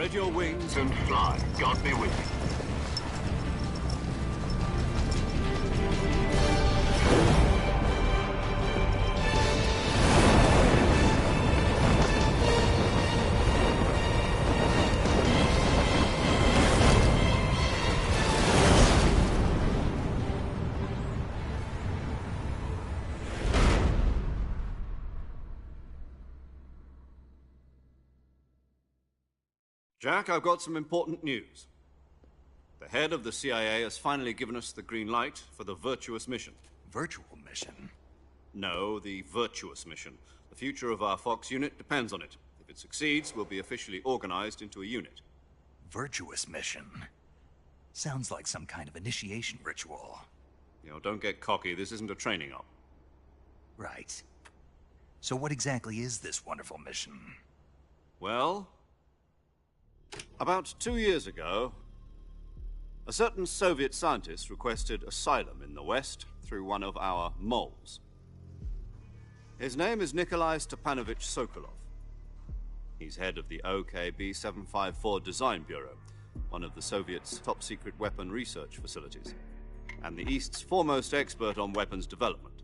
Spread your wings and fly. God be with you. Jack, I've got some important news. The head of the CIA has finally given us the green light for the virtuous mission. Virtual mission? No, the virtuous mission. The future of our Fox unit depends on it. If it succeeds, we'll be officially organized into a unit. Virtuous mission? Sounds like some kind of initiation ritual. You know, don't get cocky. This isn't a training op. Right. So what exactly is this wonderful mission? Well, about 2 years ago, a certain Soviet scientist requested asylum in the West through one of our moles. His name is Nikolai Stepanovich Sokolov. He's head of the OKB 754 Design Bureau, one of the Soviets' top-secret weapon research facilities, and the East's foremost expert on weapons development.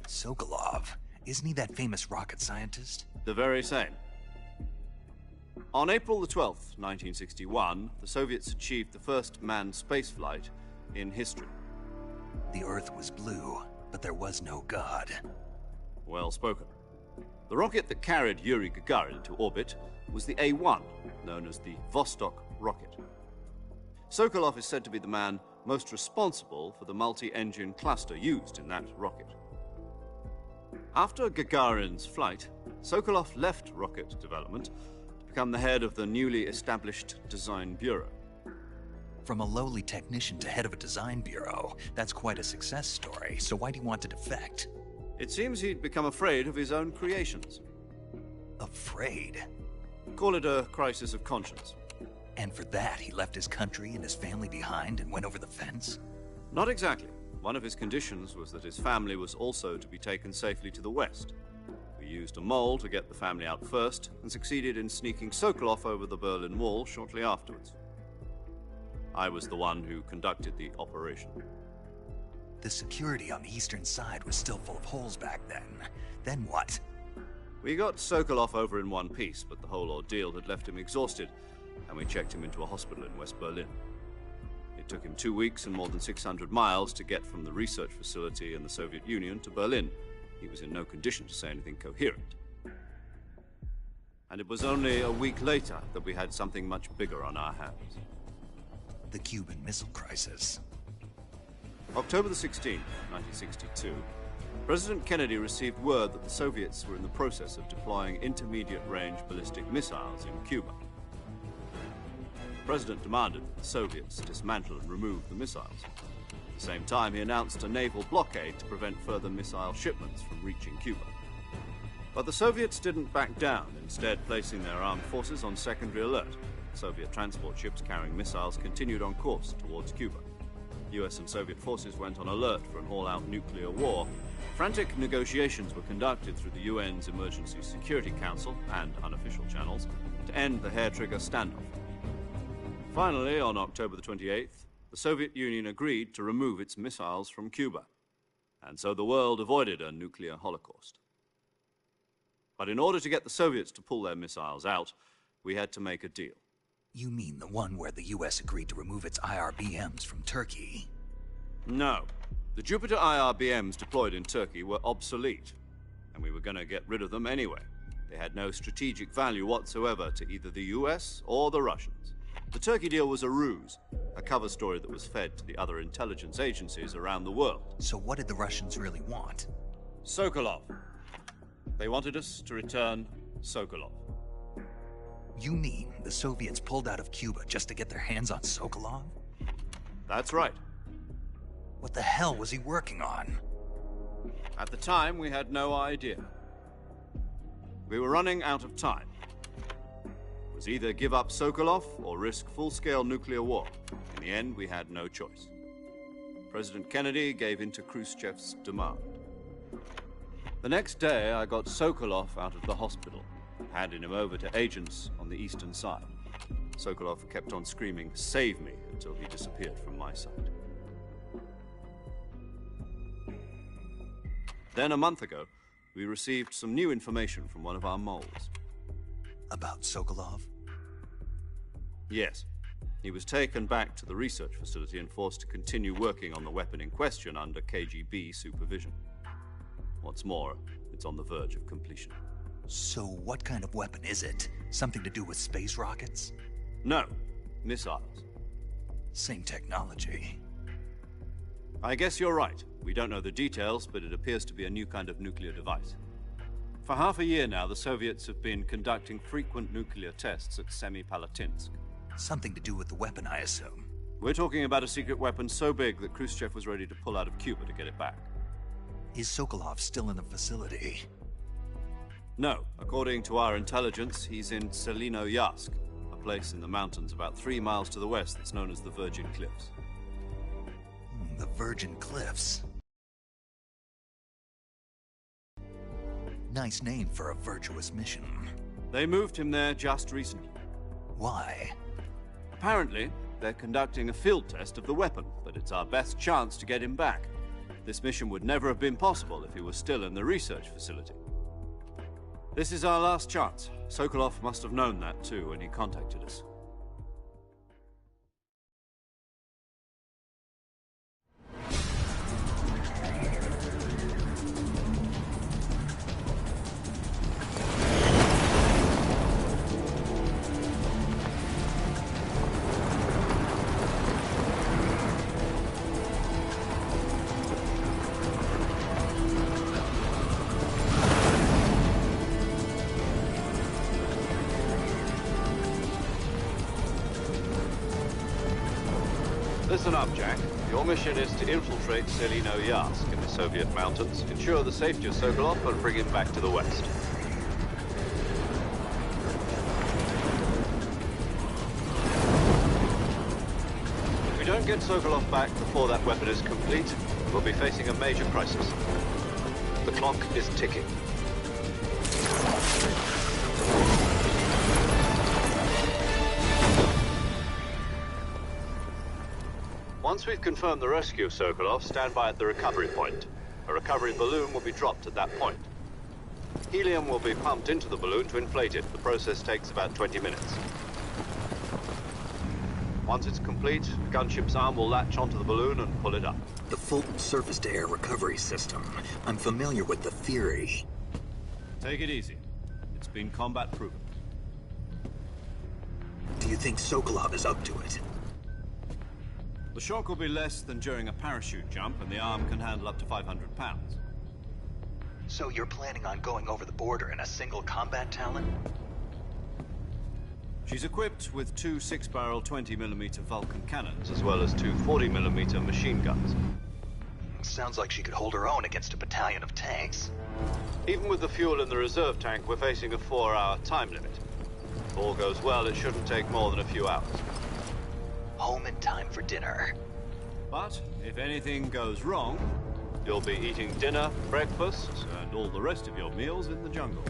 Sokolov? Isn't he that famous rocket scientist? The very same. On April the 12th, 1961, the Soviets achieved the first manned spaceflight in history. The Earth was blue, but there was no God. Well spoken. The rocket that carried Yuri Gagarin to orbit was the A-1, known as the Vostok rocket. Sokolov is said to be the man most responsible for the multi-engine cluster used in that rocket. After Gagarin's flight, Sokolov left rocket development to become the head of the newly established Design Bureau. From a lowly technician to head of a design bureau, that's quite a success story, so why do you want to defect? It seems he'd become afraid of his own creations. Afraid? Call it a crisis of conscience. And for that, he left his country and his family behind and went over the fence? Not exactly. One of his conditions was that his family was also to be taken safely to the West. We used a mole to get the family out first, and succeeded in sneaking Sokolov over the Berlin Wall shortly afterwards. I was the one who conducted the operation. The security on the eastern side was still full of holes back then. Then what? We got Sokolov over in one piece, but the whole ordeal had left him exhausted, and we checked him into a hospital in West Berlin. It took him 2 weeks and more than 600 miles to get from the research facility in the Soviet Union to Berlin. He was in no condition to say anything coherent. And it was only a week later that we had something much bigger on our hands. The Cuban Missile Crisis. October the 16th, 1962, President Kennedy received word that the Soviets were in the process of deploying intermediate-range ballistic missiles in Cuba. The President demanded that the Soviets dismantle and remove the missiles. At the same time, he announced a naval blockade to prevent further missile shipments from reaching Cuba. But the Soviets didn't back down, instead placing their armed forces on secondary alert. Soviet transport ships carrying missiles continued on course towards Cuba. US and Soviet forces went on alert for an all-out nuclear war. Frantic negotiations were conducted through the UN's Emergency Security Council and unofficial channels to end the hair-trigger standoff. Finally, on October the 28th, the Soviet Union agreed to remove its missiles from Cuba, and so the world avoided a nuclear holocaust. But in order to get the Soviets to pull their missiles out, we had to make a deal. You mean the one where the US agreed to remove its IRBMs from Turkey? No. The Jupiter IRBMs deployed in Turkey were obsolete, and we were going to get rid of them anyway. They had no strategic value whatsoever to either the US or the Russians. The Turkey deal was a ruse, a cover story that was fed to the other intelligence agencies around the world. So what did the Russians really want? Sokolov. They wanted us to return Sokolov. You mean the Soviets pulled out of Cuba just to get their hands on Sokolov? That's right. What the hell was he working on? At the time, we had no idea. We were running out of time. It was either give up Sokolov or risk full-scale nuclear war. In the end, we had no choice. President Kennedy gave in to Khrushchev's demand. The next day, I got Sokolov out of the hospital, handing him over to agents on the eastern side. Sokolov kept on screaming, "Save me," until he disappeared from my sight. Then, a month ago, we received some new information from one of our moles. About Sokolov? Yes. He was taken back to the research facility and forced to continue working on the weapon in question under KGB supervision. What's more, it's on the verge of completion. So what kind of weapon is it? Something to do with space rockets? No, missiles. Same technology. I guess you're right. We don't know the details, but it appears to be a new kind of nuclear device. For half a year now, the Soviets have been conducting frequent nuclear tests at Semipalatinsk. Something to do with the weapon, I assume. We're talking about a secret weapon so big that Khrushchev was ready to pull out of Cuba to get it back. Is Sokolov still in the facility? No. According to our intelligence, he's in Selino-Yarsk, a place in the mountains about 3 miles to the west that's known as the Virgin Cliffs. The Virgin Cliffs. Nice name for a virtuous mission. They moved him there just recently. Why? Apparently, they're conducting a field test of the weapon, but it's our best chance to get him back. This mission would never have been possible if he was still in the research facility. This is our last chance. Sokolov must have known that too when he contacted us. Listen up, Jack. Your mission is to infiltrate Selino-Yarsk in the Soviet mountains, ensure the safety of Sokolov, and bring him back to the west. If we don't get Sokolov back before that weapon is complete, we'll be facing a major crisis. The clock is ticking. Once we've confirmed the rescue of Sokolov, stand by at the recovery point. A recovery balloon will be dropped at that point. Helium will be pumped into the balloon to inflate it. The process takes about 20 minutes. Once it's complete, the gunship's arm will latch onto the balloon and pull it up. The Fulton surface-to-air recovery system. I'm familiar with the theory. Take it easy. It's been combat-proven. Do you think Sokolov is up to it? The shock will be less than during a parachute jump, and the arm can handle up to 500 pounds. So you're planning on going over the border in a single combat Talon? She's equipped with 2 6-barrel 20mm Vulcan cannons, as well as 2 40mm machine guns. Sounds like she could hold her own against a battalion of tanks. Even with the fuel in the reserve tank, we're facing a 4-hour time limit. If all goes well, it shouldn't take more than a few hours. Home in time for dinner. But if anything goes wrong, you'll be eating dinner, breakfast, and all the rest of your meals in the jungle.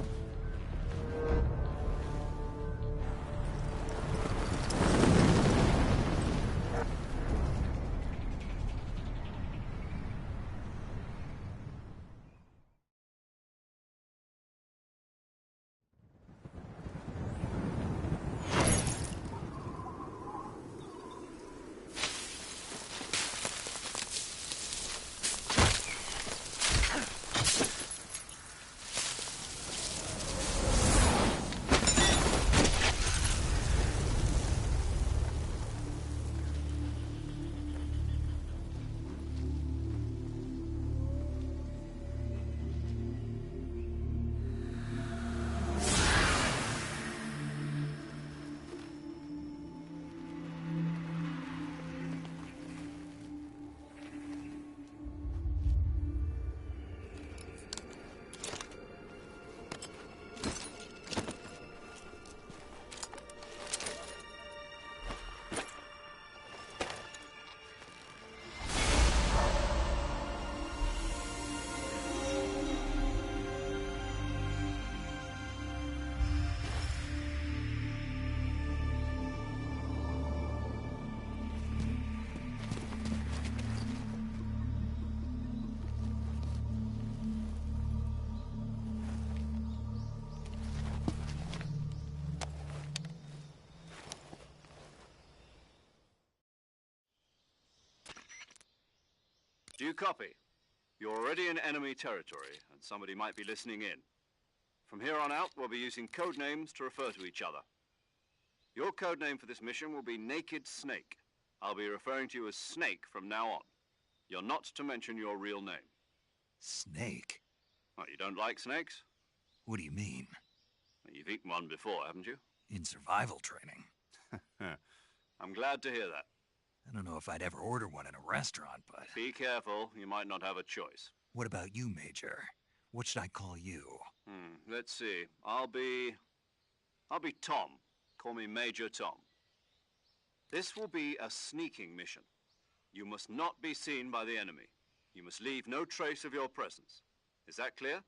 you copy? You're already in enemy territory, and somebody might be listening in. From here on out, we'll be using code names to refer to each other. Your code name for this mission will be Naked Snake. I'll be referring to you as Snake from now on. You're not to mention your real name. Snake? What, you don't like snakes? What do you mean? You've eaten one before, haven't you? In survival training. I'm glad to hear that. I don't know if I'd ever order one in a restaurant, but... Be careful, you might not have a choice. What about you, Major? What should I call you? Let's see. I'll be Tom. Call me Major Tom. This will be a sneaking mission. You must not be seen by the enemy. You must leave no trace of your presence. Is that clear?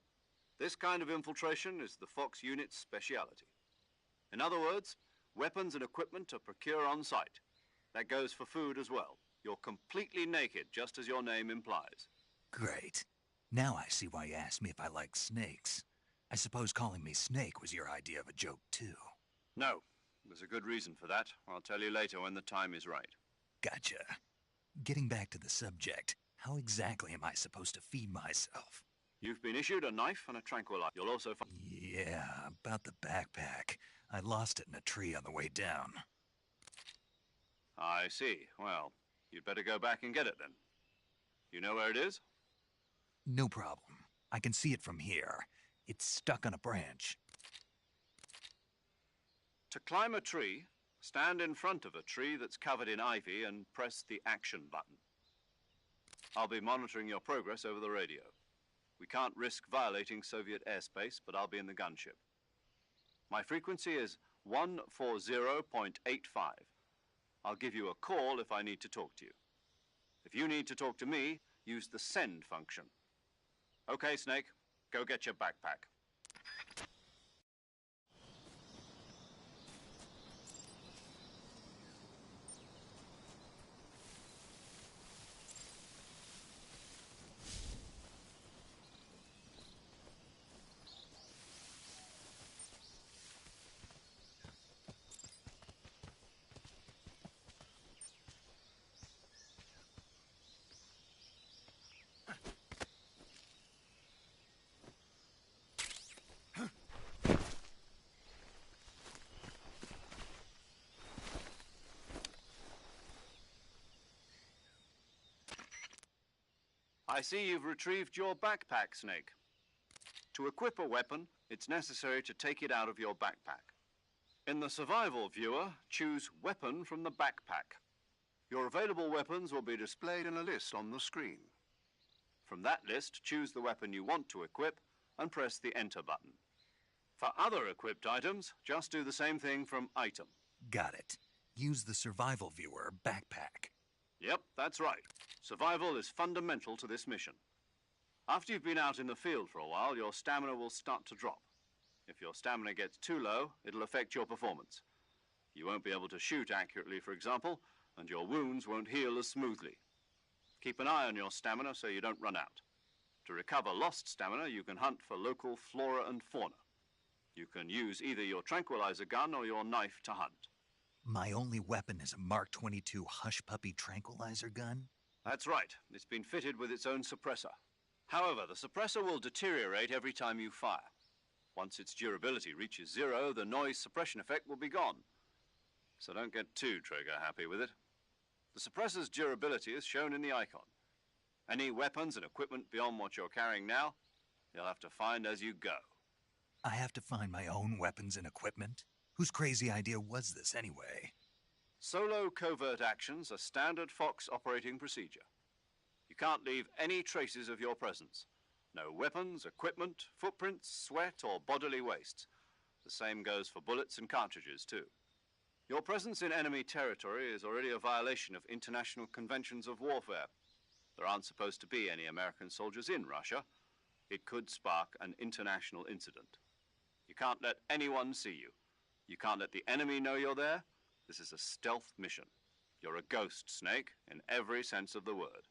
This kind of infiltration is the Fox unit's speciality. In other words, weapons and equipment are procured on site. That goes for food as well. You're completely naked, just as your name implies. Great. Now I see why you asked me if I like snakes. I suppose calling me Snake was your idea of a joke, too. No. There's a good reason for that. I'll tell you later when the time is right. Gotcha. Getting back to the subject, how exactly am I supposed to feed myself? You've been issued a knife and a tranquilizer. You'll also find... Yeah, about the backpack. I lost it in a tree on the way down. I see. Well, you'd better go back and get it then. You know where it is? No problem. I can see it from here. It's stuck on a branch. To climb a tree, stand in front of a tree that's covered in ivy and press the action button. I'll be monitoring your progress over the radio. We can't risk violating Soviet airspace, but I'll be in the gunship. My frequency is 140.85. I'll give you a call if I need to talk to you. If you need to talk to me, use the send function. Okay, Snake, go get your backpack. I see you've retrieved your backpack, Snake. To equip a weapon, it's necessary to take it out of your backpack. In the survival viewer, choose Weapon from the backpack. Your available weapons will be displayed in a list on the screen. From that list, choose the weapon you want to equip and press the Enter button. For other equipped items, just do the same thing from Item. Got it. Use the survival viewer backpack. Yep, that's right. Survival is fundamental to this mission. After you've been out in the field for a while, your stamina will start to drop. If your stamina gets too low, it'll affect your performance. You won't be able to shoot accurately, for example, and your wounds won't heal as smoothly. Keep an eye on your stamina so you don't run out. To recover lost stamina, you can hunt for local flora and fauna. You can use either your tranquilizer gun or your knife to hunt. My only weapon is a Mark 22 Hush Puppy tranquilizer gun? That's right. It's been fitted with its own suppressor. However, the suppressor will deteriorate every time you fire. Once its durability reaches 0, the noise suppression effect will be gone. So don't get too trigger-happy with it. The suppressor's durability is shown in the icon. Any weapons and equipment beyond what you're carrying now, you'll have to find as you go. I have to find my own weapons and equipment? Whose crazy idea was this, anyway? Solo covert actions are standard Fox operating procedure. You can't leave any traces of your presence. No weapons, equipment, footprints, sweat, or bodily waste. The same goes for bullets and cartridges, too. Your presence in enemy territory is already a violation of international conventions of warfare. There aren't supposed to be any American soldiers in Russia. It could spark an international incident. You can't let anyone see you. You can't let the enemy know you're there. This is a stealth mission. You're a ghost, Snake, in every sense of the word.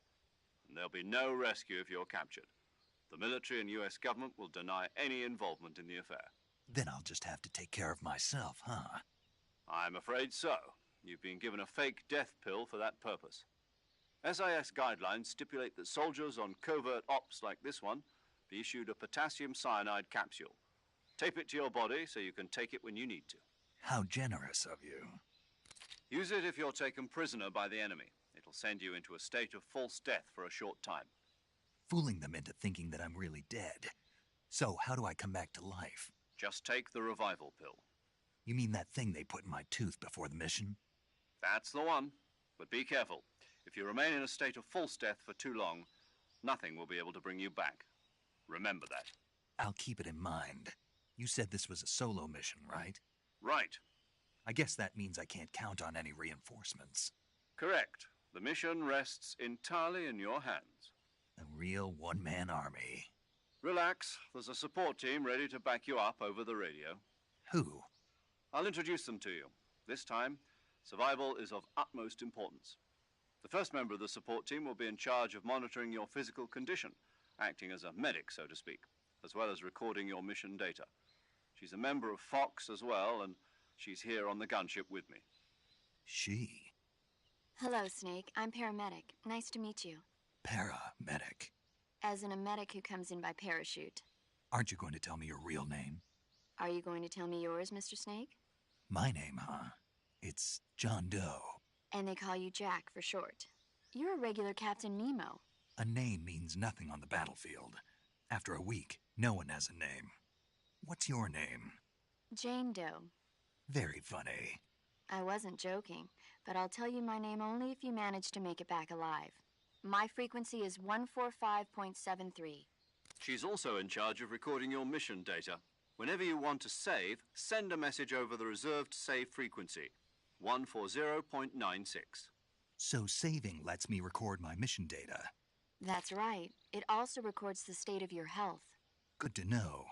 And there'll be no rescue if you're captured. The military and U.S. government will deny any involvement in the affair. Then I'll just have to take care of myself, huh? I'm afraid so. You've been given a fake death pill for that purpose. SIS guidelines stipulate that soldiers on covert ops like this one be issued a potassium cyanide capsule. Tape it to your body so you can take it when you need to. How generous of you. Use it if you're taken prisoner by the enemy. It'll send you into a state of false death for a short time. Fooling them into thinking that I'm really dead. So, how do I come back to life? Just take the revival pill. You mean that thing they put in my tooth before the mission? That's the one. But be careful. If you remain in a state of false death for too long, nothing will be able to bring you back. Remember that. I'll keep it in mind. You said this was a solo mission, right? Right. I guess that means I can't count on any reinforcements. Correct. The mission rests entirely in your hands. A real one-man army. Relax. There's a support team ready to back you up over the radio. Who? I'll introduce them to you. This time, survival is of utmost importance. The first member of the support team will be in charge of monitoring your physical condition, acting as a medic, so to speak, as well as recording your mission data. She's a member of Fox as well, and she's here on the gunship with me. She? Hello, Snake. I'm paramedic. Nice to meet you. Paramedic. As in a medic who comes in by parachute. Aren't you going to tell me your real name? Are you going to tell me yours, Mr. Snake? My name, huh? It's John Doe. And they call you Jack for short. You're a regular Captain Nemo. A name means nothing on the battlefield. After a week, no one has a name. What's your name? Jane Doe. Very funny. I wasn't joking, but I'll tell you my name only if you manage to make it back alive. My frequency is 145.73. She's also in charge of recording your mission data. Whenever you want to save, send a message over the reserved save frequency, 140.96. So saving lets me record my mission data. That's right. It also records the state of your health. Good to know.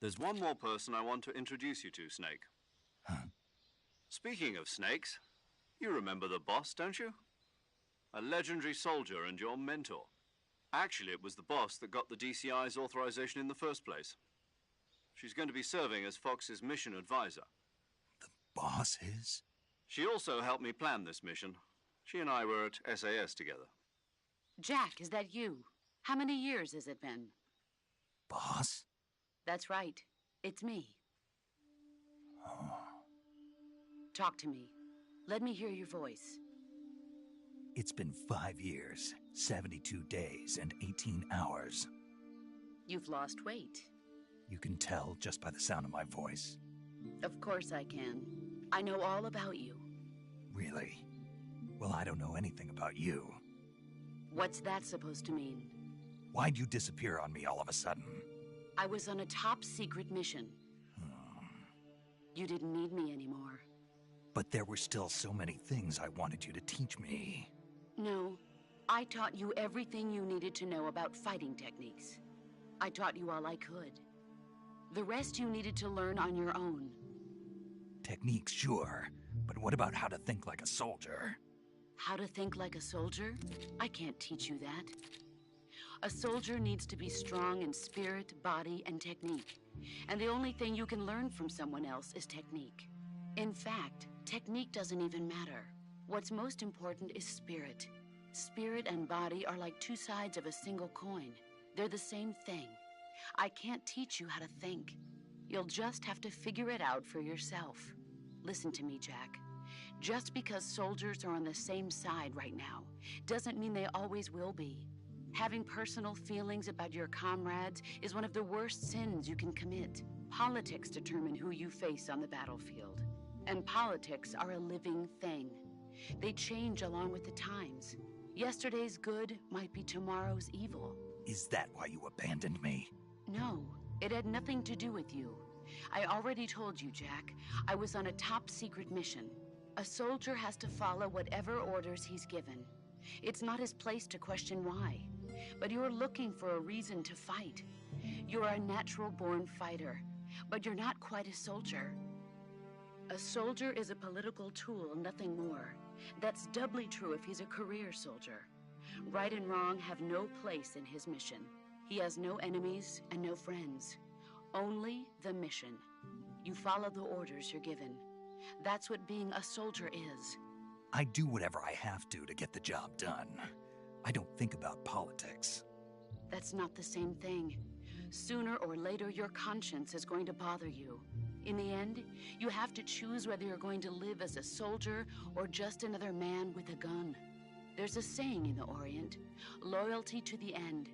There's one more person I want to introduce you to, Snake. Huh? Speaking of snakes, you remember the boss, don't you? A legendary soldier and your mentor. Actually, it was the boss that got the DCI's authorization in the first place. She's going to be serving as Fox's mission advisor. The boss is? She also helped me plan this mission. She and I were at SAS together. Jack, is that you? How many years has it been? Boss? That's right. It's me. Oh. Talk to me. Let me hear your voice. It's been 5 years, 72 days, and 18 hours. You've lost weight. You can tell just by the sound of my voice. Of course I can. I know all about you. Really? Well, I don't know anything about you. What's that supposed to mean? Why'd you disappear on me all of a sudden? I was on a top-secret mission. You didn't need me anymore. But there were still so many things I wanted you to teach me. No, I taught you everything you needed to know about fighting techniques. I taught you all I could. The rest you needed to learn on your own. Techniques, sure. But what about how to think like a soldier? How to think like a soldier? I can't teach you that. A soldier needs to be strong in spirit, body, and technique. And the only thing you can learn from someone else is technique. In fact, technique doesn't even matter. What's most important is spirit. Spirit and body are like two sides of a single coin. They're the same thing. I can't teach you how to think. You'll just have to figure it out for yourself. Listen to me, Jack. Just because soldiers are on the same side right now doesn't mean they always will be. Having personal feelings about your comrades is one of the worst sins you can commit. Politics determine who you face on the battlefield. And politics are a living thing. They change along with the times. Yesterday's good might be tomorrow's evil. Is that why you abandoned me? No, it had nothing to do with you. I already told you, Jack. I was on a top-secret mission. A soldier has to follow whatever orders he's given. It's not his place to question why. But you're looking for a reason to fight. You're a natural-born fighter, but you're not quite a soldier. A soldier is a political tool, nothing more. That's doubly true if he's a career soldier. Right and wrong have no place in his mission. He has no enemies and no friends. Only the mission. You follow the orders you're given. That's what being a soldier is. I do whatever I have to get the job done. I don't think about politics. That's not the same thing. Sooner or later, your conscience is going to bother you. In the end, you have to choose whether you're going to live as a soldier or just another man with a gun. There's a saying in the Orient, loyalty to the end.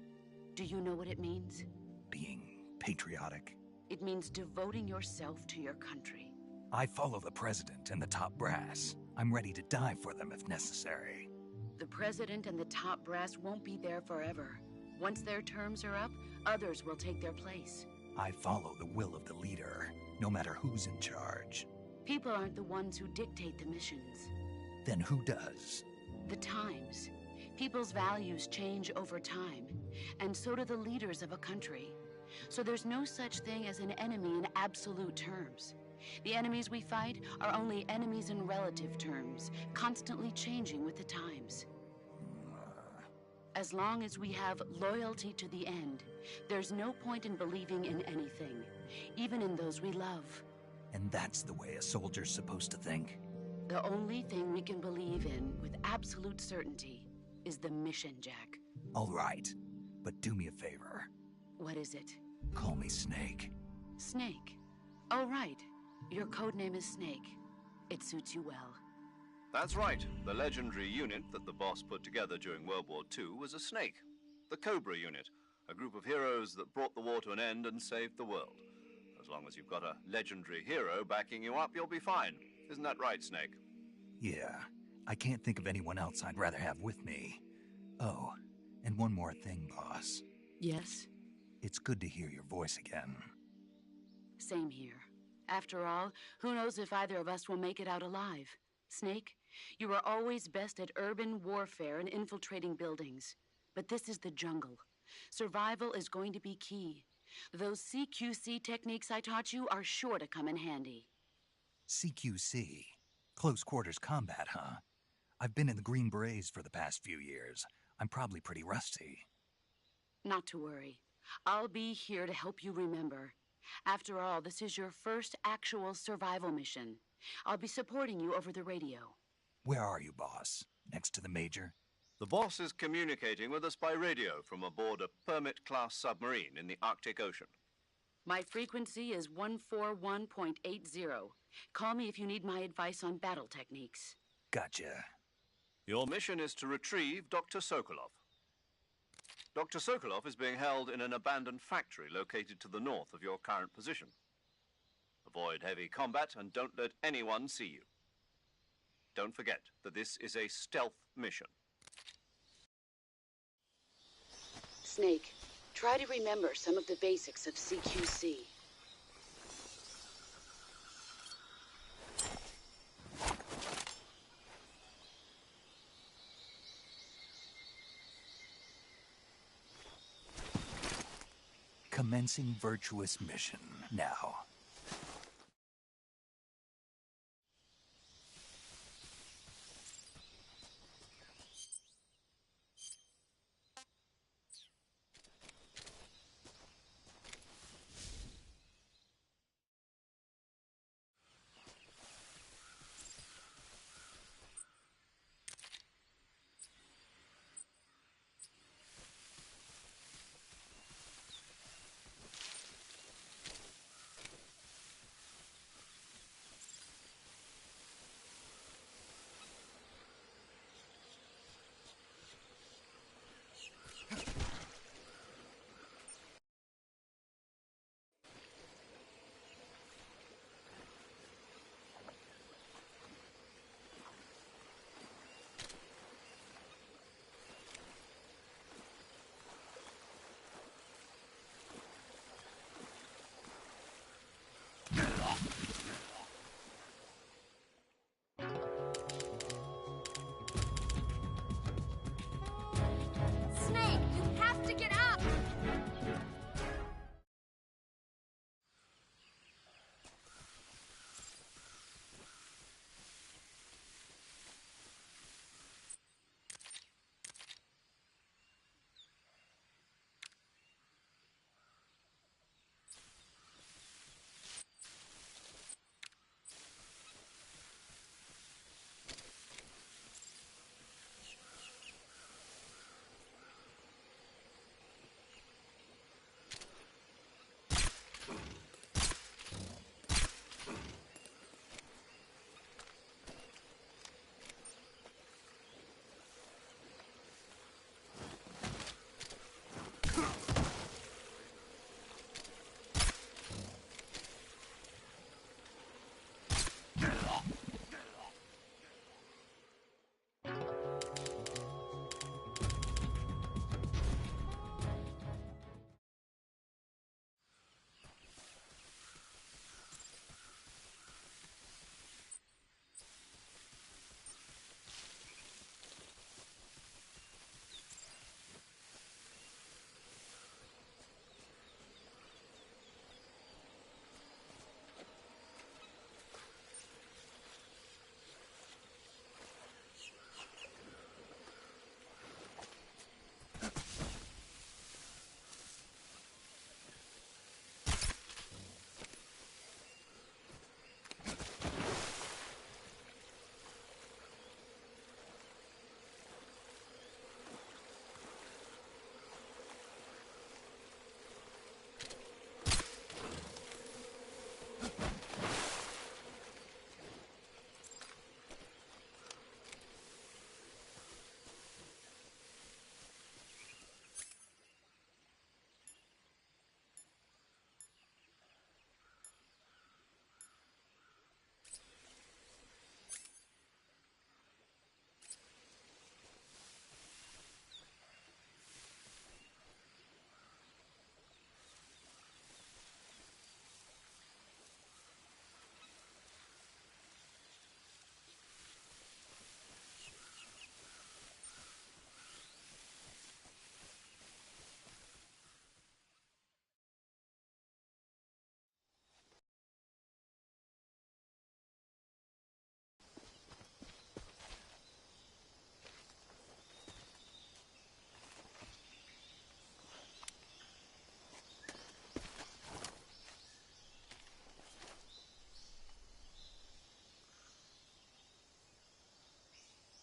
Do you know what it means? Being patriotic. It means devoting yourself to your country. I follow the president and the top brass. I'm ready to die for them if necessary. The president and the top brass won't be there forever. Once their terms are up, others will take their place. I follow the will of the leader, no matter who's in charge. People aren't the ones who dictate the missions. Then who does? The times. People's values change over time, and so do the leaders of a country. So there's no such thing as an enemy in absolute terms. The enemies we fight are only enemies in relative terms, constantly changing with the times. As long as we have loyalty to the end, there's no point in believing in anything, even in those we love. And that's the way a soldier's supposed to think? The only thing we can believe in with absolute certainty is the mission, Jack. All right, but do me a favor. What is it? Call me Snake. Snake? Oh, right. Your codename is Snake. It suits you well. That's right. The legendary unit that the boss put together during World War II was a snake. The Cobra unit, a group of heroes that brought the war to an end and saved the world. As long as you've got a legendary hero backing you up, you'll be fine. Isn't that right, Snake? Yeah, I can't think of anyone else I'd rather have with me. Oh, and one more thing, boss. Yes? It's good to hear your voice again. Same here. After all, who knows if either of us will make it out alive? Snake, you are always best at urban warfare and infiltrating buildings. But this is the jungle. Survival is going to be key. Those CQC techniques I taught you are sure to come in handy. CQC? Close quarters combat, huh? I've been in the Green Berets for the past few years. I'm probably pretty rusty. Not to worry. I'll be here to help you remember. After all, this is your first actual survival mission. I'll be supporting you over the radio. Where are you, boss? Next to the Major? The boss is communicating with us by radio from aboard a Permit-class submarine in the Arctic Ocean. My frequency is 141.80. Call me if you need my advice on battle techniques. Gotcha. Your mission is to retrieve Dr. Sokolov. Dr. Sokolov is being held in an abandoned factory located to the north of your current position. Avoid heavy combat and don't let anyone see you. Don't forget that this is a stealth mission. Snake, try to remember some of the basics of CQC. Commencing virtuous mission now.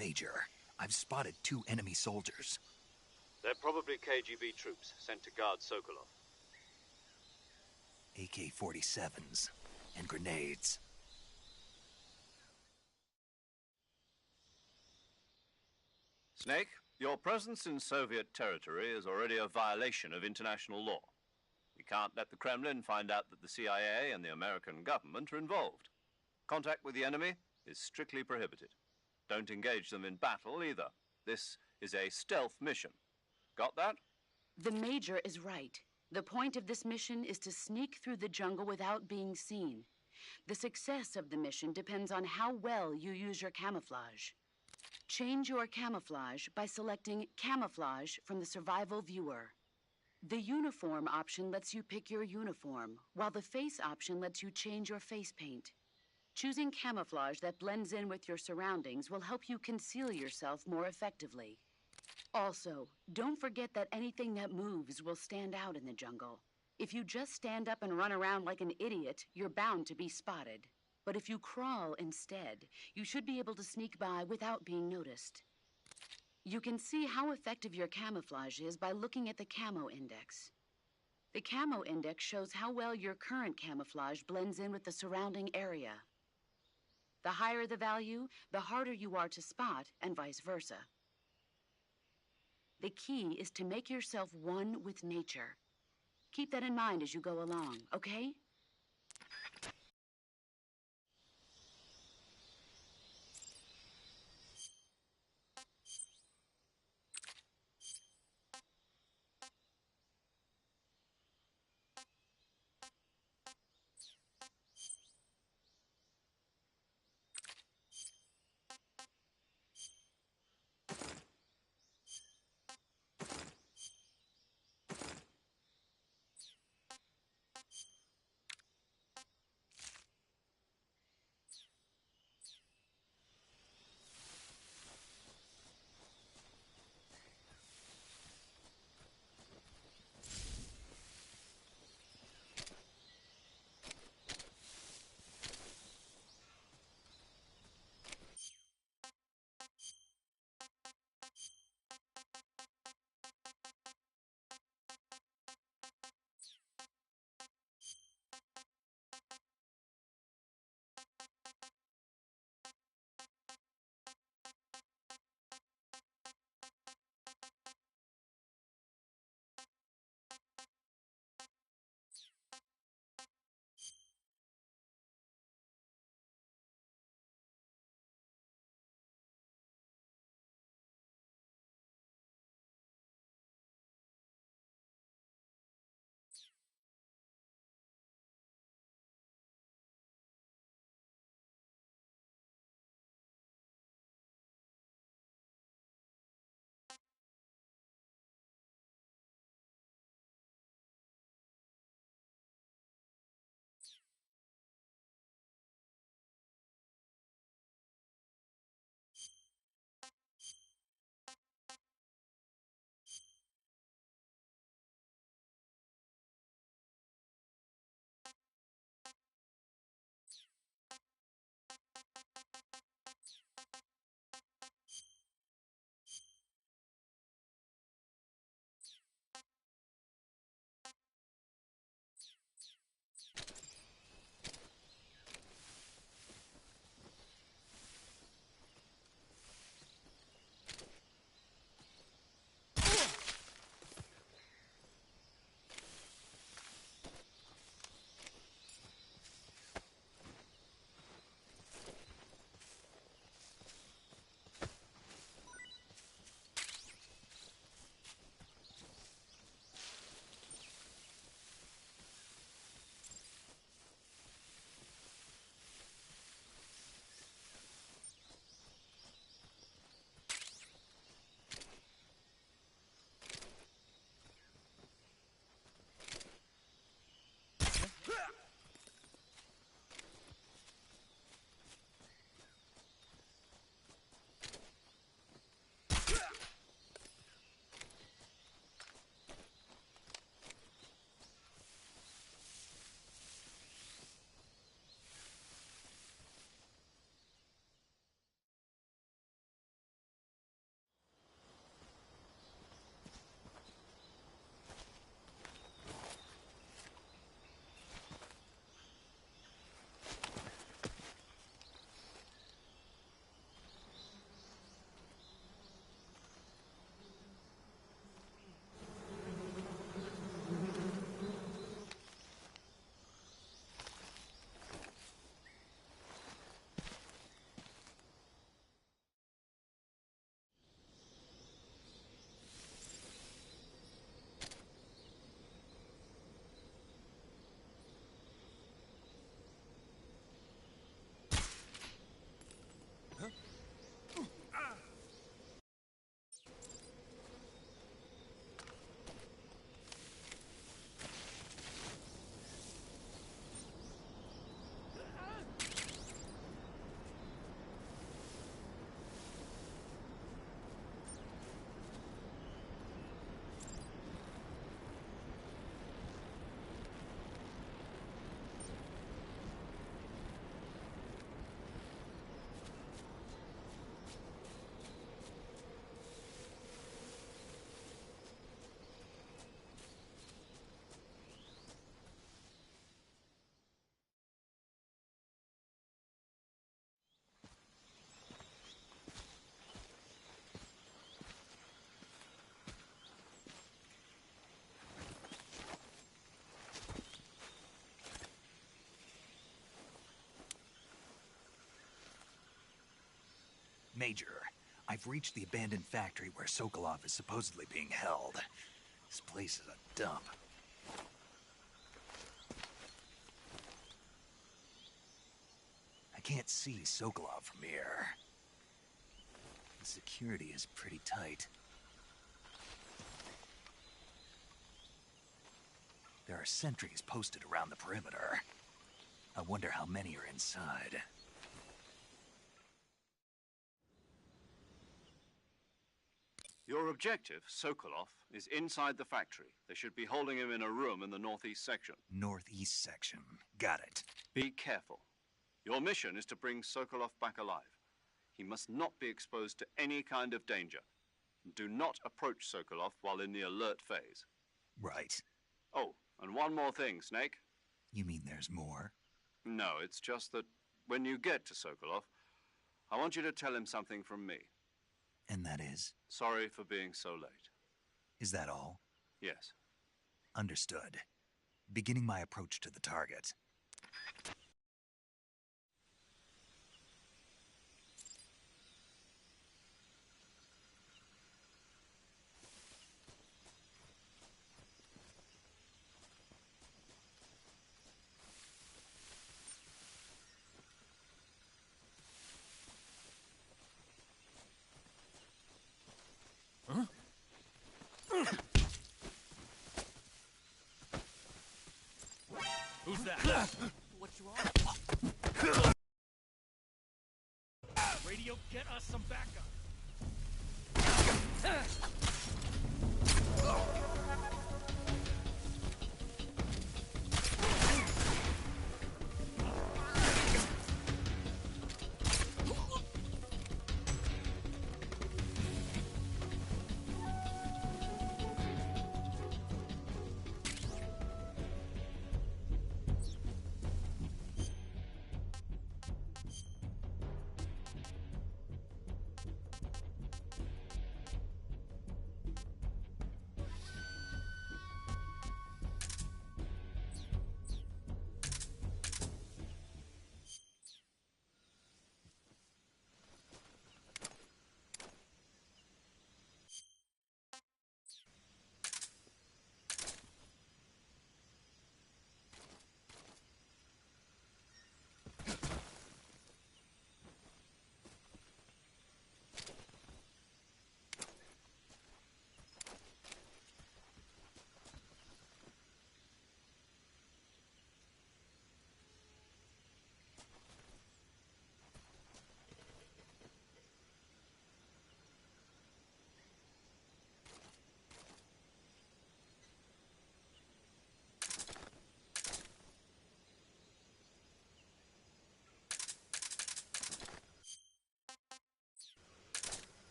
Major, I've spotted 2 enemy soldiers. They're probably KGB troops sent to guard Sokolov. AK-47s and grenades. Snake, your presence in Soviet territory is already a violation of international law. We can't let the Kremlin find out that the CIA and the American government are involved. Contact with the enemy is strictly prohibited. Don't engage them in battle either. This is a stealth mission. Got that? The Major is right. The point of this mission is to sneak through the jungle without being seen. The success of the mission depends on how well you use your camouflage. Change your camouflage by selecting Camouflage from the Survival Viewer. The Uniform option lets you pick your uniform, while the Face option lets you change your face paint. Choosing camouflage that blends in with your surroundings will help you conceal yourself more effectively. Also, don't forget that anything that moves will stand out in the jungle. If you just stand up and run around like an idiot, you're bound to be spotted. But if you crawl instead, you should be able to sneak by without being noticed. You can see how effective your camouflage is by looking at the Camo Index. The Camo Index shows how well your current camouflage blends in with the surrounding area. The higher the value, the harder you are to spot, and vice versa. The key is to make yourself one with nature. Keep that in mind as you go along, okay? Major, I've reached the abandoned factory where Sokolov is supposedly being held. This place is a dump. I can't see Sokolov from here. The security is pretty tight. There are sentries posted around the perimeter. I wonder how many are inside. Your objective, Sokolov, is inside the factory. They should be holding him in a room in the northeast section. Northeast section. Got it. Be careful. Your mission is to bring Sokolov back alive. He must not be exposed to any kind of danger. Do not approach Sokolov while in the alert phase. Right. Oh, and one more thing, Snake. You mean there's more? No, it's just that when you get to Sokolov, I want you to tell him something from me. And that is? Sorry for being so late. Is that all? Yes. Understood. Beginning my approach to the target. Who's that? What you on? Radio, get us some backup.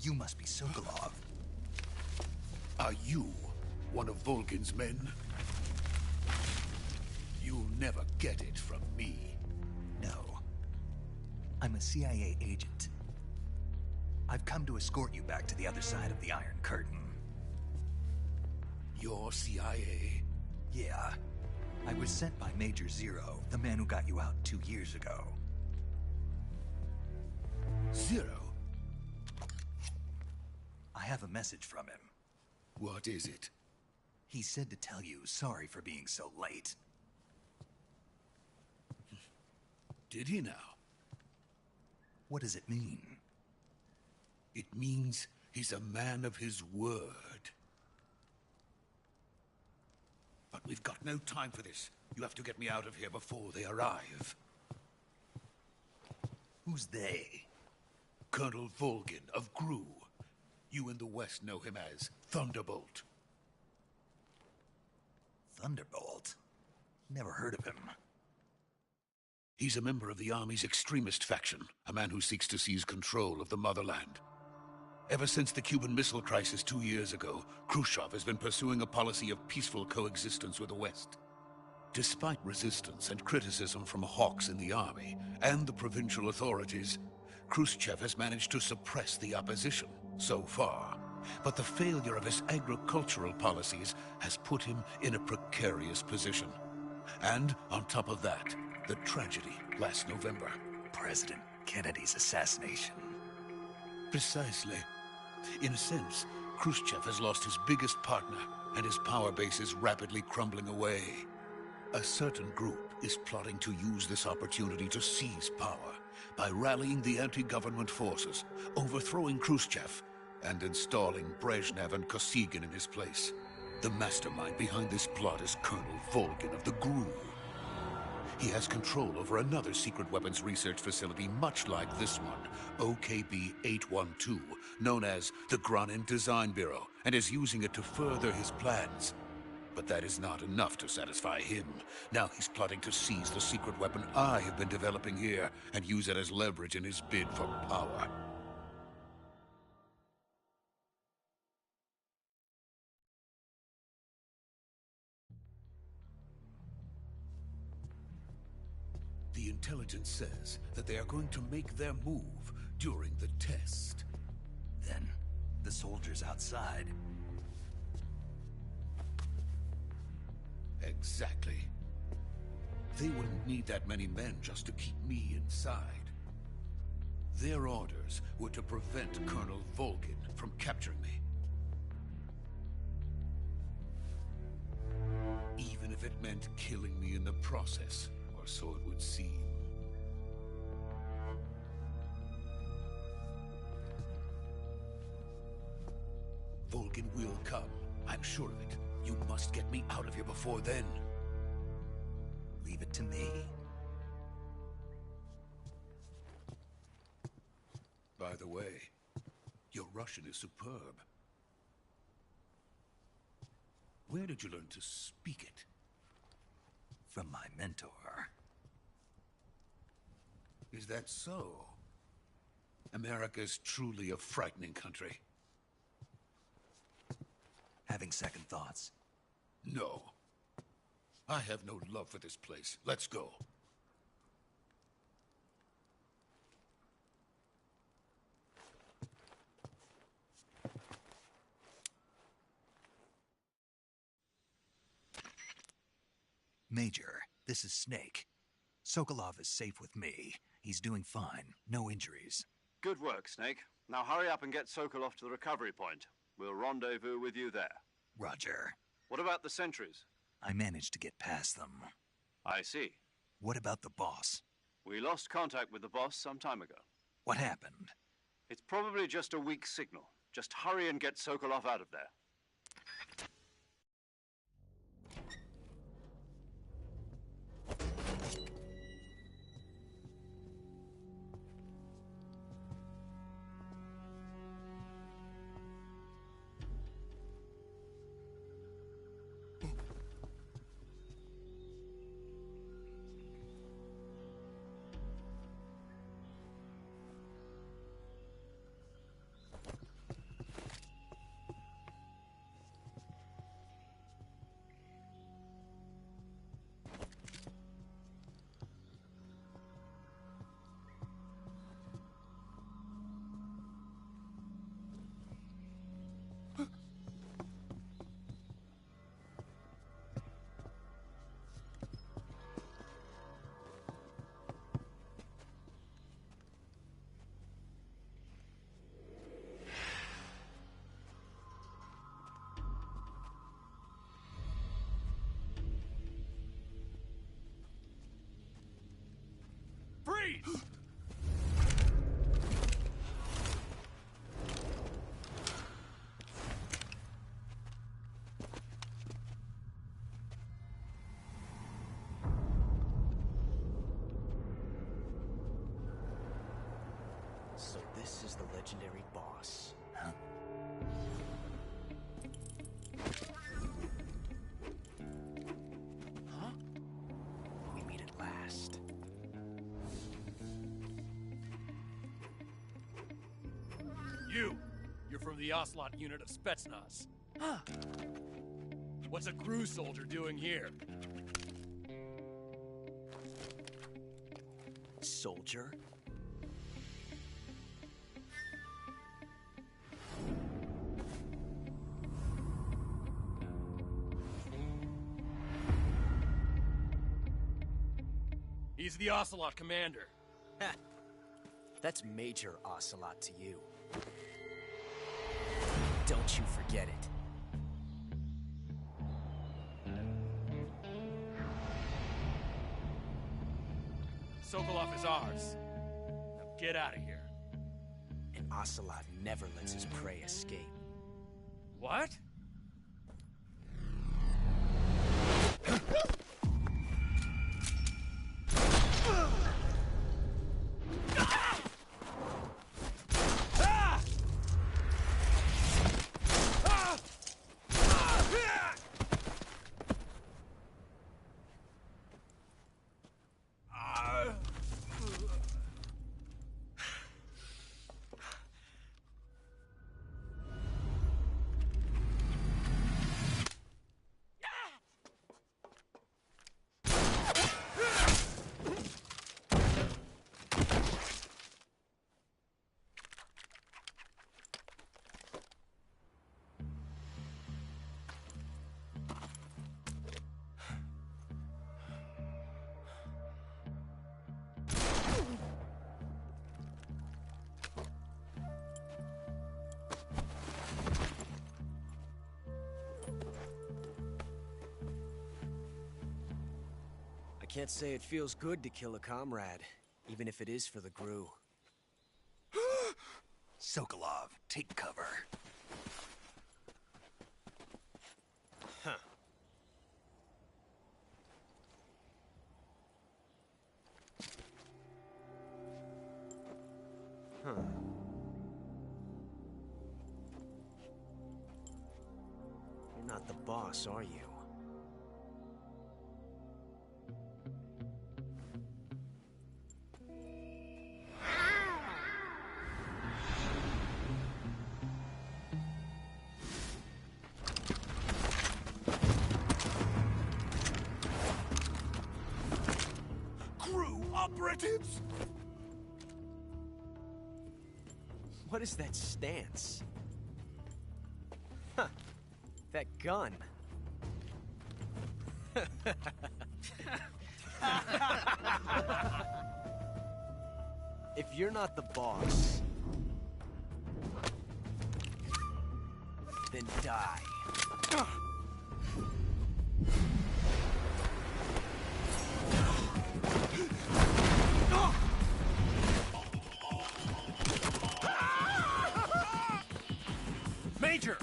You must be Sokolov. Are you one of Volgin's men? You'll never get it from me. No. I'm a CIA agent. I've come to escort you back to the other side of the Iron Curtain. You're CIA? Yeah. I was sent by Major Zero, the man who got you out 2 years ago. Zero? I have a message from him. What is it? He said to tell you sorry for being so late. Did he now? What does it mean? It means he's a man of his word. But we've got no time for this. You have to get me out of here before they arrive. Who's they? Colonel Volgin of GRU. You in the West know him as Thunderbolt. Thunderbolt? Never heard of him. He's a member of the Army's extremist faction, a man who seeks to seize control of the motherland. Ever since the Cuban Missile Crisis 2 years ago, Khrushchev has been pursuing a policy of peaceful coexistence with the West. Despite resistance and criticism from hawks in the Army and the provincial authorities, Khrushchev has managed to suppress the opposition so far. But the failure of his agricultural policies has put him in a precarious position. And on top of that, the tragedy last November. President Kennedy's assassination. Precisely. In a sense, Khrushchev has lost his biggest partner, and his power base is rapidly crumbling away. A certain group is plotting to use this opportunity to seize power by rallying the anti-government forces, overthrowing Khrushchev, and installing Brezhnev and Kosygin in his place. The mastermind behind this plot is Colonel Volgin of the GRU. He has control over another secret weapons research facility much like this one, OKB-812, known as the Granin Design Bureau, and is using it to further his plans. But that is not enough to satisfy him. Now he's plotting to seize the secret weapon I have been developing here and use it as leverage in his bid for power. The intelligence says that they are going to make their move during the test. Then, the soldiers outside. Exactly. They wouldn't need that many men just to keep me inside. Their orders were to prevent Colonel Volgin from capturing me. Even if it meant killing me in the process, or so it would seem. Volgin will come. I'm sure of it. You must get me out of here before then. Leave it to me. By the way, your Russian is superb. Where did you learn to speak it? From my mentor. Is that so? America's truly a frightening country. Having second thoughts? No. I have no love for this place. Let's go. Major, this is Snake. Sokolov is safe with me. He's doing fine. No injuries. Good work, Snake. Now hurry up and get Sokolov to the recovery point. We'll rendezvous with you there. Roger. What about the sentries? I managed to get past them. I see. What about the boss? We lost contact with the boss some time ago. What happened? It's probably just a weak signal. Just hurry and get Sokolov out of there. So this is the legendary boss. Huh? Huh? We meet at last. You're from the Ocelot unit of Spetsnaz. Huh. What's a crew soldier doing here? Soldier? He's the Ocelot commander. Ha! That's Major Ocelot to you. Don't you forget it. Sokolov is ours. Now get out of here. And Ocelot never lets his prey escape. What? I can't say it feels good to kill a comrade, even if it is for the Gru. Sokolov, take cover. Huh. Huh. You're not the boss, are you? Operatives! What is that stance? Huh. That gun. If you're not the boss, then die. Major!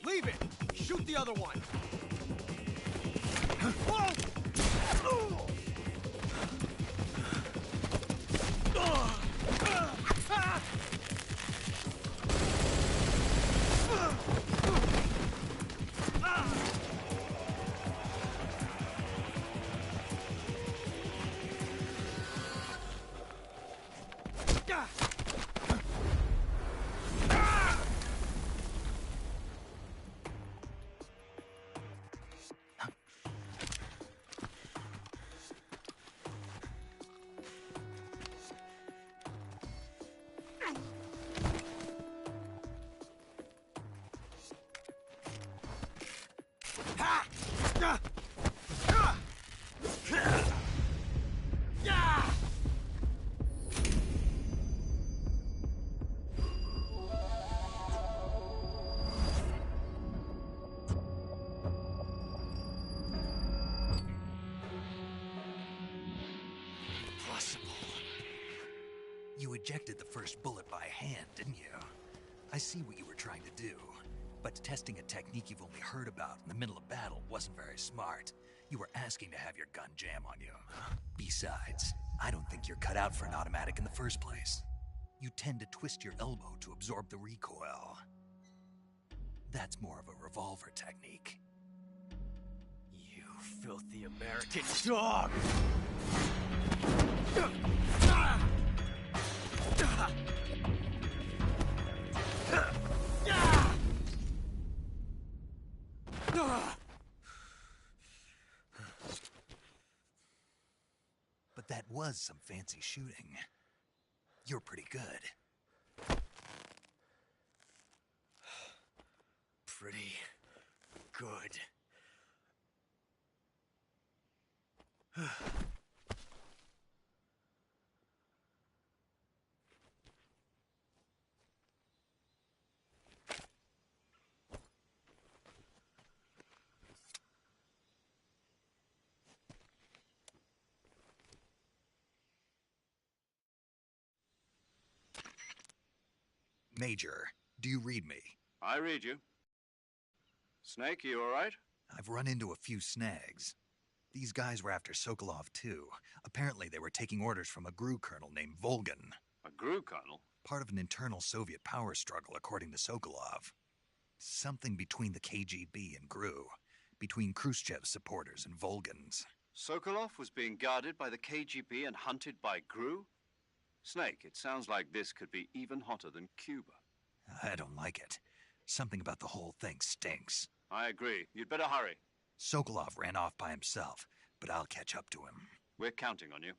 Leave it! Shoot the other one! impossible. You ejected the first bullet by hand, didn't you? I see what you were trying to do. But testing a technique you've only heard about in the middle of battle wasn't very smart. You were asking to have your gun jam on you. Besides, I don't think you're cut out for an automatic in the first place. You tend to twist your elbow to absorb the recoil. That's more of a revolver technique. You filthy American dog! But that was some fancy shooting. You're pretty good. Pretty good. Major, do you read me? I read you. Snake, you all right? I've run into a few snags. These guys were after Sokolov, too. Apparently, they were taking orders from a GRU colonel named Volgan. A GRU colonel? Part of an internal Soviet power struggle, according to Sokolov. Something between the KGB and GRU. Between Khrushchev's supporters and Volgan's. Sokolov was being guarded by the KGB and hunted by GRU? Snake, it sounds like this could be even hotter than Cuba. I don't like it. Something about the whole thing stinks. I agree. You'd better hurry. Sokolov ran off by himself, but I'll catch up to him. We're counting on you.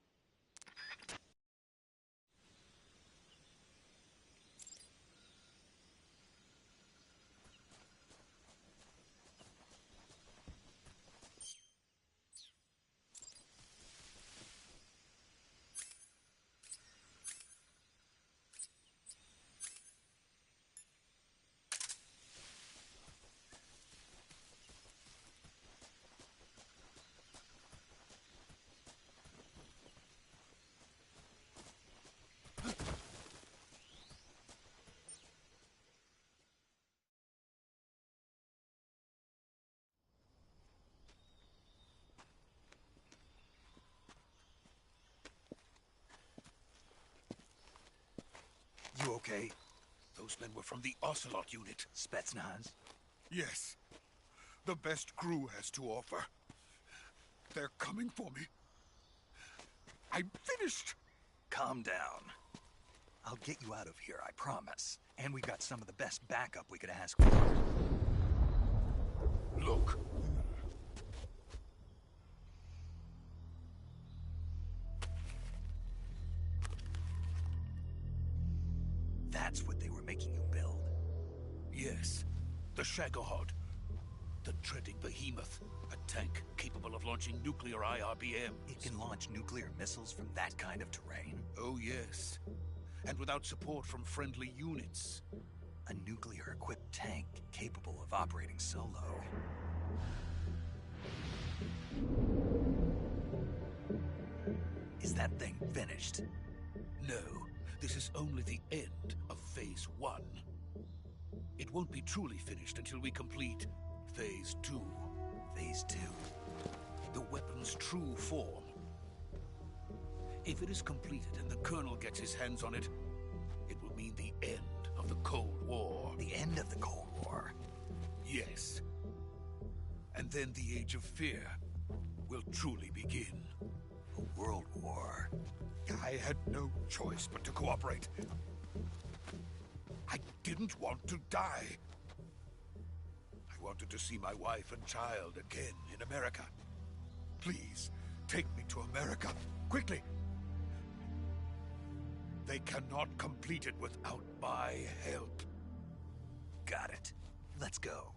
You okay? Those men were from the Ocelot unit. Spetsnaz? Yes. The best GRU has to offer. They're coming for me. I'm finished. Calm down. I'll get you out of here, I promise. And we've got some of the best backup we could ask for. Look. That's what they were making you build? Yes. The Shagohod. The treading behemoth. A tank capable of launching nuclear IRBMs. It can launch nuclear missiles from that kind of terrain? Oh, yes. And without support from friendly units. A nuclear-equipped tank capable of operating solo. Is that thing finished? No. This is only the end of Phase 1. It won't be truly finished until we complete Phase 2. Phase 2? The weapon's true form. If it is completed and the Colonel gets his hands on it, it will mean the end of the Cold War. The end of the Cold War? Yes. And then the Age of Fear will truly begin. A world war? I had no choice but to cooperate. I didn't want to die. I wanted to see my wife and child again in America. Please, take me to America, quickly. They cannot complete it without my help. Got it. Let's go.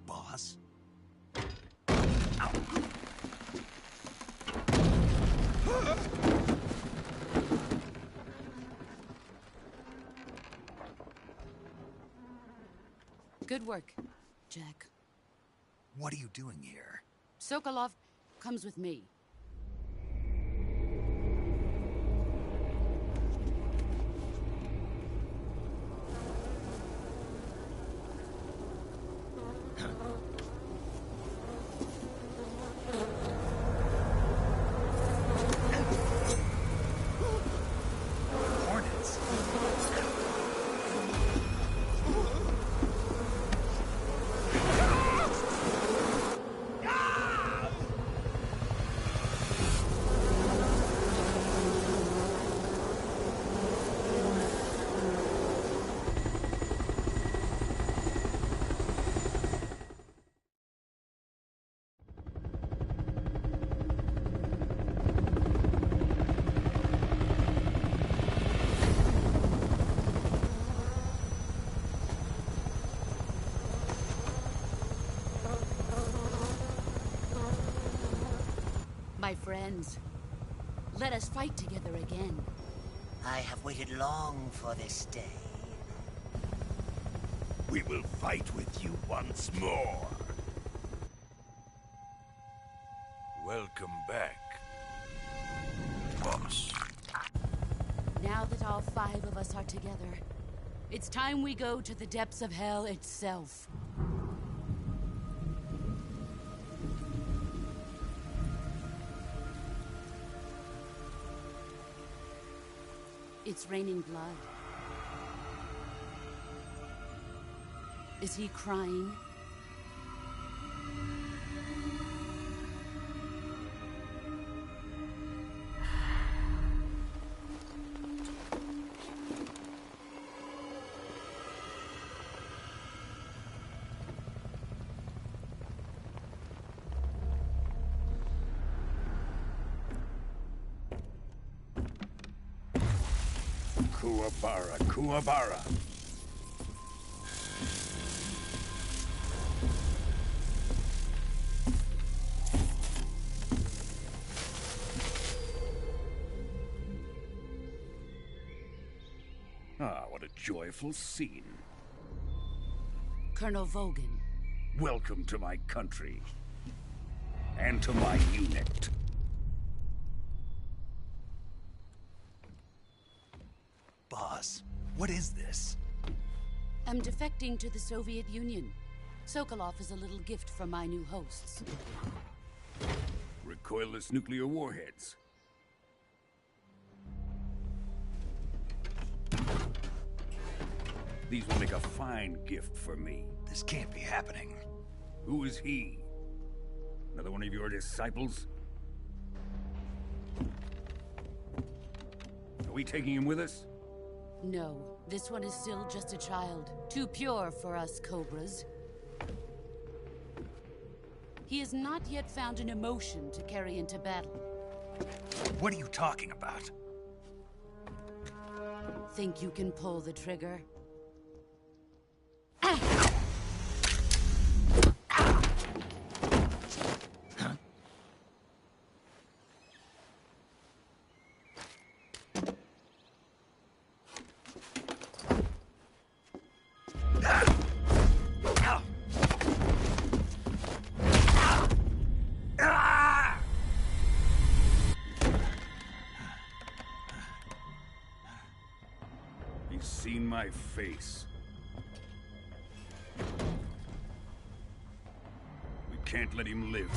Boss? Good work, Jack. What are you doing here? Sokolov comes with me. Hornets? My friends, let us fight together again. I have waited long for this day. We will fight with you once more. Welcome back, boss. Now that all 5 of us are together, it's time we go to the depths of hell itself. It's raining blood. Is he crying? Kuwabara, Kuwabara. Ah, what a joyful scene. Colonel Vogan. Welcome to my country. And to my unit. Boss, what is this? I'm defecting to the Soviet Union. Sokolov is a little gift from my new hosts. Recoilless nuclear warheads. These will make a fine gift for me. This can't be happening. Who is he? Another one of your disciples? Are we taking him with us? No, this one is still just a child. Too pure for us Cobras. He has not yet found an emotion to carry into battle. What are you talking about? Think you can pull the trigger? He's seen my face. We can't let him live.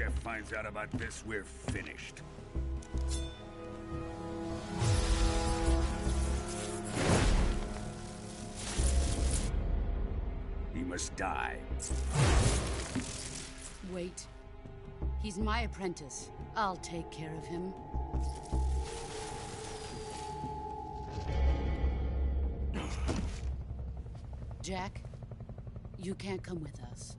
Khrushchev finds out about this, we're finished. He must die. Wait. He's my apprentice. I'll take care of him. Jack, you can't come with us.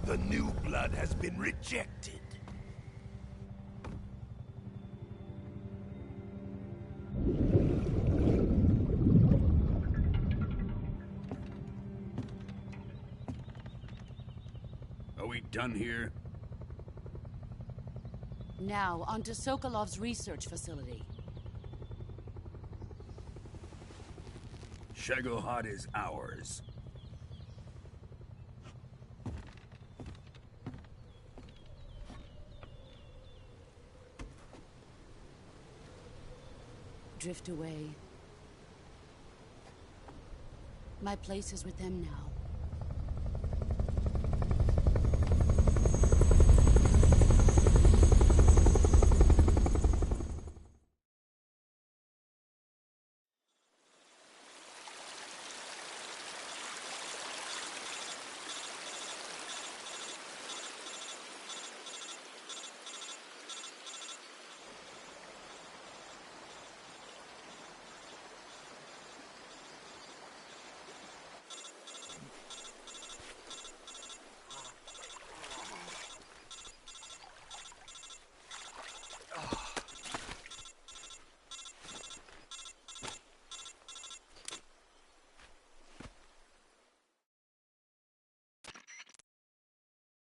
The new blood has been rejected. Are we done here? Now, onto Sokolov's research facility. Shagohod is ours. Drift away. My place is with them now.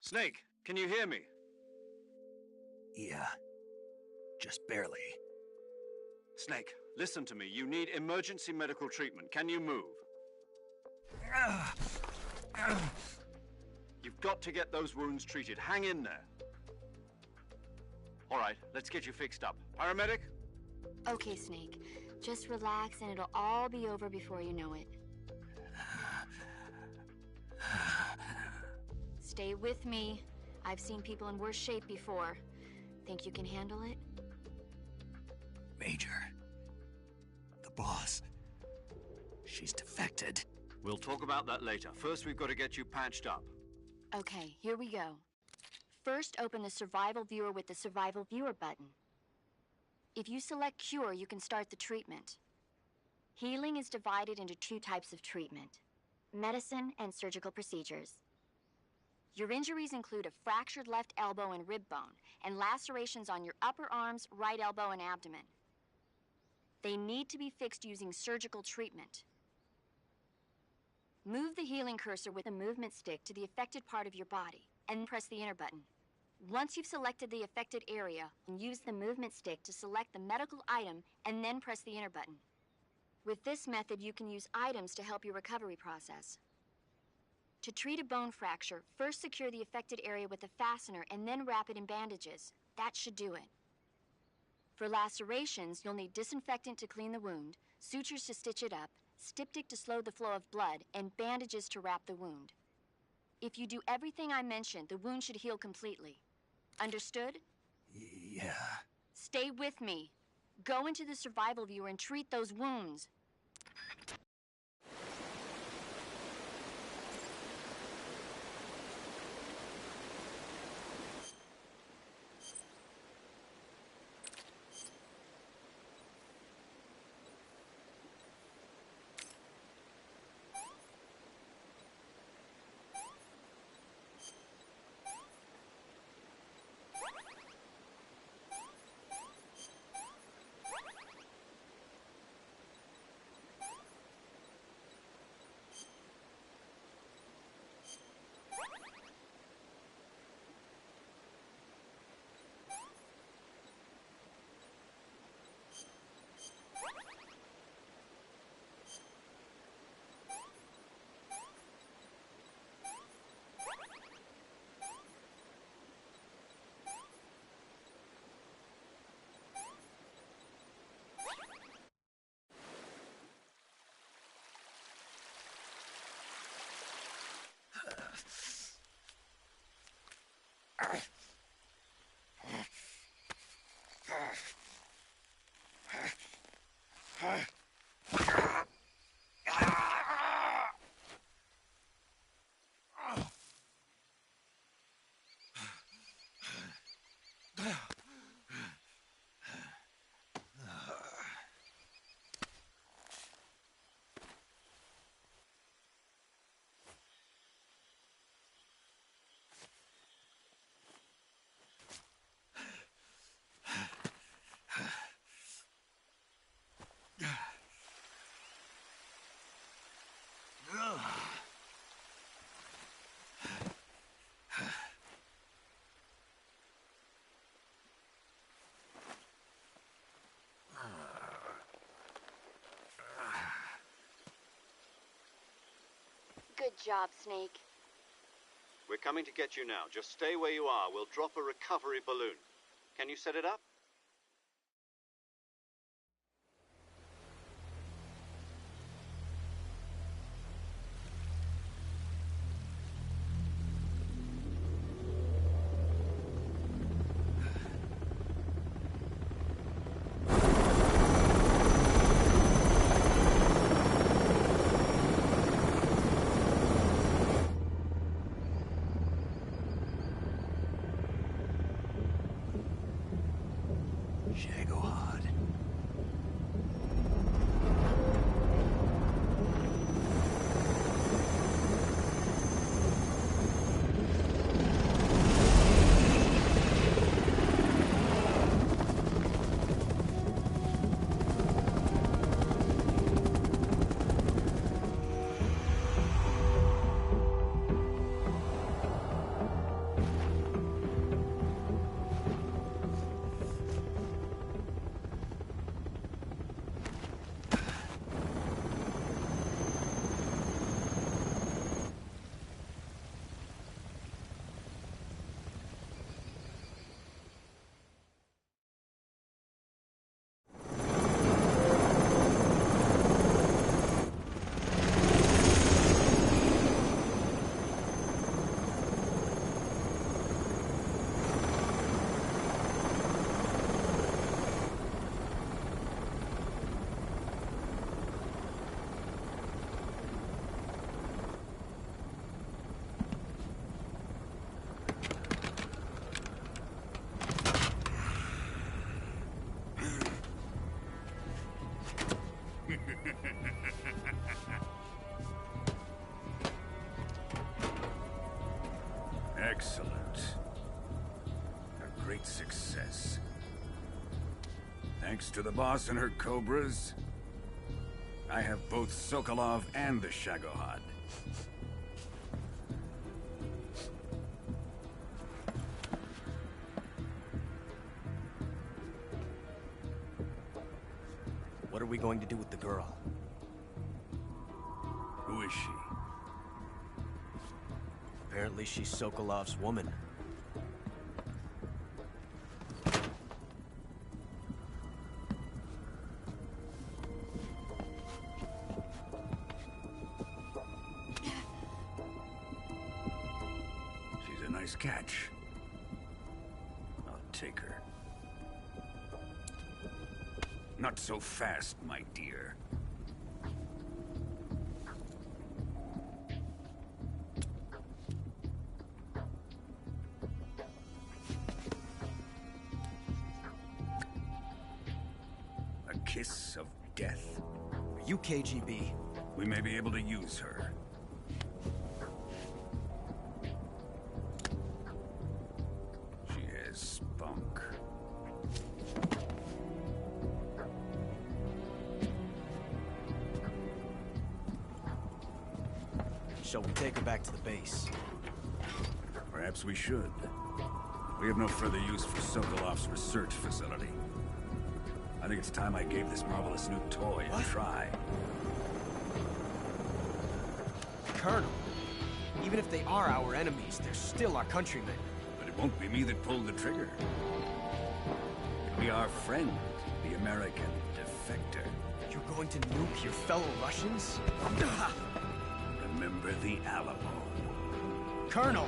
Snake, can you hear me? Yeah. Just barely. Snake, listen to me. You need emergency medical treatment. Can you move? You've got to get those wounds treated. Hang in there. All right, let's get you fixed up. Paramedic? Okay, Snake. Just relax and it'll all be over before you know it. Stay with me. I've seen people in worse shape before. Think you can handle it? Major. The boss. She's defected. We'll talk about that later. First, we've got to get you patched up. Okay, here we go. First, open the Survival Viewer with the Survival Viewer button. If you select Cure, you can start the treatment. Healing is divided into two types of treatment: medicine and surgical procedures. Your injuries include a fractured left elbow and rib bone, and lacerations on your upper arms, right elbow, and abdomen. They need to be fixed using surgical treatment. Move the healing cursor with the movement stick to the affected part of your body, and press the enter button. Once you've selected the affected area, use the movement stick to select the medical item, and then press the enter button. With this method, you can use items to help your recovery process. To treat a bone fracture, first secure the affected area with a fastener and then wrap it in bandages. That should do it. For lacerations, you'll need disinfectant to clean the wound, sutures to stitch it up, styptic to slow the flow of blood, and bandages to wrap the wound. If you do everything I mentioned, the wound should heal completely. Understood? Yeah. Stay with me. Go into the Survival Viewer and treat those wounds. Good job, Snake. We're coming to get you now. Just stay where you are. We'll drop a recovery balloon. Can you set it up? Excellent. A great success. Thanks to the boss and her cobras, I have both Sokolov and the Shagohod. What are we going to do with the girl? Who is she? Apparently she's Sokolov's woman. She's a nice catch. I'll take her. Not so fast, my dear. A kiss of death? Are you KGB? We may be able to use her. She has spunk. Shall we take her back to the base? Perhaps we should. We have no further use for Sokolov's research facility. I think it's time I gave this marvelous new toy a try. Colonel, even if they are our enemies, they're still our countrymen. But it won't be me that pulled the trigger. It'll be our friend, the American defector. You're going to nuke your fellow Russians? Remember the Alamo. Colonel!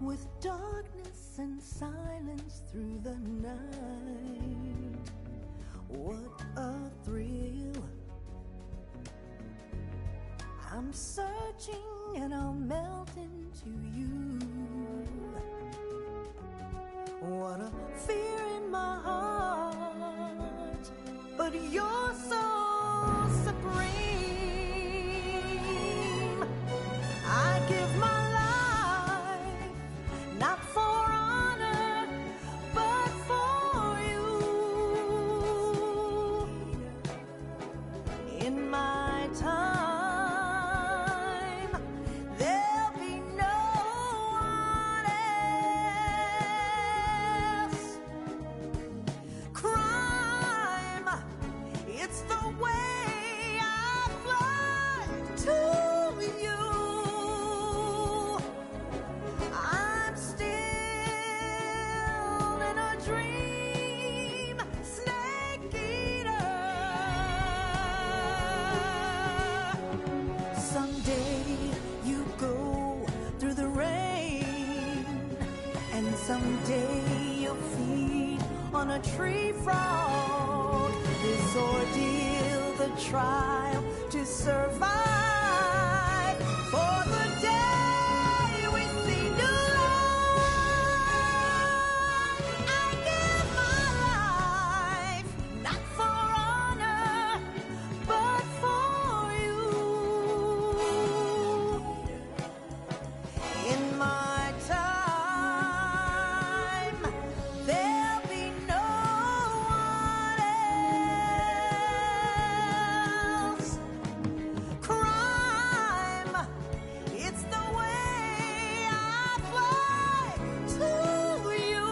With darkness and silence through the night, what a thrill. I'm searching and I'll melt into you. What a fear in my heart, but you're so supreme. I give my not for honor, but for you. In my time, there'll be no one else. Crime, it's the way I fly to you. Someday you'll feed on a tree frog. This ordeal, the trial to survive. For the day we see new life, I give my life, not for honor, but for you. In my time, there'll be no one else. Crime, it's the way I fly to you.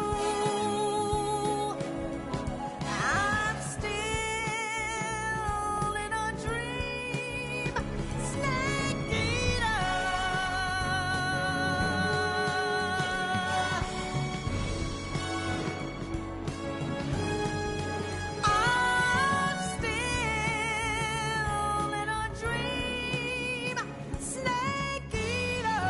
I'm still in a dream, snake eater. I'm still in a dream, snake eater.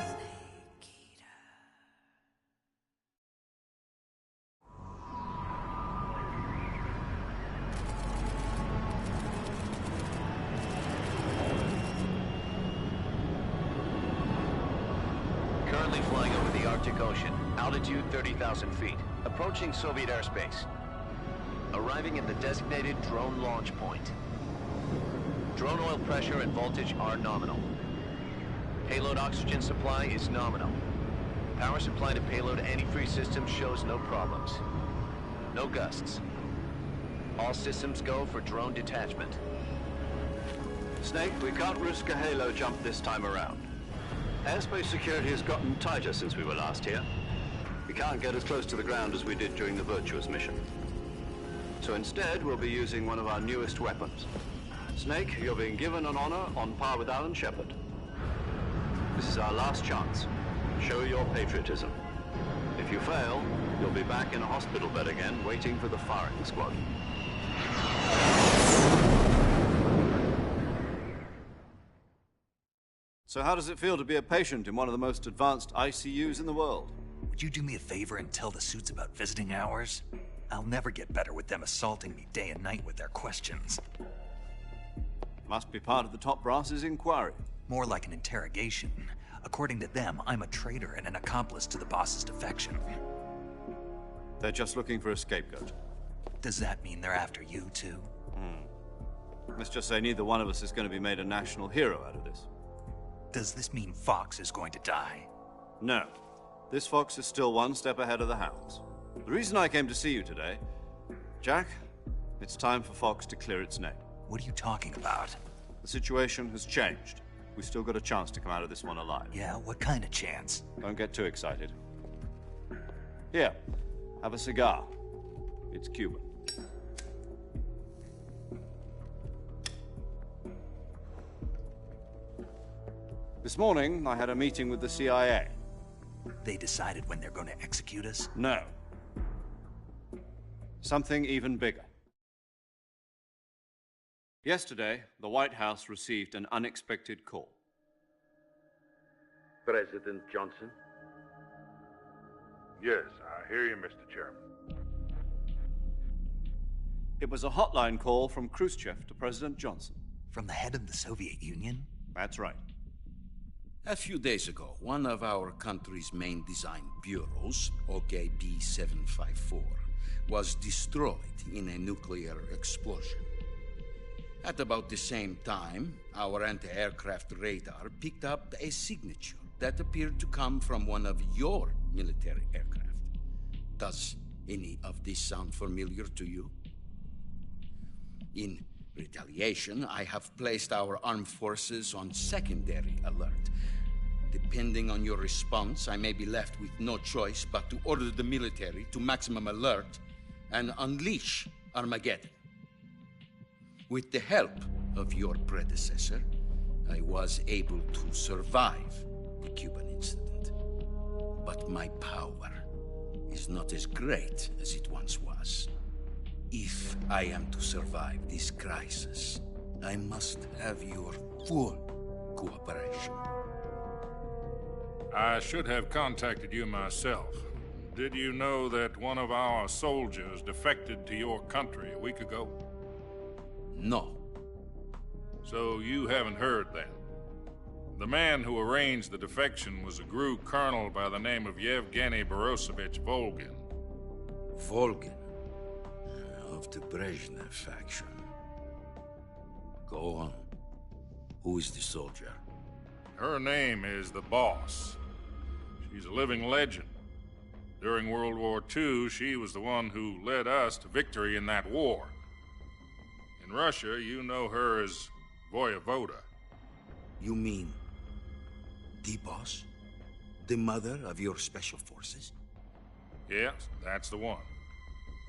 Snake eater. Currently flying over the Arctic Ocean, altitude 30,000 feet, approaching Soviet airspace. Arriving at the designated drone launch point. Drone oil pressure and voltage are nominal. Payload oxygen supply is nominal. Power supply to payload antifreeze system shows no problems. No gusts. All systems go for drone detachment. Snake, we can't risk a halo jump this time around. Airspace security has gotten tighter since we were last here. We can't get as close to the ground as we did during the Virtuous mission. So instead, we'll be using one of our newest weapons. Snake, you're being given an honor on par with Alan Shepard. This is our last chance. Show your patriotism. If you fail, you'll be back in a hospital bed again, waiting for the firing squad. So how does it feel to be a patient in one of the most advanced ICUs in the world? Would you do me a favor and tell the suits about visiting hours? I'll never get better with them assaulting me day and night with their questions. Must be part of the top brass's inquiry. More like an interrogation. According to them, I'm a traitor and an accomplice to the boss's defection. They're just looking for a scapegoat. Does that mean they're after you, too? Let's just say neither one of us is going to be made a national hero out of this. Does this mean Fox is going to die? No. This fox is still one step ahead of the hounds. The reason I came to see you today, Jack, it's time for Fox to clear its name. What are you talking about? The situation has changed. We've still got a chance to come out of this one alive. Yeah, what kind of chance? Don't get too excited. Here, have a cigar. It's Cuban. This morning, I had a meeting with the CIA. They decided when they're going to execute us? No. Something even bigger. Yesterday, the White House received an unexpected call. President Johnson? Yes, I hear you, Mr. Chairman. It was a hotline call from Khrushchev to President Johnson. From the head of the Soviet Union? That's right. A few days ago, one of our country's main design bureaus, OKB-754, was destroyed in a nuclear explosion. At about the same time, our anti-aircraft radar picked up a signature that appeared to come from one of your military aircraft. Does any of this sound familiar to you? In retaliation, I have placed our armed forces on secondary alert. Depending on your response, I may be left with no choice but to order the military to maximum alert and unleash Armageddon. With the help of your predecessor, I was able to survive the Cuban incident. But my power is not as great as it once was. If I am to survive this crisis, I must have your full cooperation. I should have contacted you myself. Did you know that one of our soldiers defected to your country a week ago? No. So you haven't heard then? The man who arranged the defection was a GRU colonel by the name of Yevgeny Borosovich Volgin. Volgin? Of the Brezhnev faction. Go on. Who is the soldier? Her name is the Boss. She's a living legend. During World War II, she was the one who led us to victory in that war. In Russia, you know her as Voyevoda. You mean the Boss? The mother of your special forces? Yes, that's the one.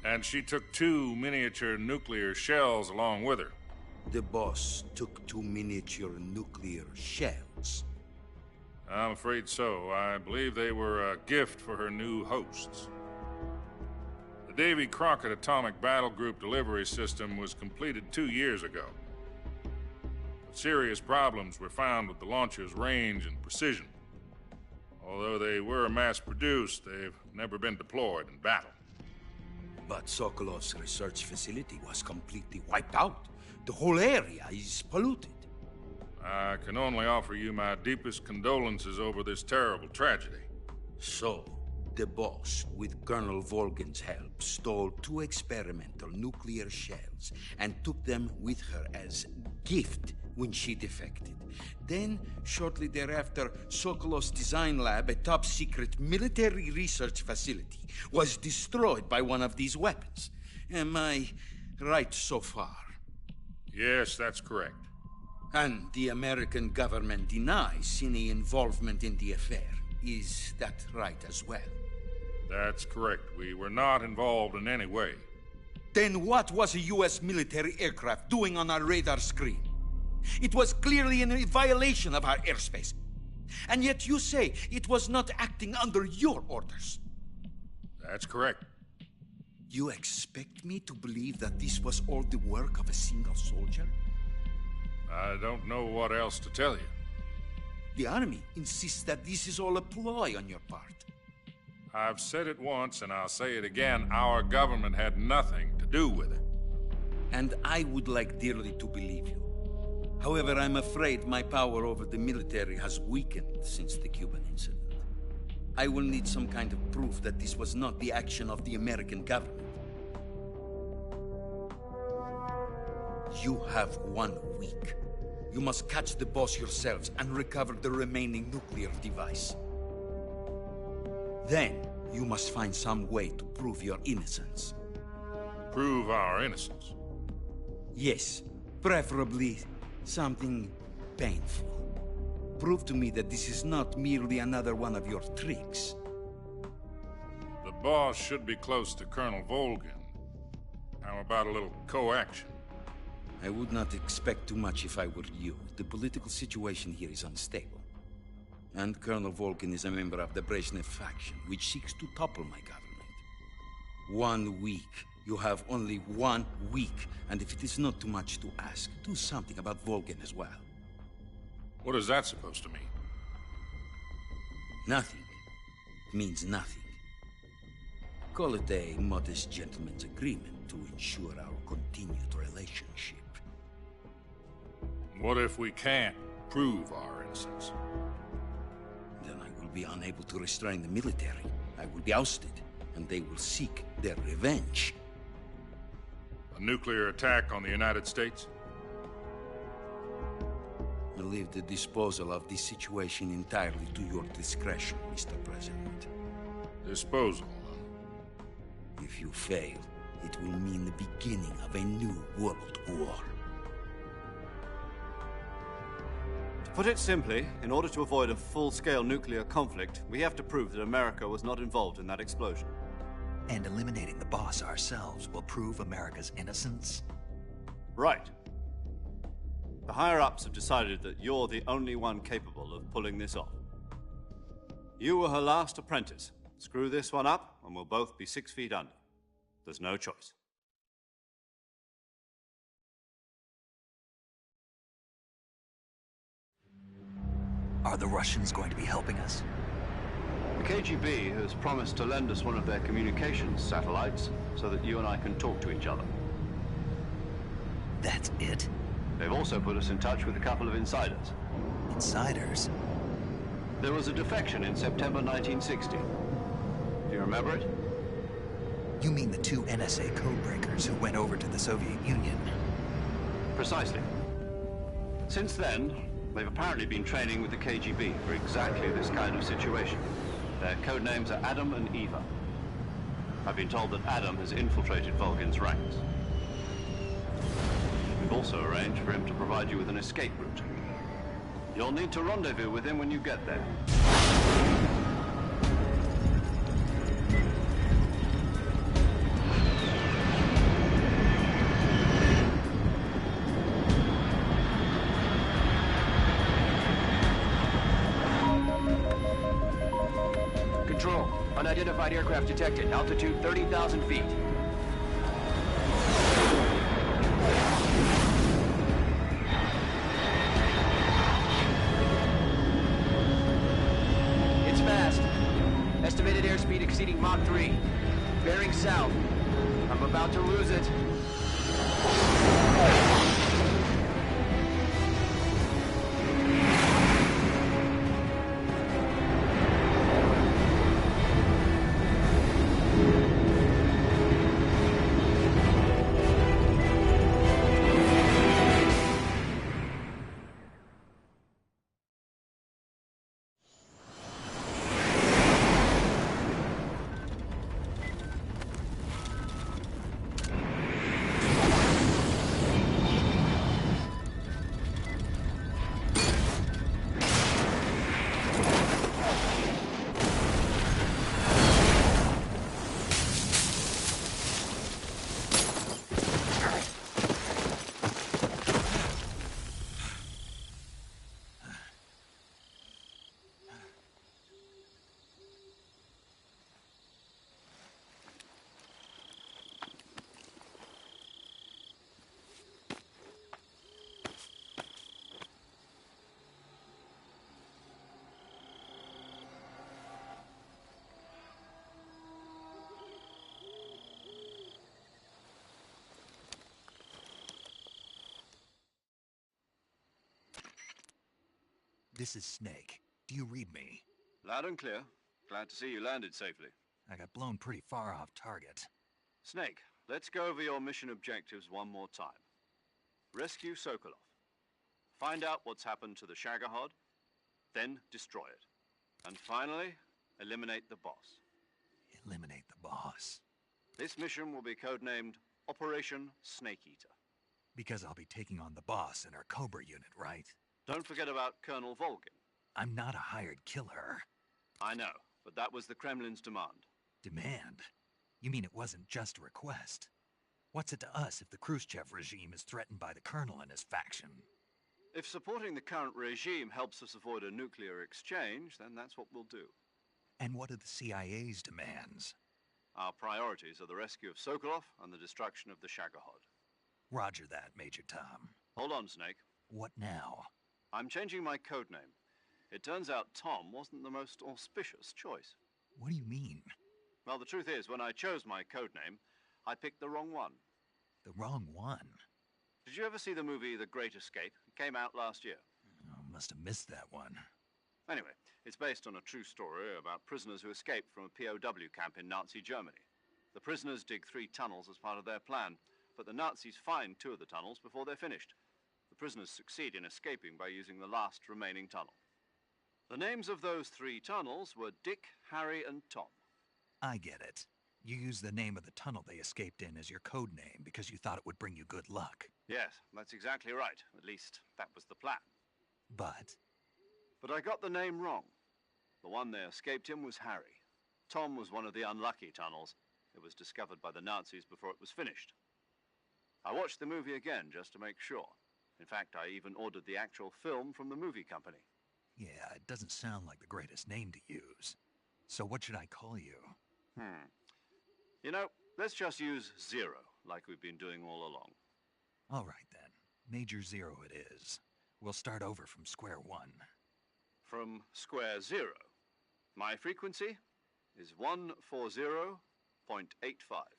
And she took 2 miniature nuclear shells along with her. The Boss took 2 miniature nuclear shells? I'm afraid so. I believe they were a gift for her new hosts. The Davy Crockett Atomic Battle Group delivery system was completed 2 years ago. But serious problems were found with the launcher's range and precision. Although they were mass-produced, they've never been deployed in battle. But Sokolov's research facility was completely wiped out. The whole area is polluted. I can only offer you my deepest condolences over this terrible tragedy. So, The boss, with Colonel Volgin's help, stole 2 experimental nuclear shells and took them with her as gift when she defected. Then, shortly thereafter, Sokolov's design lab, a top-secret military research facility, was destroyed by one of these weapons. Am I right so far? Yes, that's correct. And the American government denies any involvement in the affair. Is that right as well? That's correct. We were not involved in any way. Then what was a U.S. military aircraft doing on our radar screen? It was clearly in violation of our airspace. And yet you say it was not acting under your orders. That's correct. You expect me to believe that this was all the work of a single soldier? I don't know what else to tell you. The Army insists that this is all a ploy on your part. I've said it once, and I'll say it again. Our government had nothing to do with it. And I would like dearly to believe you. However, I'm afraid my power over the military has weakened since the Cuban incident. I will need some kind of proof that this was not the action of the American government. You have 1 week. You must catch the boss yourselves and recover the remaining nuclear device. Then, you must find some way to prove your innocence. Prove our innocence? Yes, preferably something painful. Prove to me that this is not merely another one of your tricks. The boss should be close to Colonel Volgin. How about a little co-action? I would not expect too much if I were you. The political situation here is unstable. And Colonel Volgin is a member of the Brezhnev faction, which seeks to topple my government. 1 week. You have only 1 week. And if it is not too much to ask, do something about Volgin as well. What is that supposed to mean? Nothing. It means nothing. Call it a modest gentleman's agreement to ensure our continued relationship. What if we can't prove our innocence? Then I will be unable to restrain the military. I will be ousted, and they will seek their revenge. A nuclear attack on the United States? I leave the disposal of this situation entirely to your discretion, Mr. President. Disposal? If you fail, it will mean the beginning of a new world war. To put it simply, in order to avoid a full-scale nuclear conflict, we have to prove that America was not involved in that explosion. And eliminating the boss ourselves will prove America's innocence? Right. The higher-ups have decided that you're the only one capable of pulling this off. You were her last apprentice. Screw this one up, and we'll both be 6 feet under. There's no choice. Are the Russians going to be helping us? The KGB has promised to lend us one of their communications satellites so that you and I can talk to each other. That's it? They've also put us in touch with a couple of insiders. Insiders? There was a defection in September 1960. Do you remember it? You mean the 2 NSA codebreakers who went over to the Soviet Union? Precisely. Since then, they've apparently been training with the KGB for exactly this kind of situation. Their code names are Adam and Eva. I've been told that Adam has infiltrated Volgin's ranks. We've also arranged for him to provide you with an escape route. You'll need to rendezvous with him when you get there. Control, unidentified aircraft detected. Altitude 30,000 feet. It's fast. Estimated airspeed exceeding Mach 3. Bearing south. I'm about to lose it. This is Snake. Do you read me? Loud and clear. Glad to see you landed safely. I got blown pretty far off target. Snake, let's go over your mission objectives one more time. Rescue Sokolov. Find out what's happened to the Shagohod, then destroy it. And finally, eliminate the boss. Eliminate the boss. This mission will be codenamed Operation Snake Eater. Because I'll be taking on the boss in our Cobra unit, right? Don't forget about Colonel Volgin. I'm not a hired killer. I know, but that was the Kremlin's demand. Demand? You mean it wasn't just a request? What's it to us if the Khrushchev regime is threatened by the Colonel and his faction? If supporting the current regime helps us avoid a nuclear exchange, then that's what we'll do. And what are the CIA's demands? Our priorities are the rescue of Sokolov and the destruction of the Shagohod. Roger that, Major Tom. Hold on, Snake. What now? I'm changing my codename. It turns out Tom wasn't the most auspicious choice. What do you mean? Well, the truth is, when I chose my codename, I picked the wrong one. The wrong one? Did you ever see the movie The Great Escape? It came out last year. Oh, must have missed that one. Anyway, it's based on a true story about prisoners who escaped from a POW camp in Nazi Germany. The prisoners dig 3 tunnels as part of their plan, but the Nazis find 2 of the tunnels before they're finished. The prisoners succeed in escaping by using the last remaining tunnel. The names of those 3 tunnels were Dick, Harry, and Tom. I get it. You used the name of the tunnel they escaped in as your code name because you thought it would bring you good luck. Yes, that's exactly right. At least, that was the plan. But I got the name wrong. The one they escaped in was Harry. Tom was one of the unlucky tunnels. It was discovered by the Nazis before it was finished. I watched the movie again just to make sure. In fact, I even ordered the actual film from the movie company. yeah, it doesn't sound like the greatest name to use. So what should I call you? You know, let's just use Zero, like we've been doing all along. All right, then. Major Zero it is. We'll start over from square one. From square zero. My frequency is 140.85.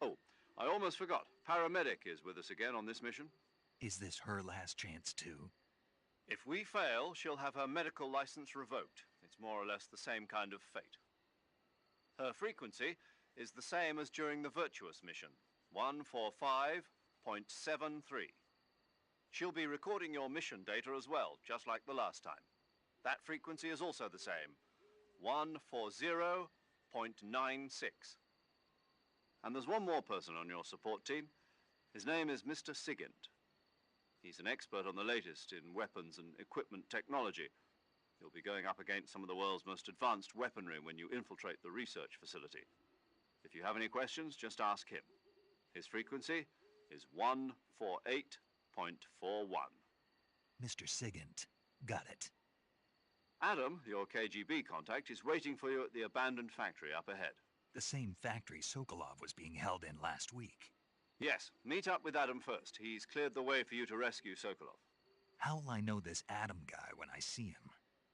Oh, I almost forgot. Paramedic is with us again on this mission. Is this her last chance, too? If we fail, she'll have her medical license revoked. It's more or less the same kind of fate. Her frequency is the same as during the Virtuous mission, 145.73. She'll be recording your mission data as well, just like the last time. That frequency is also the same, 140.96. And there's one more person on your support team. His name is Mr. Sigint. He's an expert on the latest in weapons and equipment technology. You'll be going up against some of the world's most advanced weaponry when you infiltrate the research facility. If you have any questions, just ask him. His frequency is 148.41. Mr. Sigint. Got it. Adam, your KGB contact, is waiting for you at the abandoned factory up ahead. The same factory Sokolov was being held in last week. Yes, meet up with Adam first. He's cleared the way for you to rescue Sokolov. How will I know this Adam guy when I see him?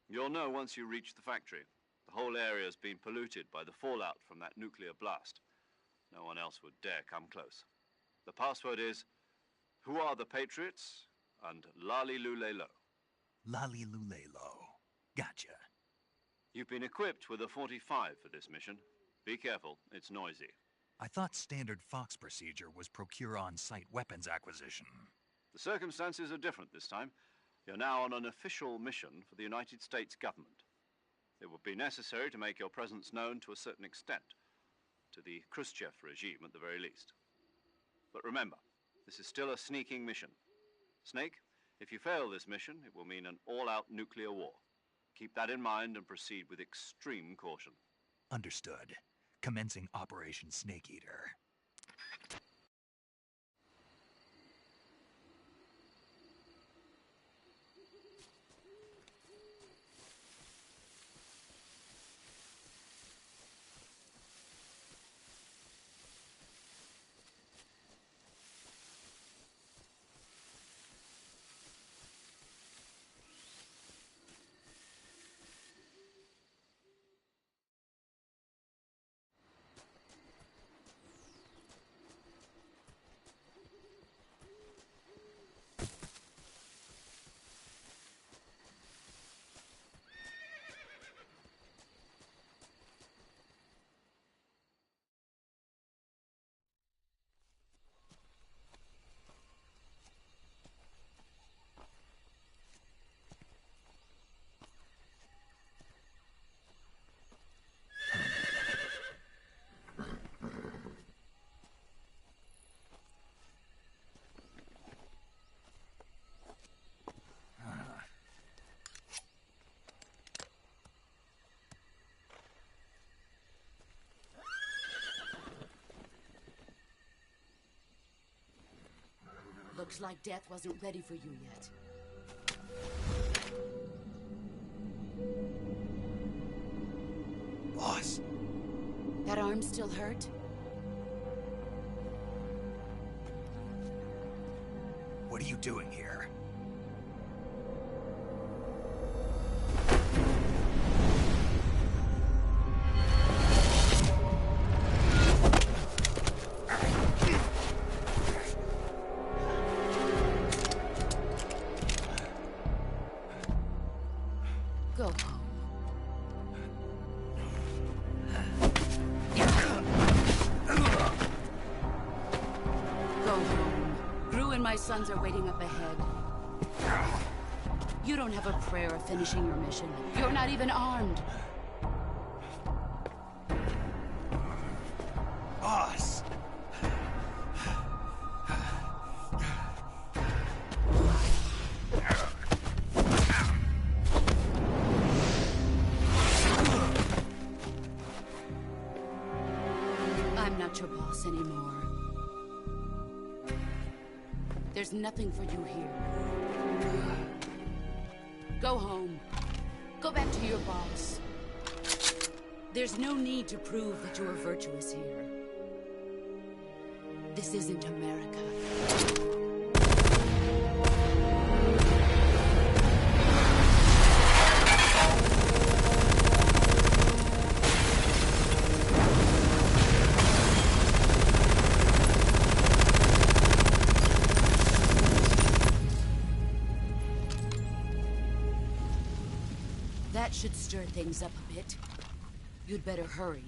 You'll know once you reach the factory. The whole area's been polluted by the fallout from that nuclear blast. No one else would dare come close. The password is, "Who are the Patriots?" and Lali Lule Lo. Lali Lule Lo. Gotcha. You've been equipped with a 45 for this mission. Be careful, it's noisy. I thought standard Fox procedure was procure on-site weapons acquisition. The circumstances are different this time. You're now on an official mission for the United States government. It would be necessary to make your presence known to a certain extent, to the Khrushchev regime at the very least. But remember, this is still a sneaking mission. Snake, if you fail this mission, it will mean an all-out nuclear war. Keep that in mind and proceed with extreme caution. Understood. Commencing Operation Snake Eater. Looks like death wasn't ready for you yet. Boss. That arm still hurt? What are you doing here? Go home. Go home. Gru and my sons are waiting up ahead. You don't have a prayer of finishing your mission. You're not even armed. Boss! I'm not your boss anymore. There's nothing for you here. Go home. Go back to your boss. There's no need to prove that you are virtuous here. This isn't America. That should stir things up a bit. You'd better hurry.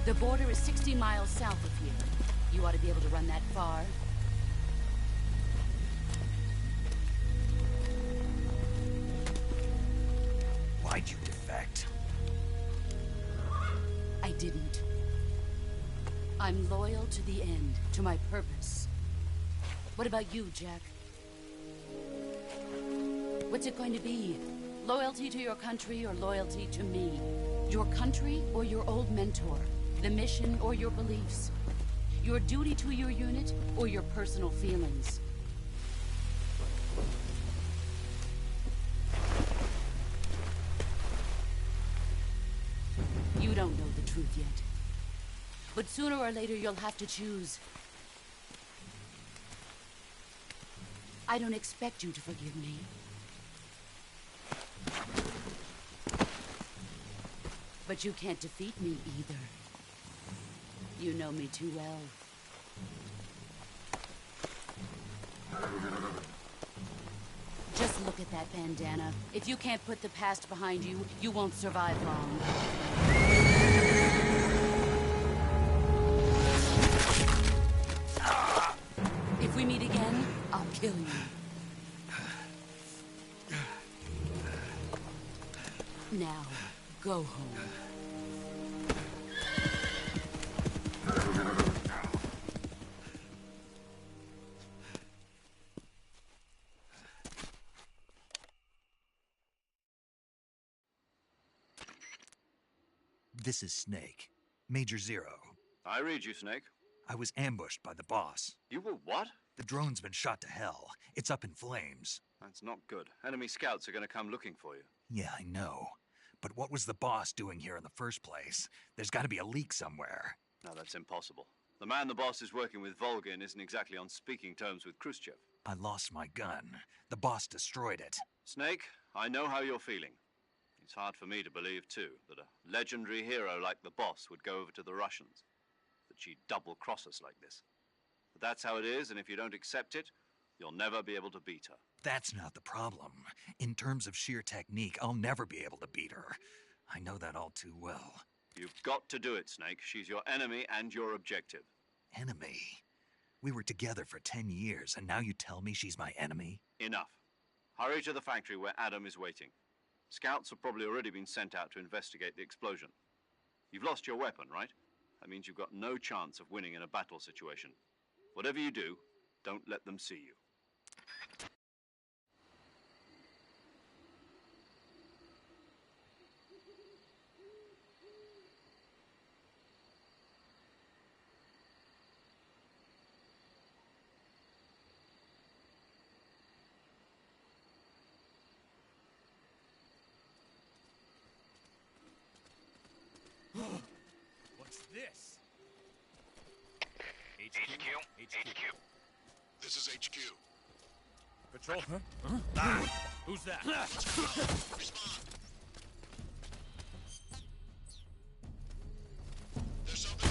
The border is 60 miles south of here. You ought to be able to run that far. Why'd you defect? I didn't. I'm loyal to the end, to my purpose. What about you, Jack? What's it going to be? Loyalty to your country or loyalty to me? Your country or your old mentor? The mission or your beliefs? Your duty to your unit or your personal feelings? You don't know the truth yet. But sooner or later, you'll have to choose. I don't expect you to forgive me. But you can't defeat me either. You know me too well. Just look at that bandana. If you can't put the past behind you, you won't survive long. If we meet again, I'll kill you. Now, go home. This is Snake. Major Zero. I read you, Snake. I was ambushed by the boss. You were what? The drone's been shot to hell. It's up in flames. That's not good. Enemy scouts are going to come looking for you. Yeah, I know. But what was the boss doing here in the first place? There's got to be a leak somewhere. No, that's impossible. The man the boss is working with, Volgin, isn't exactly on speaking terms with Khrushchev. I lost my gun. The boss destroyed it. Snake, I know how you're feeling. It's hard for me to believe, too, that a legendary hero like the boss would go over to the Russians. That she'd double-cross us like this. But that's how it is, and if you don't accept it, you'll never be able to beat her. That's not the problem. In terms of sheer technique, I'll never be able to beat her. I know that all too well. You've got to do it, Snake. She's your enemy and your objective. Enemy? We were together for 10 years, and now you tell me she's my enemy? Enough. Hurry to the factory where Adam is waiting. Scouts have probably already been sent out to investigate the explosion. You've lost your weapon, right? That means you've got no chance of winning in a battle situation. Whatever you do, don't let them see you. HQ. This is HQ. Patrol? Huh? Ah, who's that? Respond. There's something.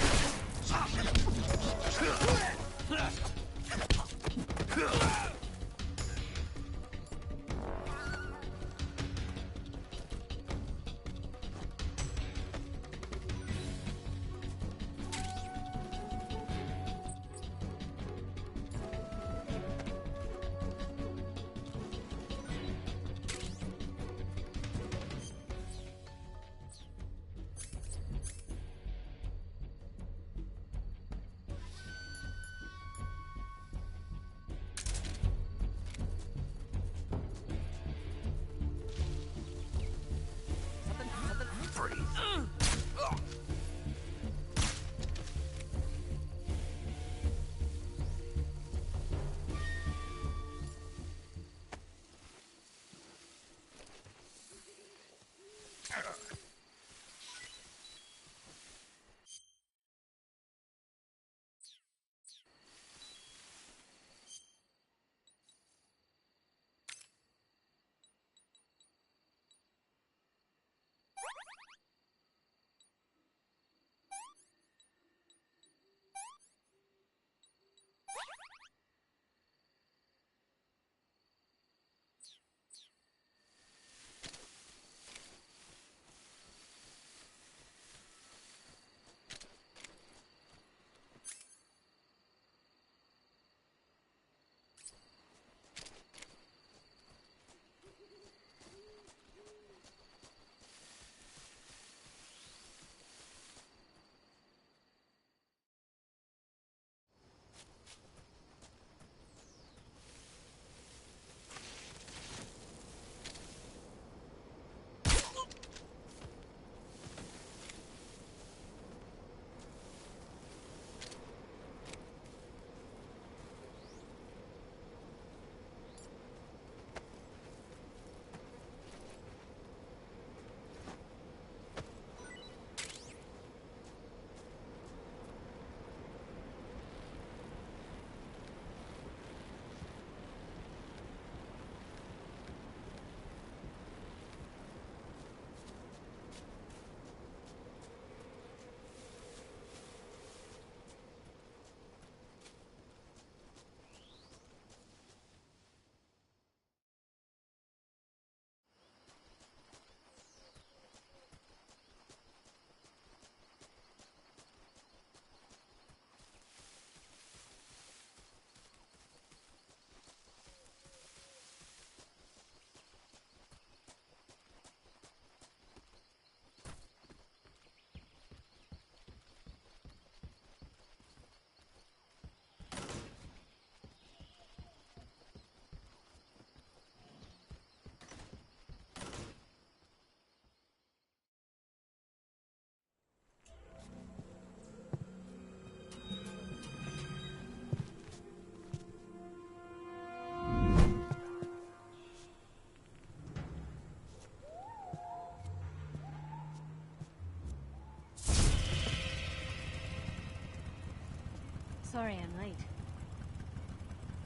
Sorry I'm late.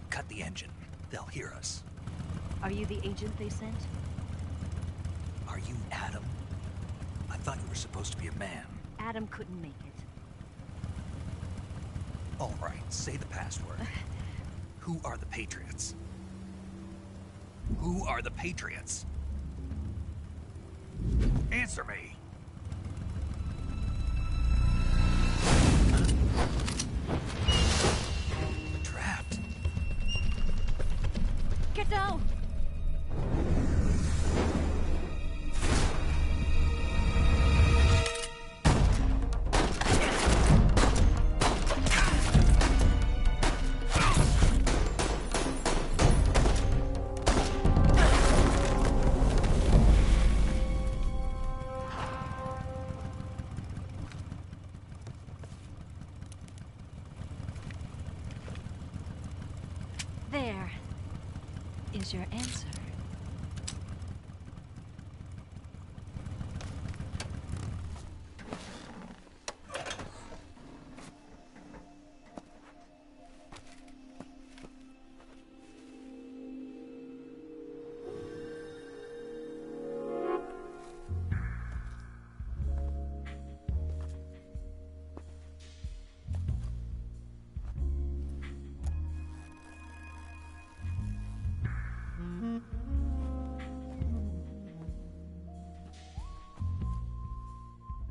Cut the engine. They'll hear us. Are you the agent they sent? Are you Adam? I thought you were supposed to be a man. Adam couldn't make it. All right, say the password. Who are the Patriots? Who are the Patriots? Answer me! We're trapped. Get down! There is your answer.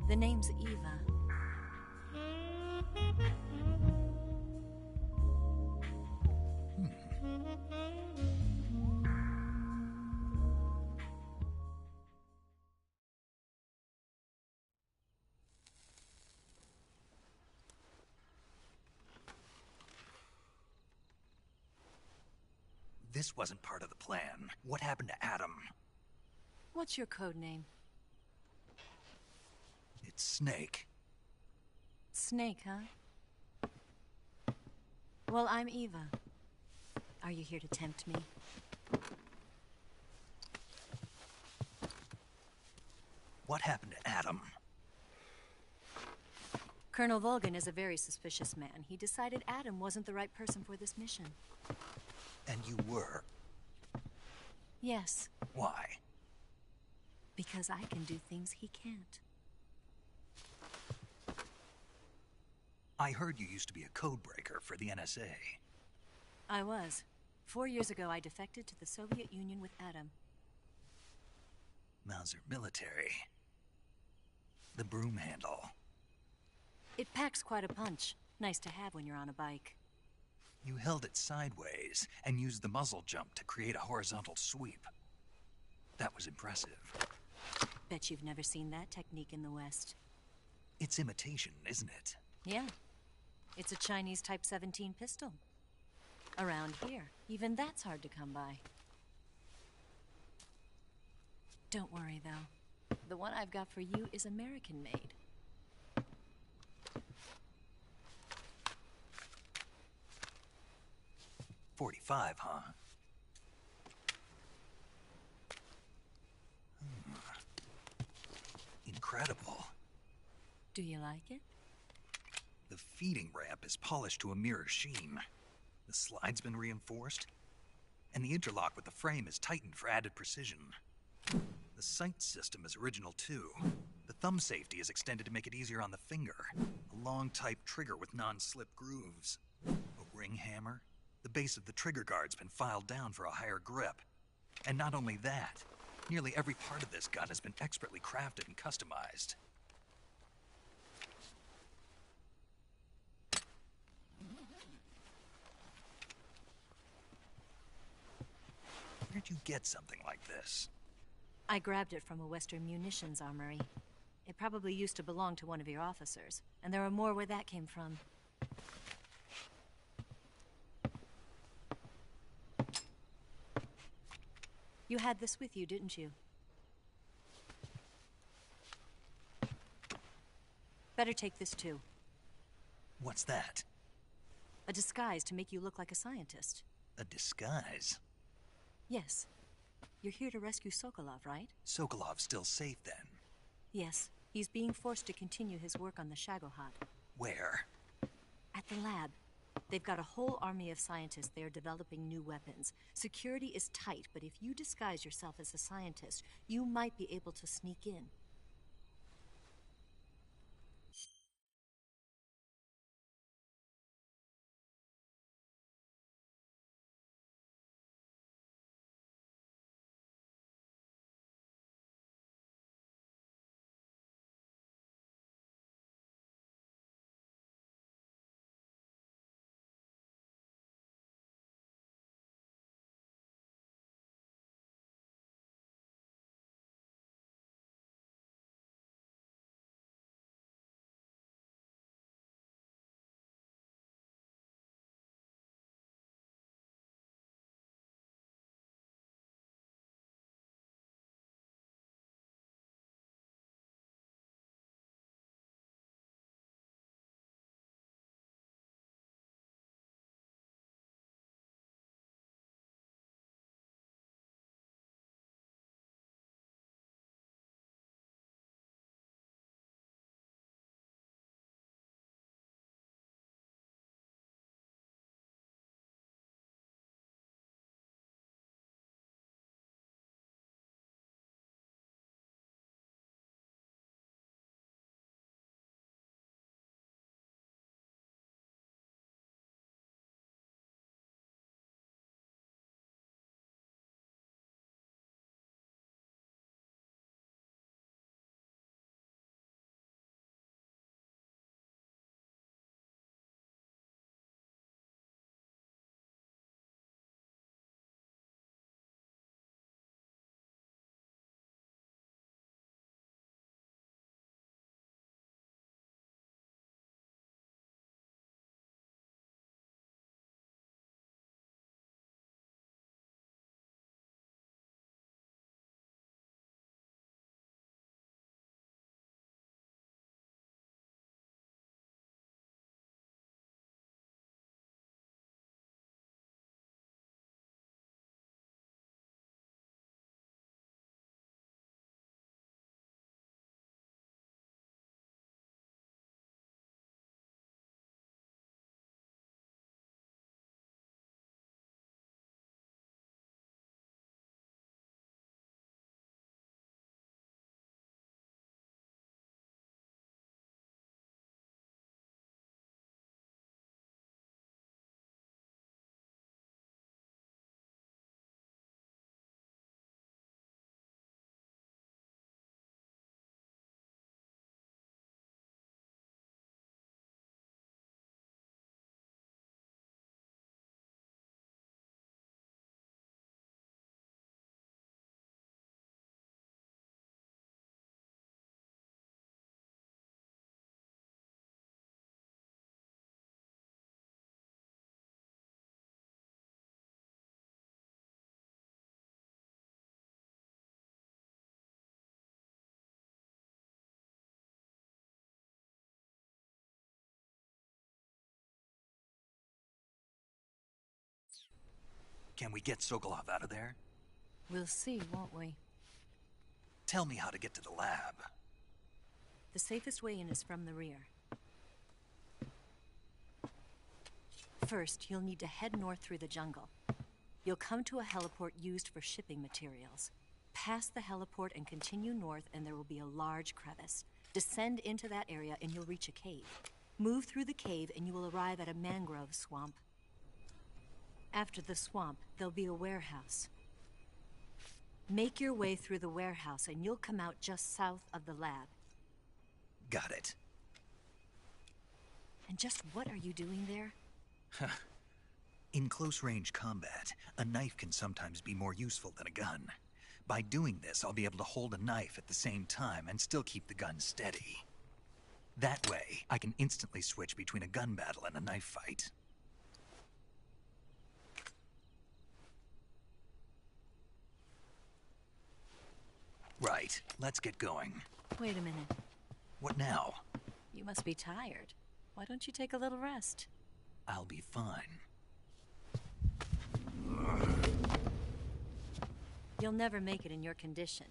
The name's Eva. This wasn't part of the plan. What happened to Adam? What's your code name? It's Snake. Snake, huh? Well, I'm Eva. Are you here to tempt me? What happened to Adam? Colonel Volgin is a very suspicious man. He decided Adam wasn't the right person for this mission. And you were? Yes. Why? Because I can do things he can't. I heard you used to be a codebreaker for the NSA. I was. 4 years ago, I defected to the Soviet Union with Adam. Mauser military. The broom handle. It packs quite a punch. Nice to have when you're on a bike. You held it sideways and used the muzzle jump to create a horizontal sweep. That was impressive. Bet you've never seen that technique in the West. It's imitation, isn't it? Yeah. It's a Chinese Type 17 pistol. Around here, even that's hard to come by. Don't worry, though. The one I've got for you is American-made. .45, huh? Incredible. Do you like it? The feeding ramp is polished to a mirror sheen. The slide's been reinforced, and the interlock with the frame is tightened for added precision. The sight system is original too. The thumb safety is extended to make it easier on the finger. A long type trigger with non-slip grooves. A ring hammer. The base of the trigger guard's been filed down for a higher grip. And not only that, nearly every part of this gun has been expertly crafted and customized. Where'd you get something like this? I grabbed it from a Western munitions armory. It probably used to belong to one of your officers, and there are more where that came from. You had this with you, didn't you? Better take this too. What's that? A disguise to make you look like a scientist. A disguise? Yes. You're here to rescue Sokolov, right? Sokolov's still safe then? Yes. He's being forced to continue his work on the Shagohod. Where? At the lab. They've got a whole army of scientists there developing new weapons. Security is tight, but if you disguise yourself as a scientist, you might be able to sneak in. Can we get Sokolov out of there? We'll see, won't we? Tell me how to get to the lab. The safest way in is from the rear. First, you'll need to head north through the jungle. You'll come to a heliport used for shipping materials. Pass the heliport and continue north, and there will be a large crevice. Descend into that area and you'll reach a cave. Move through the cave and you will arrive at a mangrove swamp. After the swamp, there'll be a warehouse. Make your way through the warehouse and you'll come out just south of the lab. Got it. And just what are you doing there? In close-range combat, a knife can sometimes be more useful than a gun. By doing this, I'll be able to hold a knife at the same time and still keep the gun steady. That way, I can instantly switch between a gun battle and a knife fight. Right, let's get going. Wait a minute. What now? You must be tired. Why don't you take a little rest? I'll be fine. You'll never make it in your condition.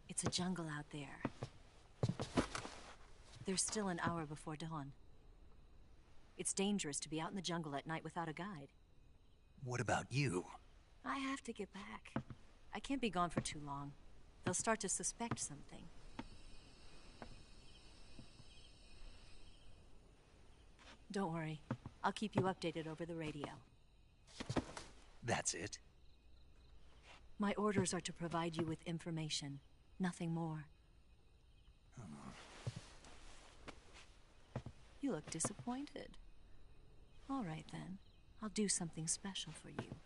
It's a jungle out there. There's still an hour before dawn. It's dangerous to be out in the jungle at night without a guide. What about you? I have to get back. I can't be gone for too long. They'll start to suspect something. Don't worry. I'll keep you updated over the radio. That's it? My orders are to provide you with information. Nothing more. You look disappointed. All right, then. I'll do something special for you.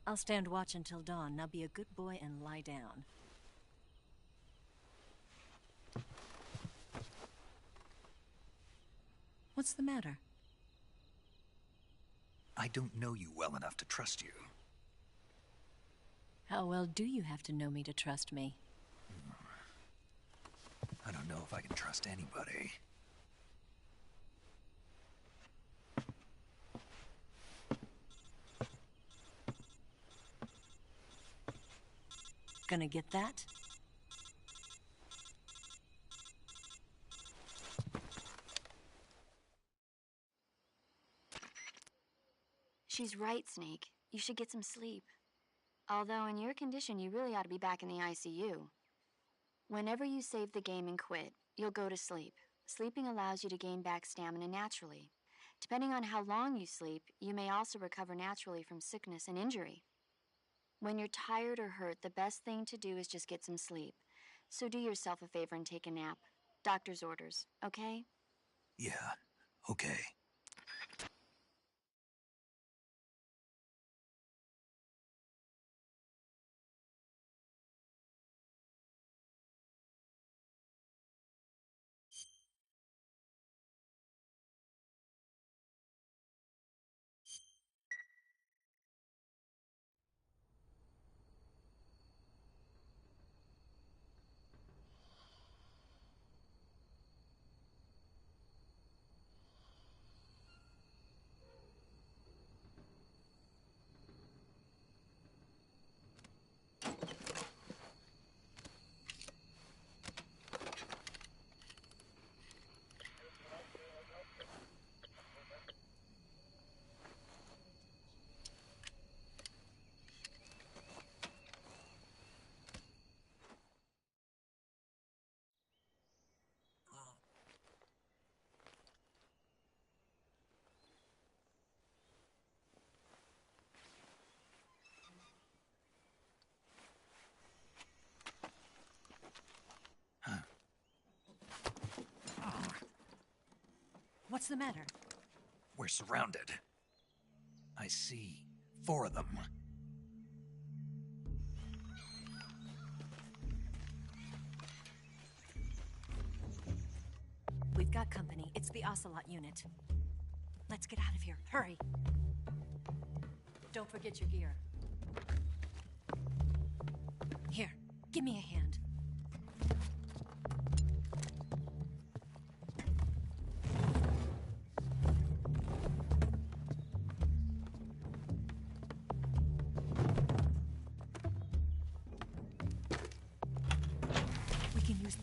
I'll stand watch until dawn. Now be a good boy and lie down. What's the matter? I don't know you well enough to trust you. How well do you have to know me to trust me? I don't know if I can trust anybody. Gonna get that? She's right, Snake. You should get some sleep. Although in your condition, you really ought to be back in the ICU. Whenever you save the game and quit, you'll go to sleep. Sleeping allows you to gain back stamina naturally. Depending on how long you sleep, you may also recover naturally from sickness and injury. When you're tired or hurt, the best thing to do is just get some sleep. So do yourself a favor and take a nap. Doctor's orders, okay? Yeah, okay. What's the matter? We're surrounded. I see 4 of them. We've got company. It's the Ocelot unit. Let's get out of here. Hurry. Don't forget your gear. Here, give me a hand.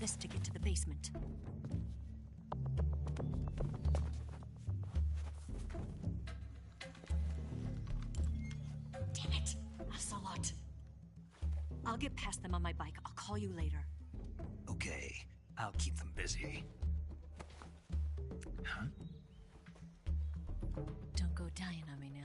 this to get to the basement. Damn it! Ocelot! I'll get past them on my bike. I'll call you later. Okay, I'll keep them busy. Huh? Don't go dying on me now.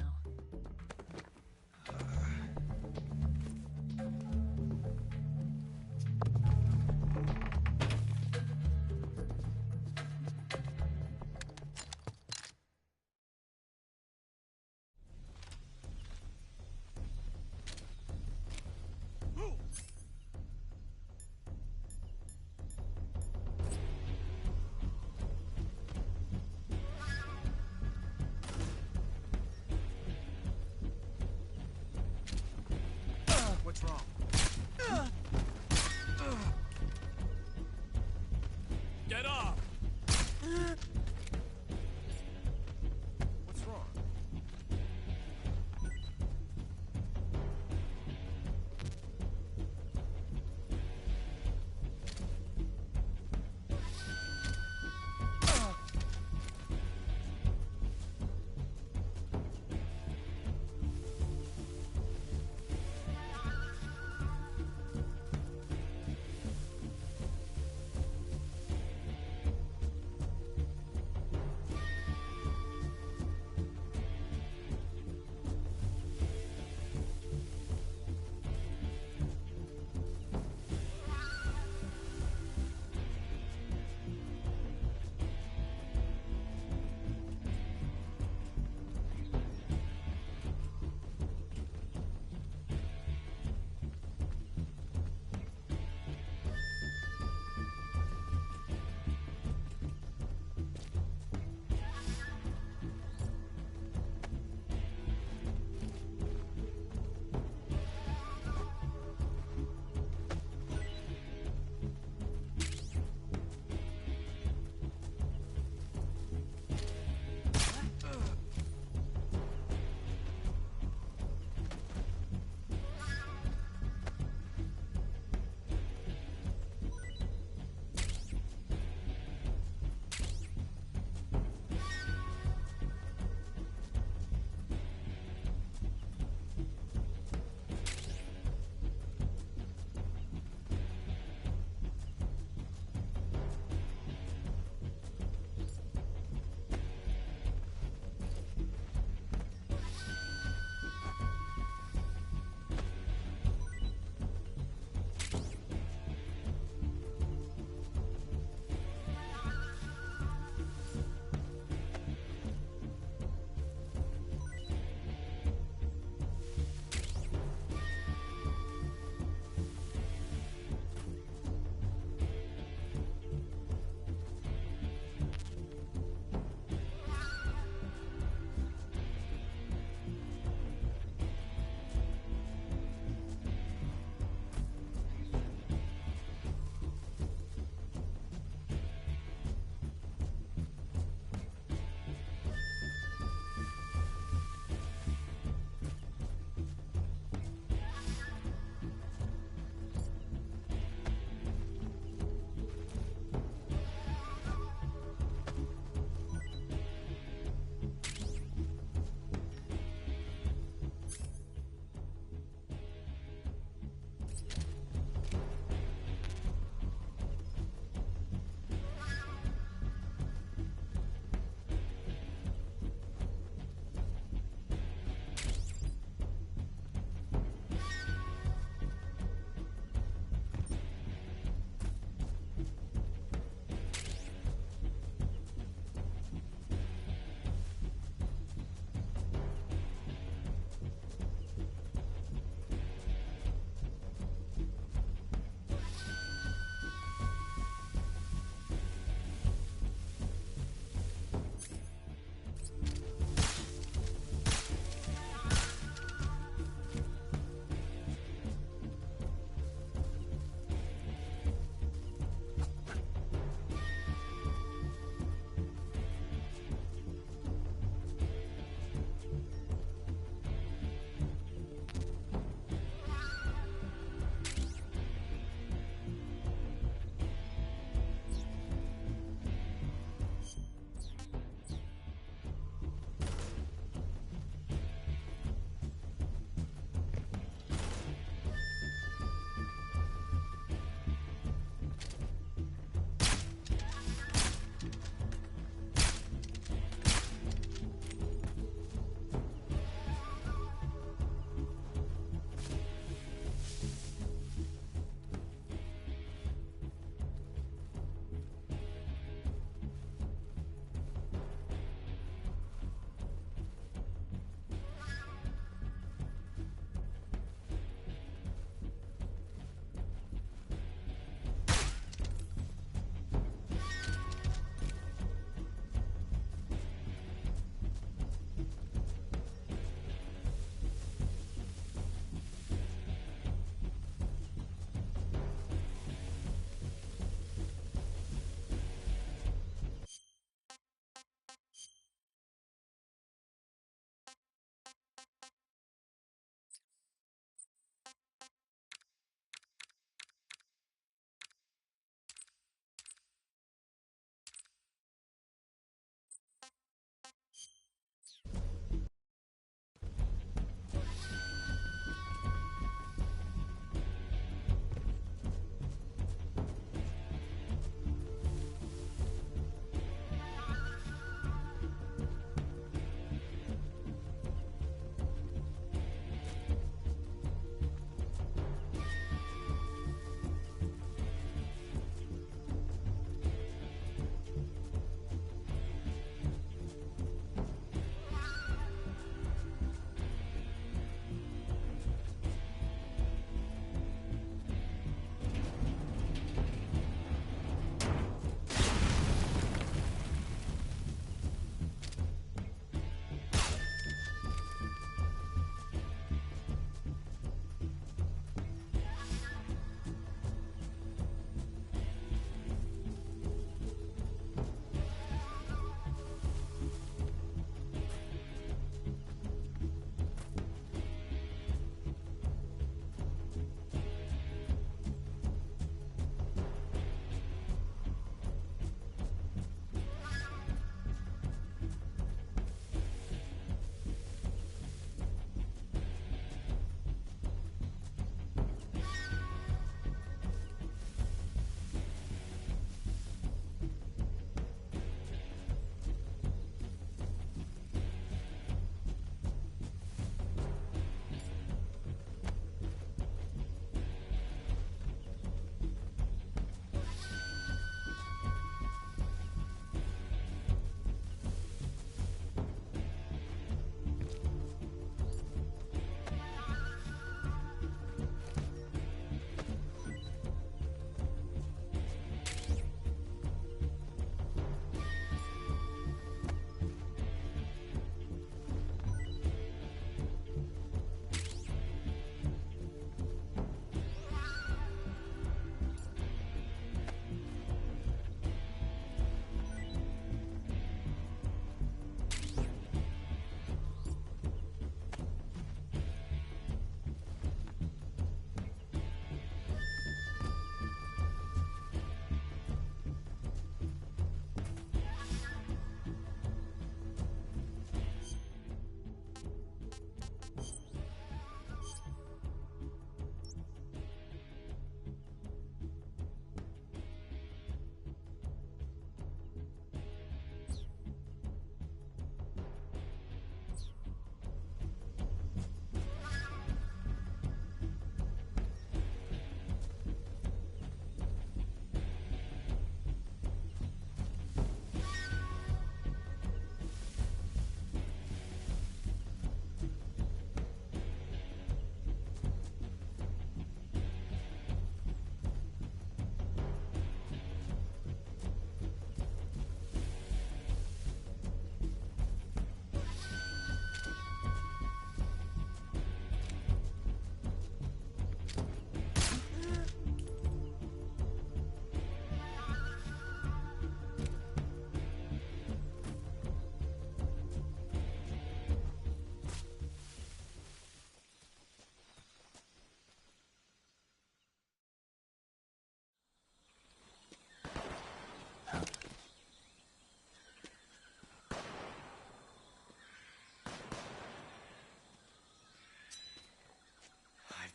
What's wrong? Get up! What's wrong?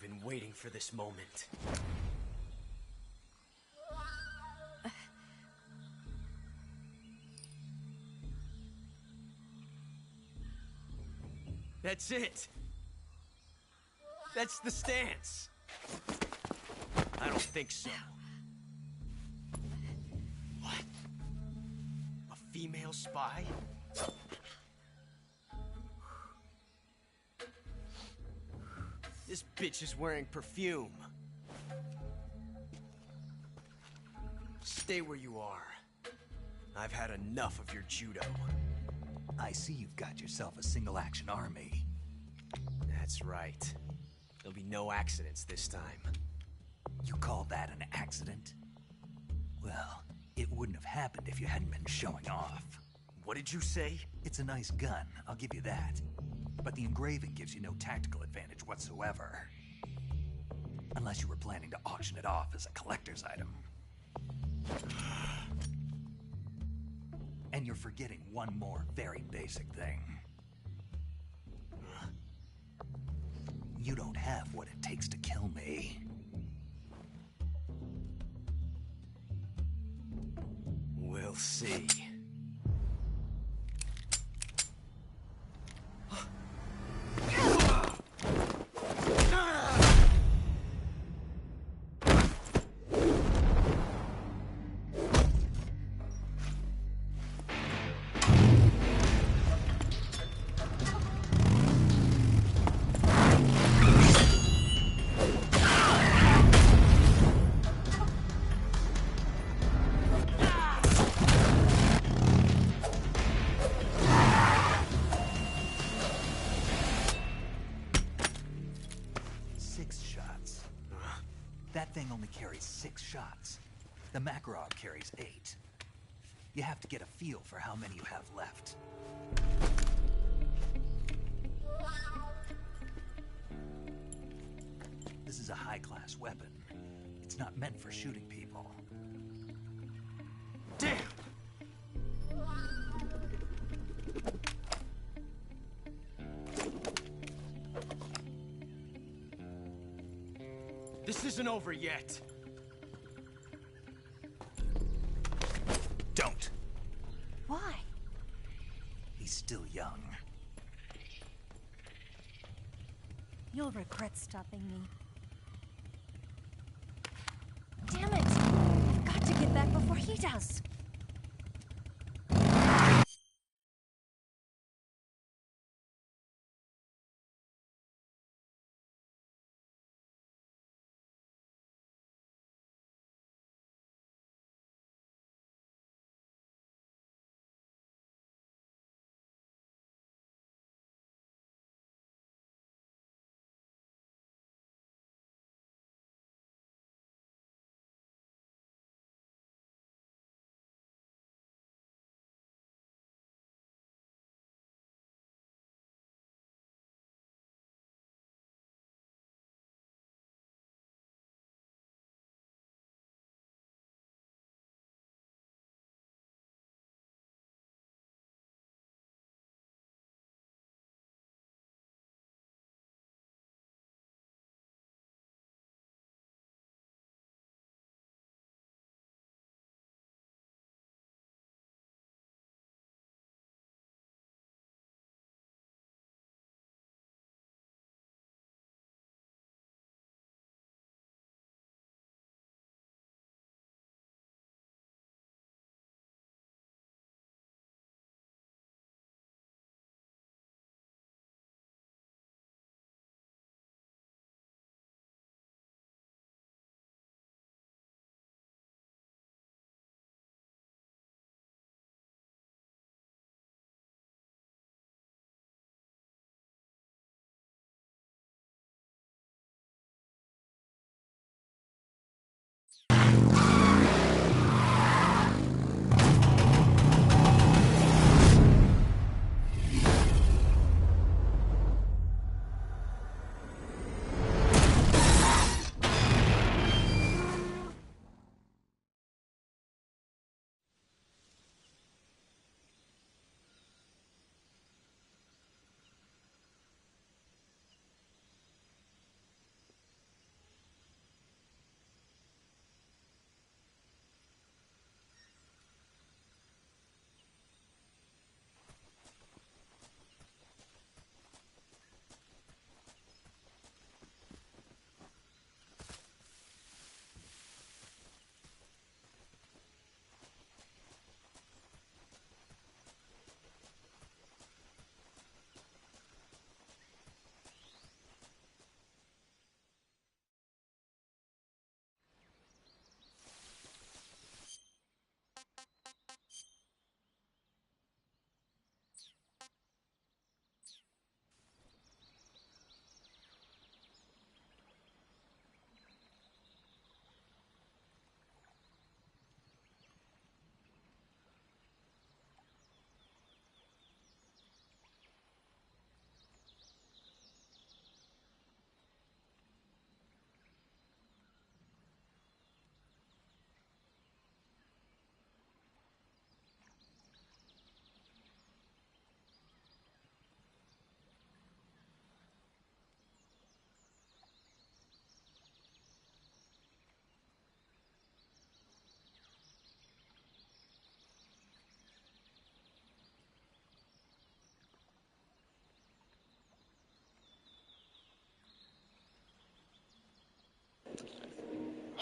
been waiting for this moment. That's it! That's the stance! I don't think so. What? A female spy? This bitch is wearing perfume. Stay where you are. I've had enough of your judo. I see you've got yourself a single-action army. That's right. There'll be no accidents this time. You call that an accident? Well, it wouldn't have happened if you hadn't been showing off. What did you say? It's a nice gun, I'll give you that. But the engraving gives you no tactical advantage whatsoever. Unless you were planning to auction it off as a collector's item. And you're forgetting one more very basic thing. You don't have what it takes to kill me. We'll see. That thing only carries 6 shots. The Makarov carries 8. You have to get a feel for how many you have left. This is a high-class weapon. It's not meant for shooting people. Damn! This isn't over yet. Don't. Why? He's still young. You'll regret stopping me. Damn it! I've got to get back before he does.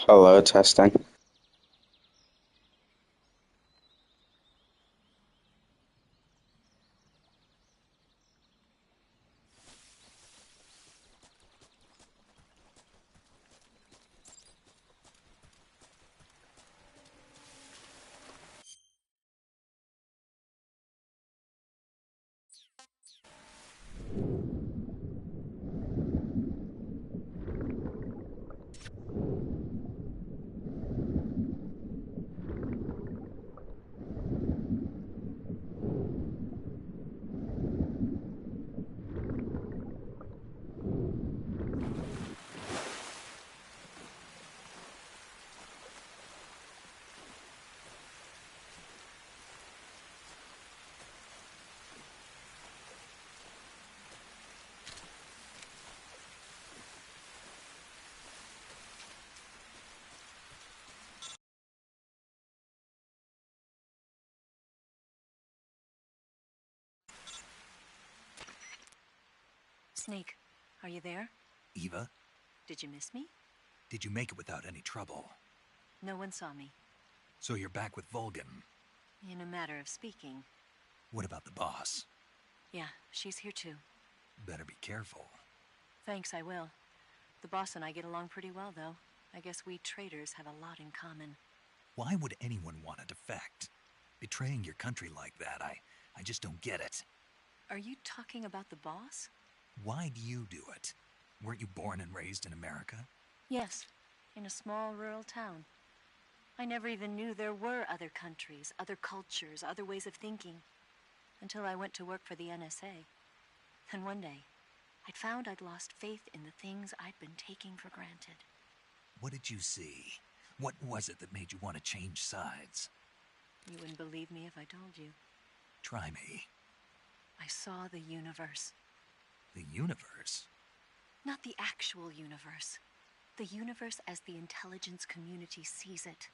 Hello, testing. Snake, are you there? Eva, Did you miss me? did you make it without any trouble? No one saw me. So you're back with Volgin. In a matter of speaking. What about the boss? Yeah, she's here too. Better be careful. Thanks, I will. The boss and I get along pretty well, though. I guess we traders have a lot in common. Why would anyone want to defect? Betraying your country like that, I just don't get it. Are you talking about the boss? Why do you do it? Weren't you born and raised in America? Yes, in a small rural town. I never even knew there were other countries, other cultures, other ways of thinking, until I went to work for the NSA. Then one day, I'd found I'd lost faith in the things I'd been taking for granted. What did you see? What was it that made you want to change sides? You wouldn't believe me if I told you. Try me. I saw the universe. The universe? Not the actual universe. The universe as the intelligence community sees it.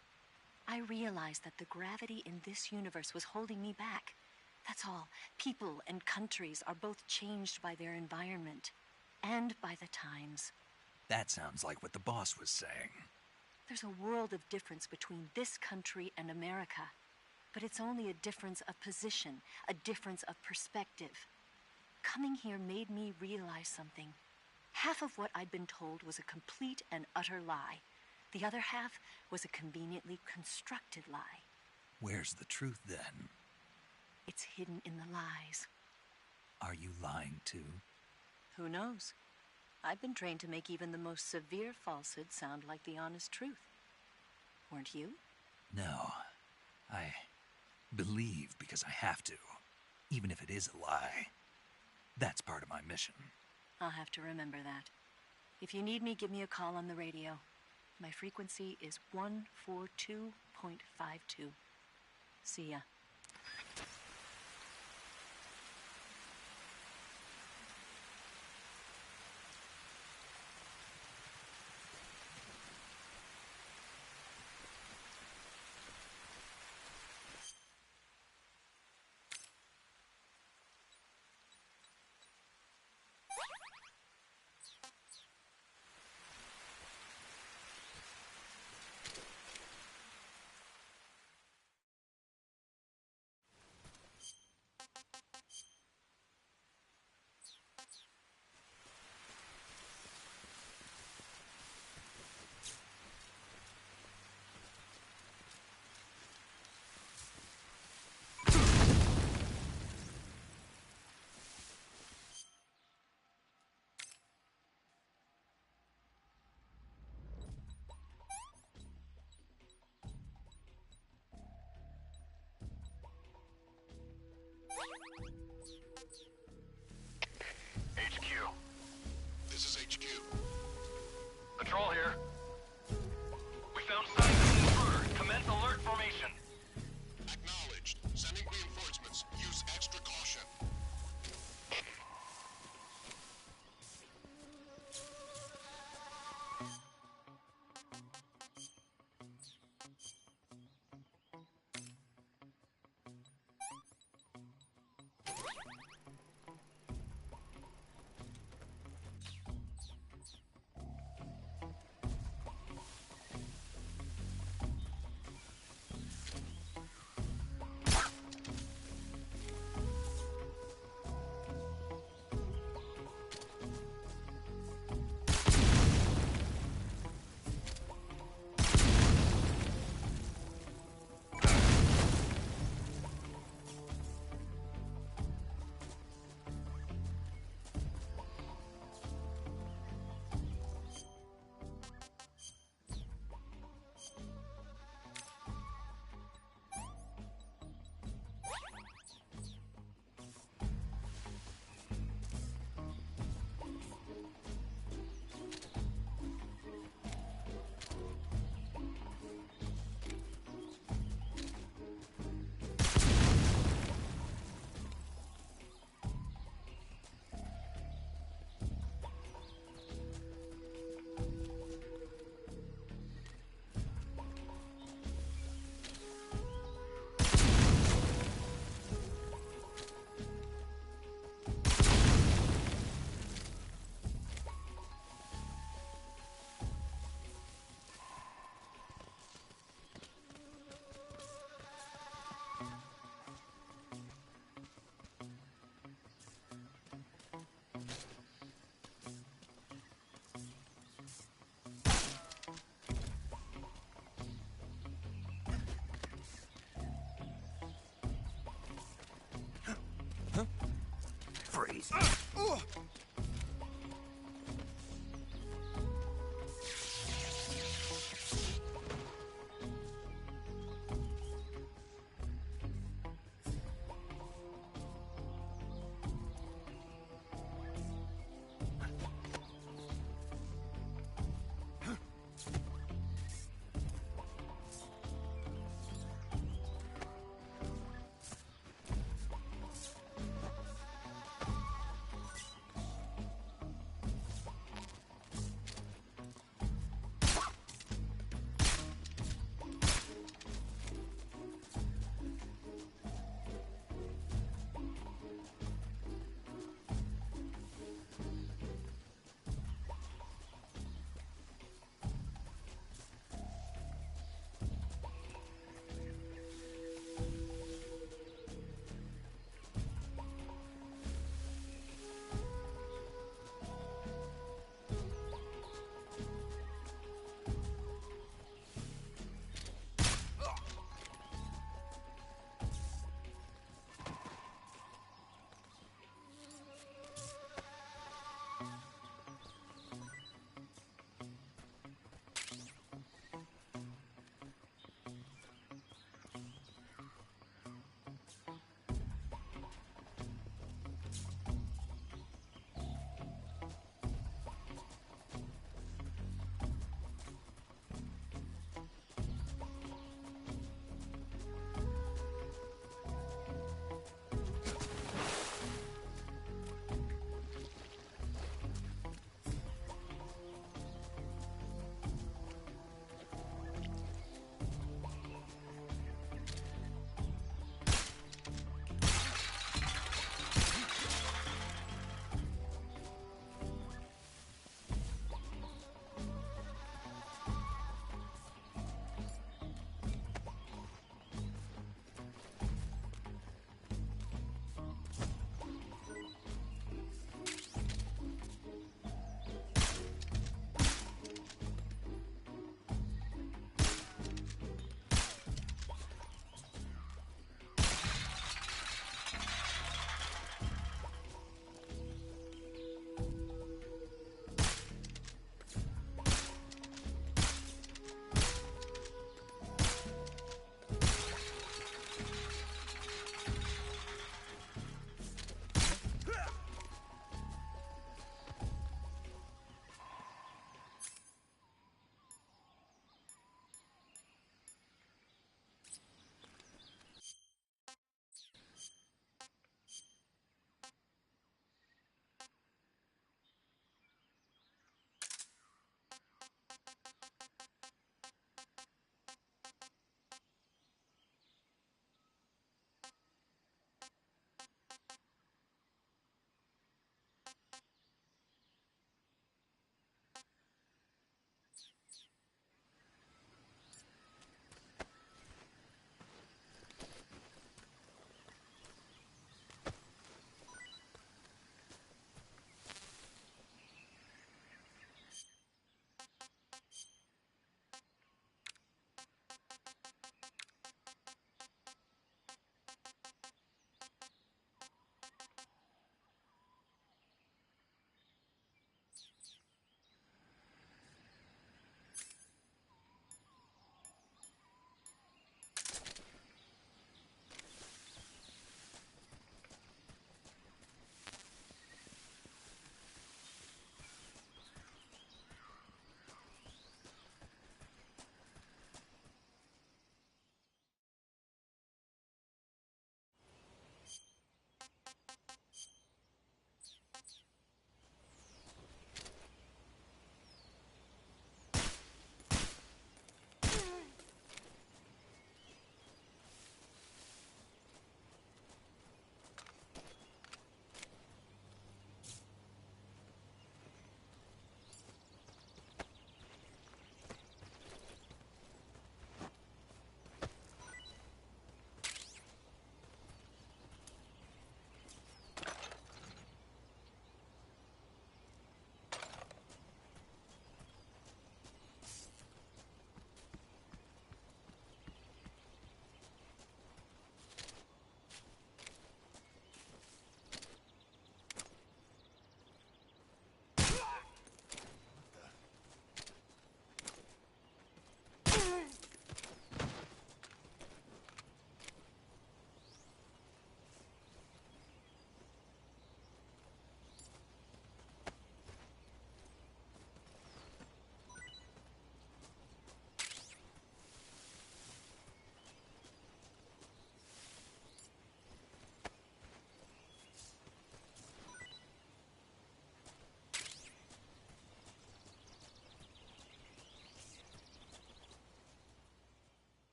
I realized that the gravity in this universe was holding me back. That's all. People and countries are both changed by their environment and by the times. That sounds like what the boss was saying. There's a world of difference between this country and America. But it's only a difference of position, a difference of perspective. Coming here made me realize something. Half of what I'd been told was a complete and utter lie. The other half was a conveniently constructed lie. Where's the truth, then? It's hidden in the lies. Are you lying, too? Who knows? I've been trained to make even the most severe falsehood sound like the honest truth. Weren't you? No. I believe because I have to, even if it is a lie. That's part of my mission. I'll have to remember that. If you need me, give me a call on the radio. My frequency is 142.52. See ya.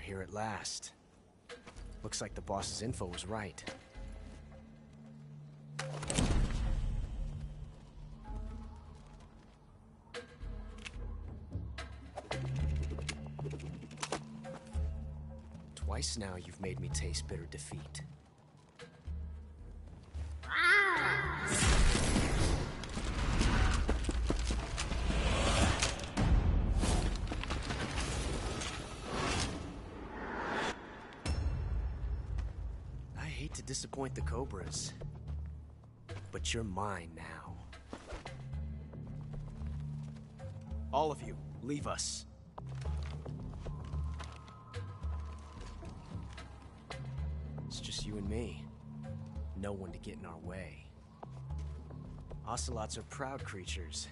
here at last. Looks like the boss's info was right. Twice now you've made me taste bitter defeat. I hate to disappoint the Cobras, but you're mine now. All of you, leave us. It's just you and me. No one to get in our way. Ocelots are proud creatures.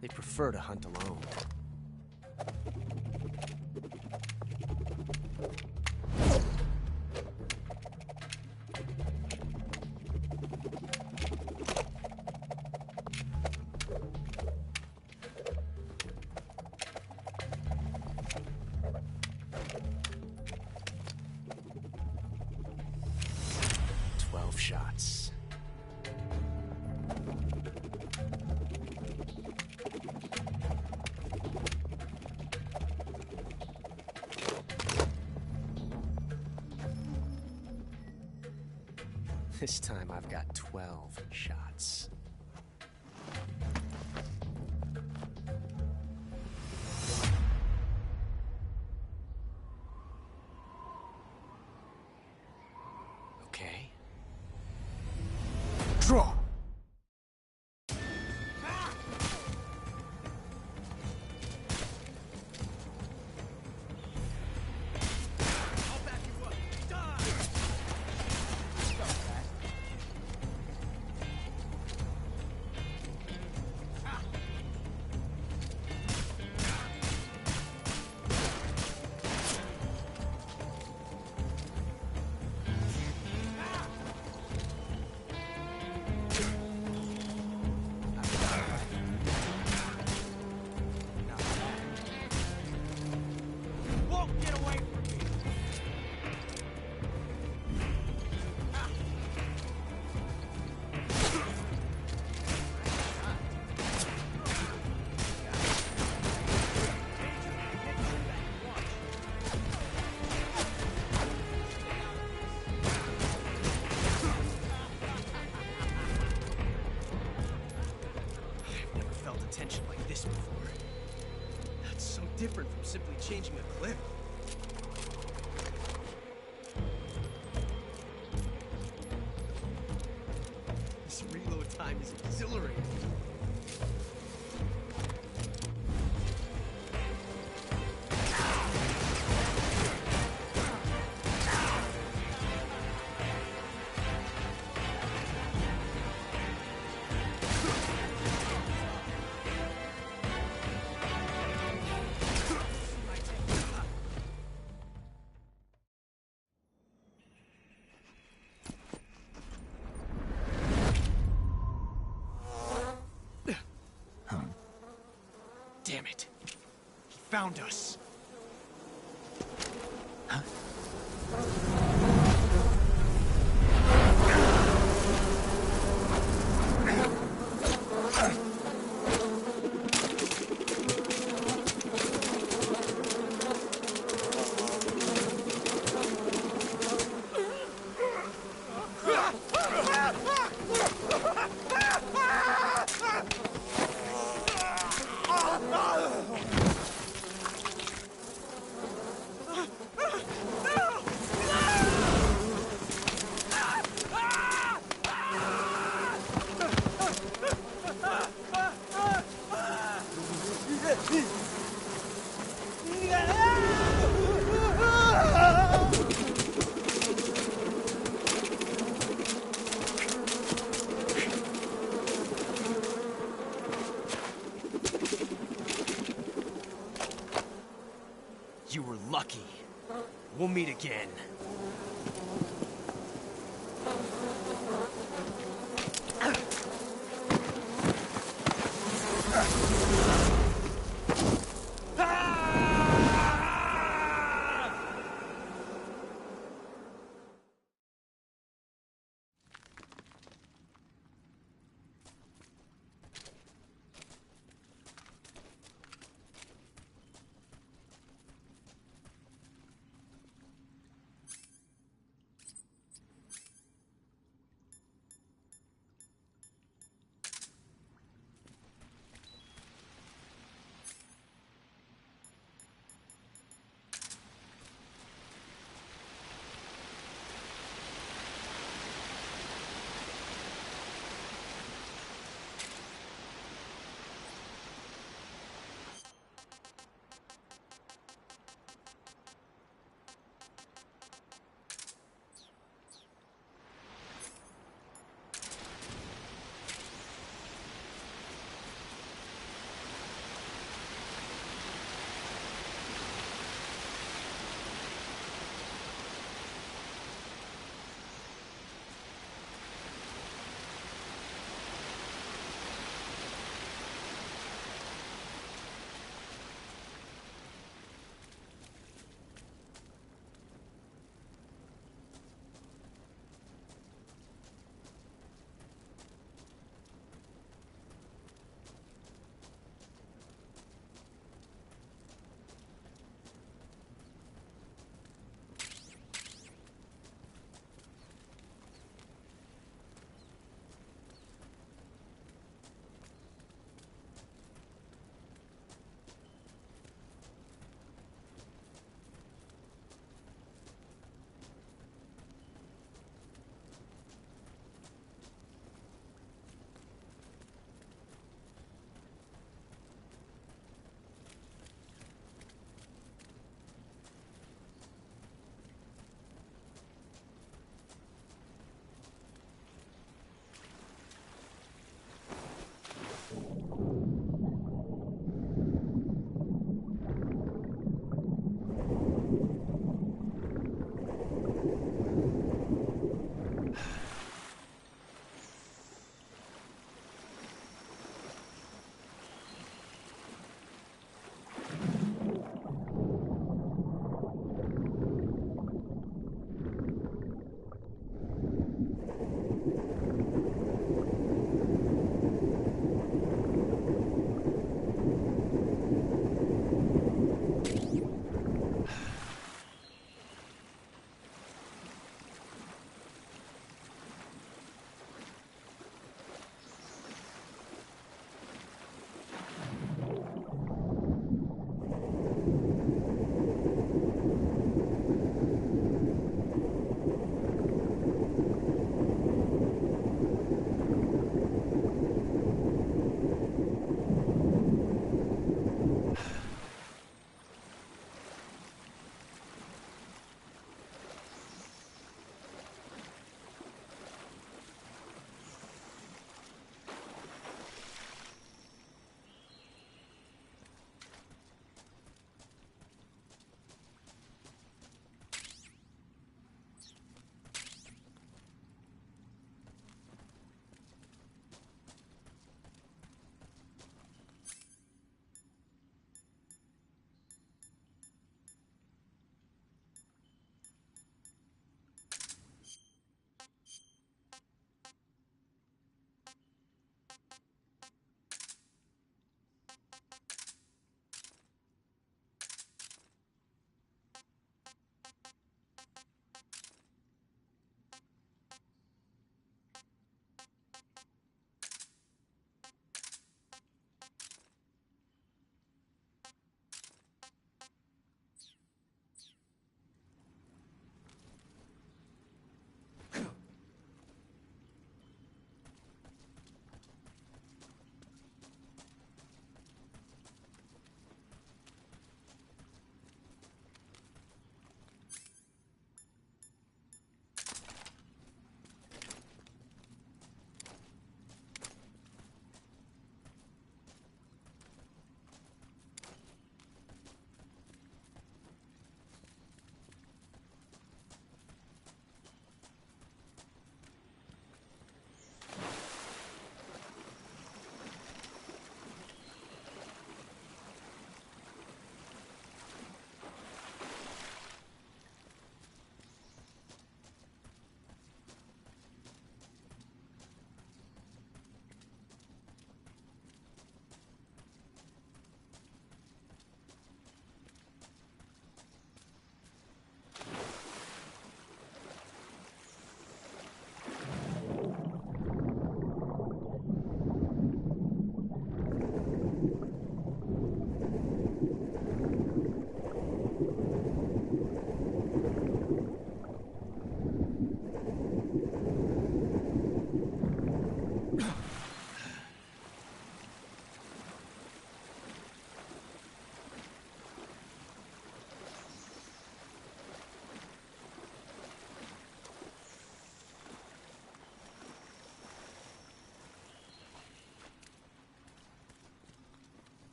They prefer to hunt alone. Shots. This time I've got 12 shots. Okay. Draw! Tension like this before. That's so different from simply changing a clip. This reload time is exhilarating. Damn it. He found us. Huh? You were lucky. We'll meet again.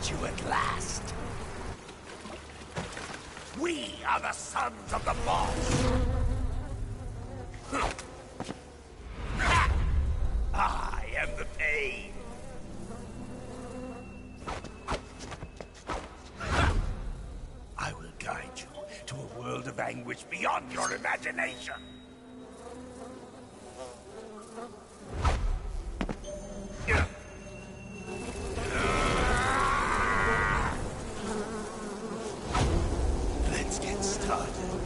find you at last. We are the sons of the boss. I am the pain. I will guide you to a world of anguish beyond your imagination. Let's get started.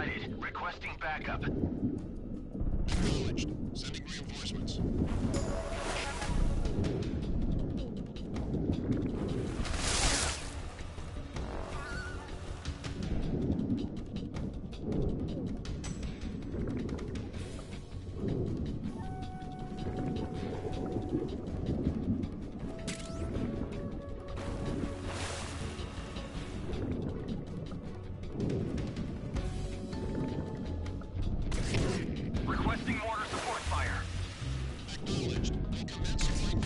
sighted. Requesting backup. Acknowledged. Sending reinforcements. Requesting mortar support fire. Acknowledged. Will commence flight.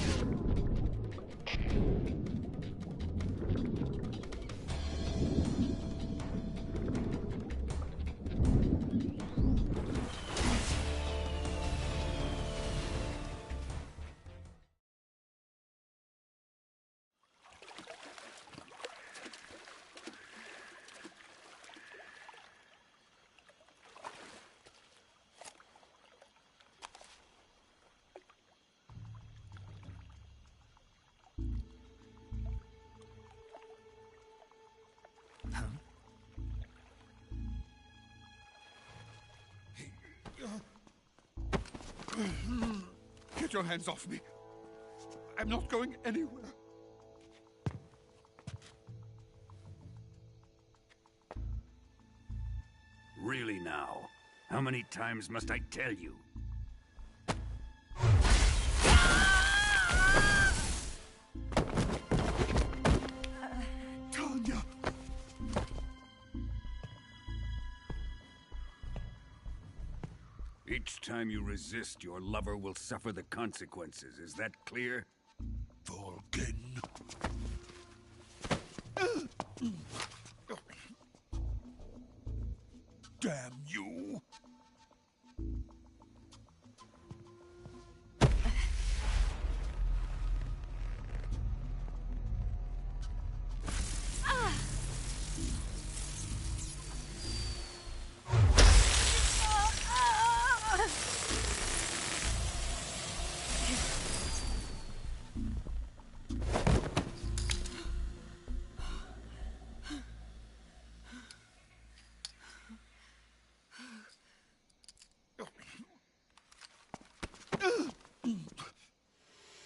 Get your hands off me. I'm not going anywhere. Really now? How many times must I tell you? Tanya! Each time you resist, your lover will suffer the consequences. Is that clear? Volgin. Damn you!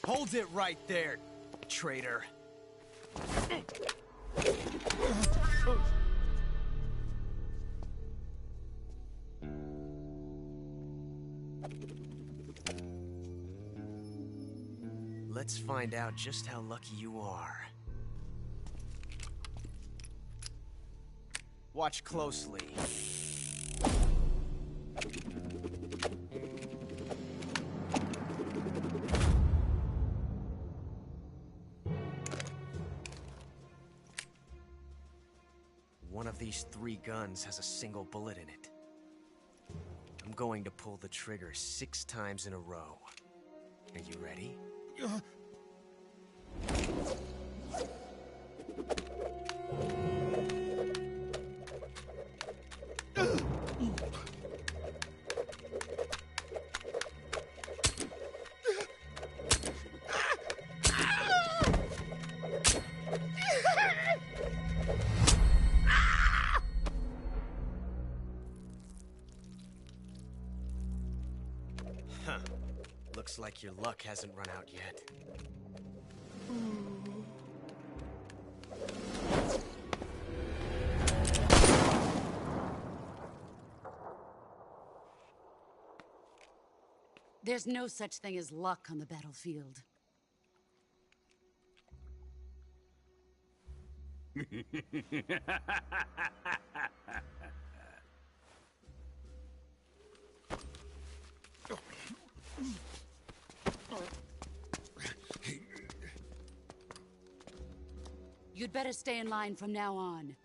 Hold it right there, traitor. Let's find out just how lucky you are. Watch closely. One of these 3 guns has a single bullet in it. I'm going to pull the trigger 6 times in a row. Are you ready? Huh. Looks like your luck hasn't run out yet. There's no such thing as luck on the battlefield. You'd better stay in line from now on.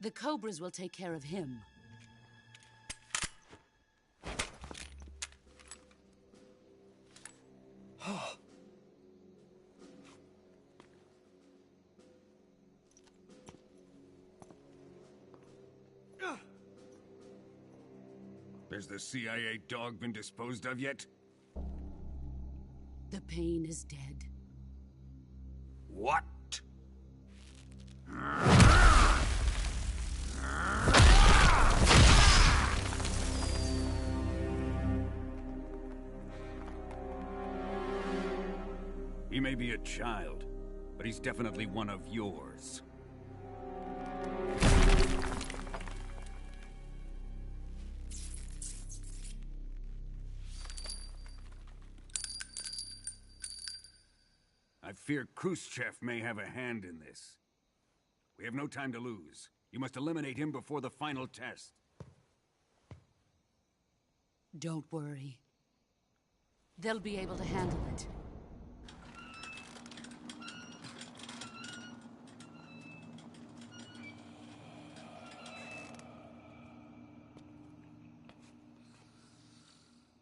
The Cobras will take care of him. Has the CIA dog been disposed of yet? The pain is dead. What? may be a child, but he's definitely one of yours. I fear Khrushchev may have a hand in this. We have no time to lose. You must eliminate him before the final test. Don't worry. They'll be able to handle it.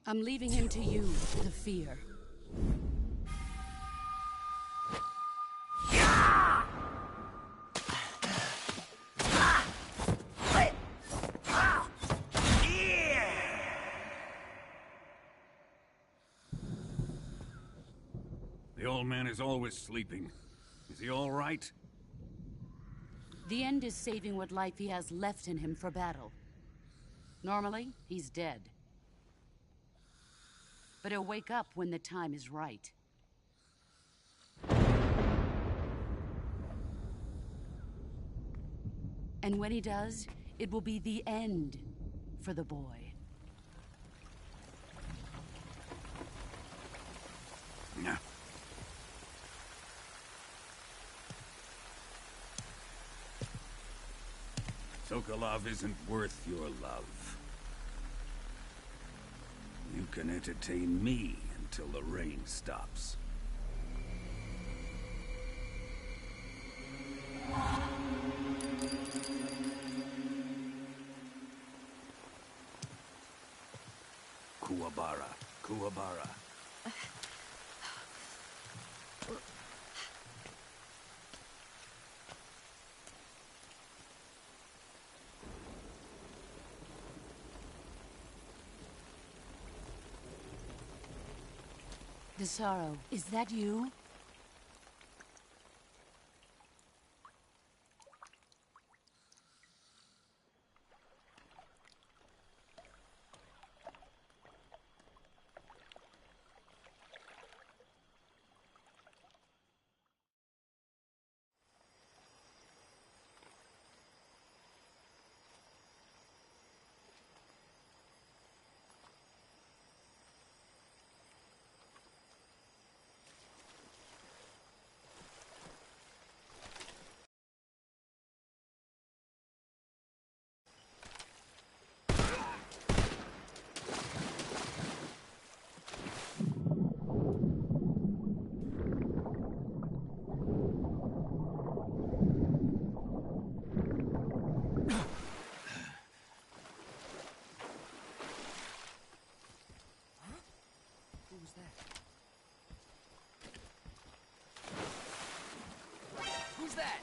I'm leaving him to you, the fear. The old man is always sleeping. Is he all right? The end is saving what life he has left in him for battle. Normally, he's dead. But he'll wake up when the time is right. And when he does, it will be the end for the boy. No. Sokolov isn't worth your love. You can entertain me until the rain stops. Kuwabara, Kuwabara. Desaro, is that you? Who's that? Who's that?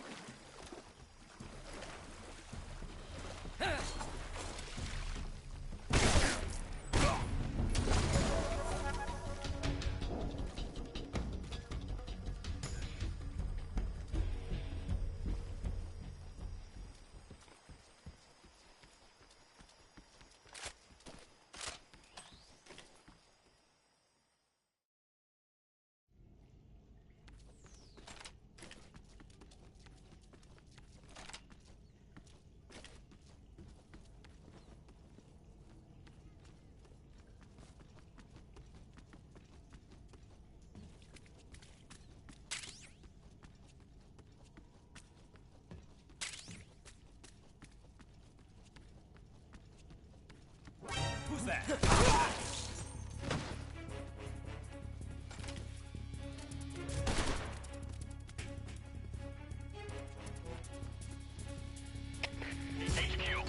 HQ.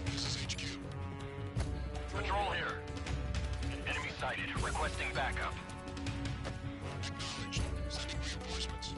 This is HQ. Patrol here. Enemy sighted. Requesting backup. Acknowledged. Sending reinforcements.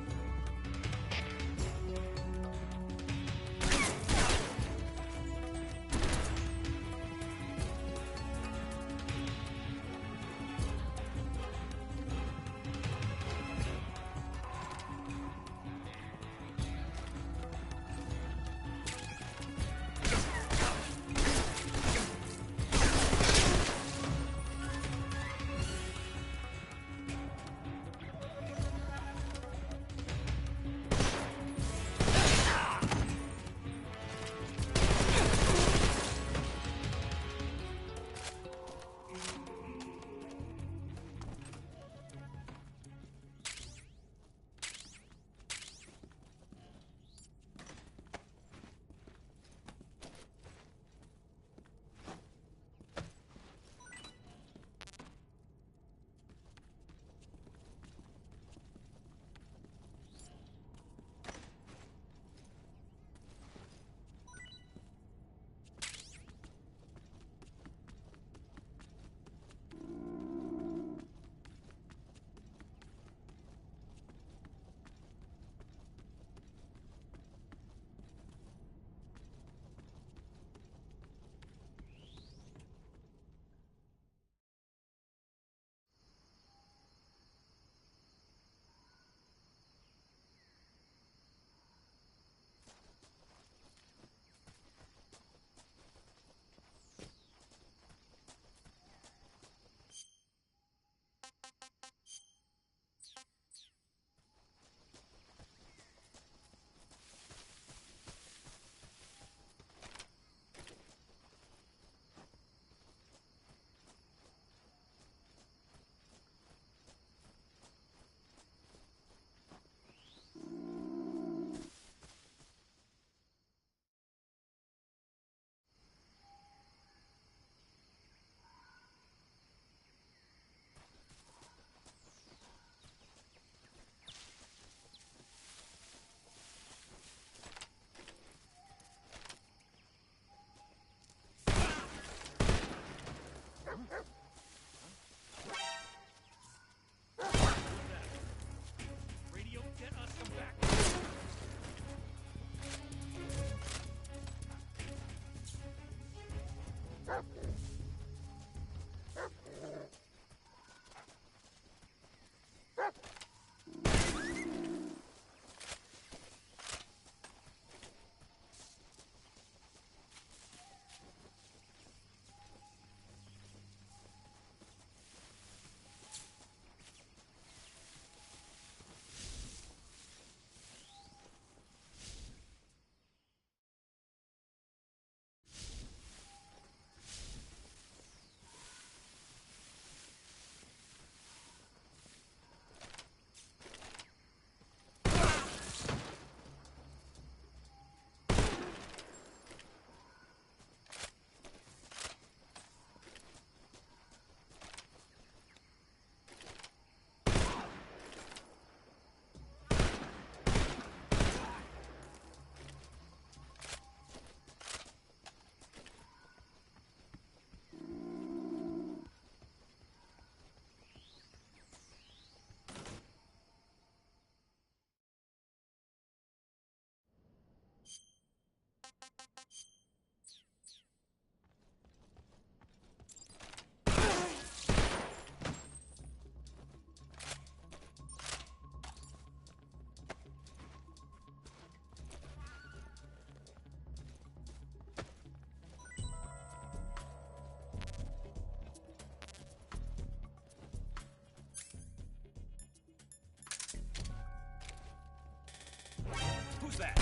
Who's that?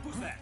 Who's that?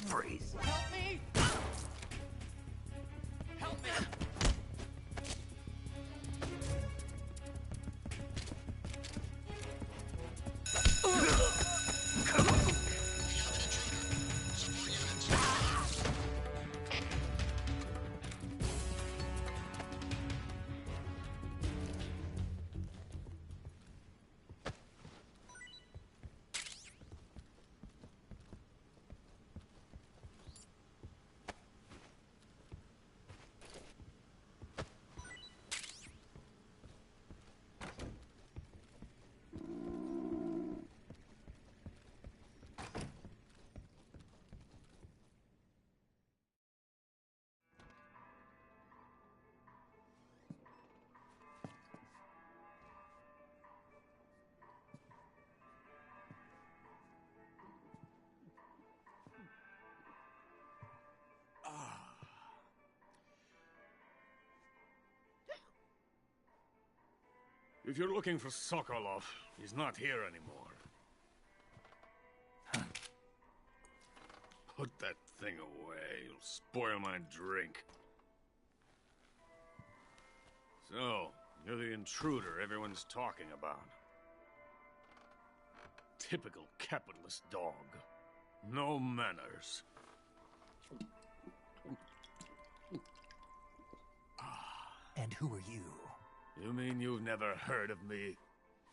Freeze. Help me! Help me! If you're looking for Sokolov, he's not here anymore. Put that thing away. You'll spoil my drink. So, you're the intruder everyone's talking about. Typical capitalist dog. No manners. And who are you? You mean you've never heard of me?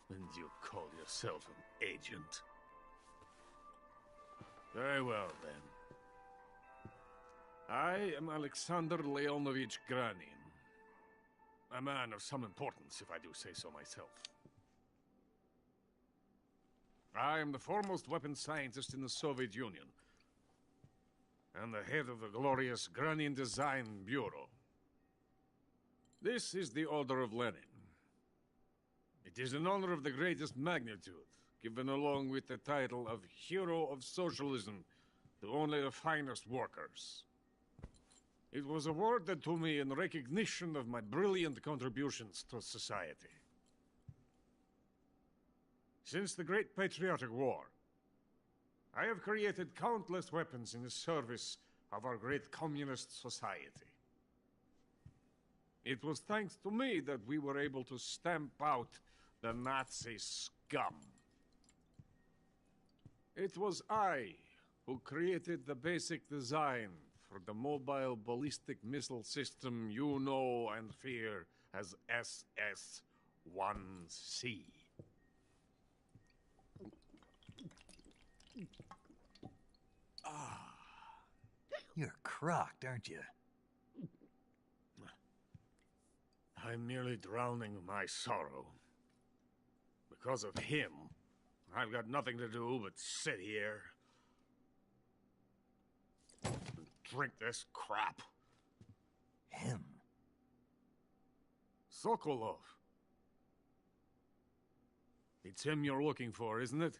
And you call yourself an agent? Very well, then. I am Alexander Leonovich Granin. A man of some importance, if I do say so myself. I am the foremost weapons scientist in the Soviet Union, and the head of the glorious Granin Design Bureau. This is the Order of Lenin. It is an honor of the greatest magnitude, given along with the title of Hero of Socialism to only the finest workers. It was awarded to me in recognition of my brilliant contributions to society. Since the Great Patriotic War, I have created countless weapons in the service of our great communist society. It was thanks to me that we were able to stamp out the Nazi scum. It was I who created the basic design for the mobile ballistic missile system you know and fear as SS-1C. You're crocked, aren't you? I'm merely drowning my sorrow. Because of him, I've got nothing to do but sit here and drink this crap. Him? Sokolov. It's him you're looking for, isn't it?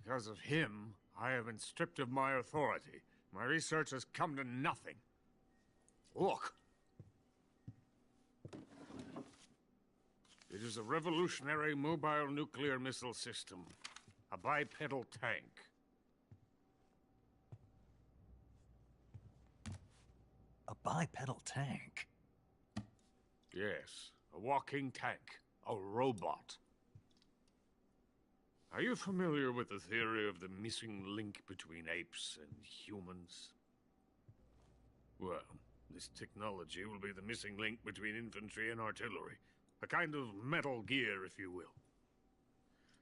Because of him, I have been stripped of my authority. My research has come to nothing. Look. It is a revolutionary mobile nuclear missile system. A bipedal tank. A bipedal tank? Yes, a walking tank. A robot. Are you familiar with the theory of the missing link between apes and humans? Well, this technology will be the missing link between infantry and artillery. A kind of Metal Gear, if you will.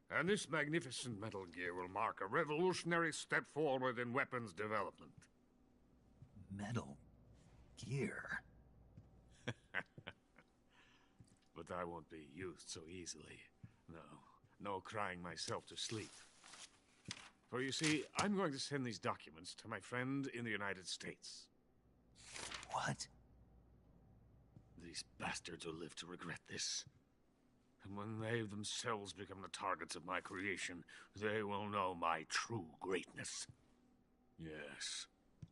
And this magnificent Metal Gear will mark a revolutionary step forward in weapons development. Metal Gear? But I won't be used so easily. No crying myself to sleep. For you see, I'm going to send these documents to my friend in the United States. What? These bastards will live to regret this. And when they themselves become the targets of my creation, they will know my true greatness. Yes,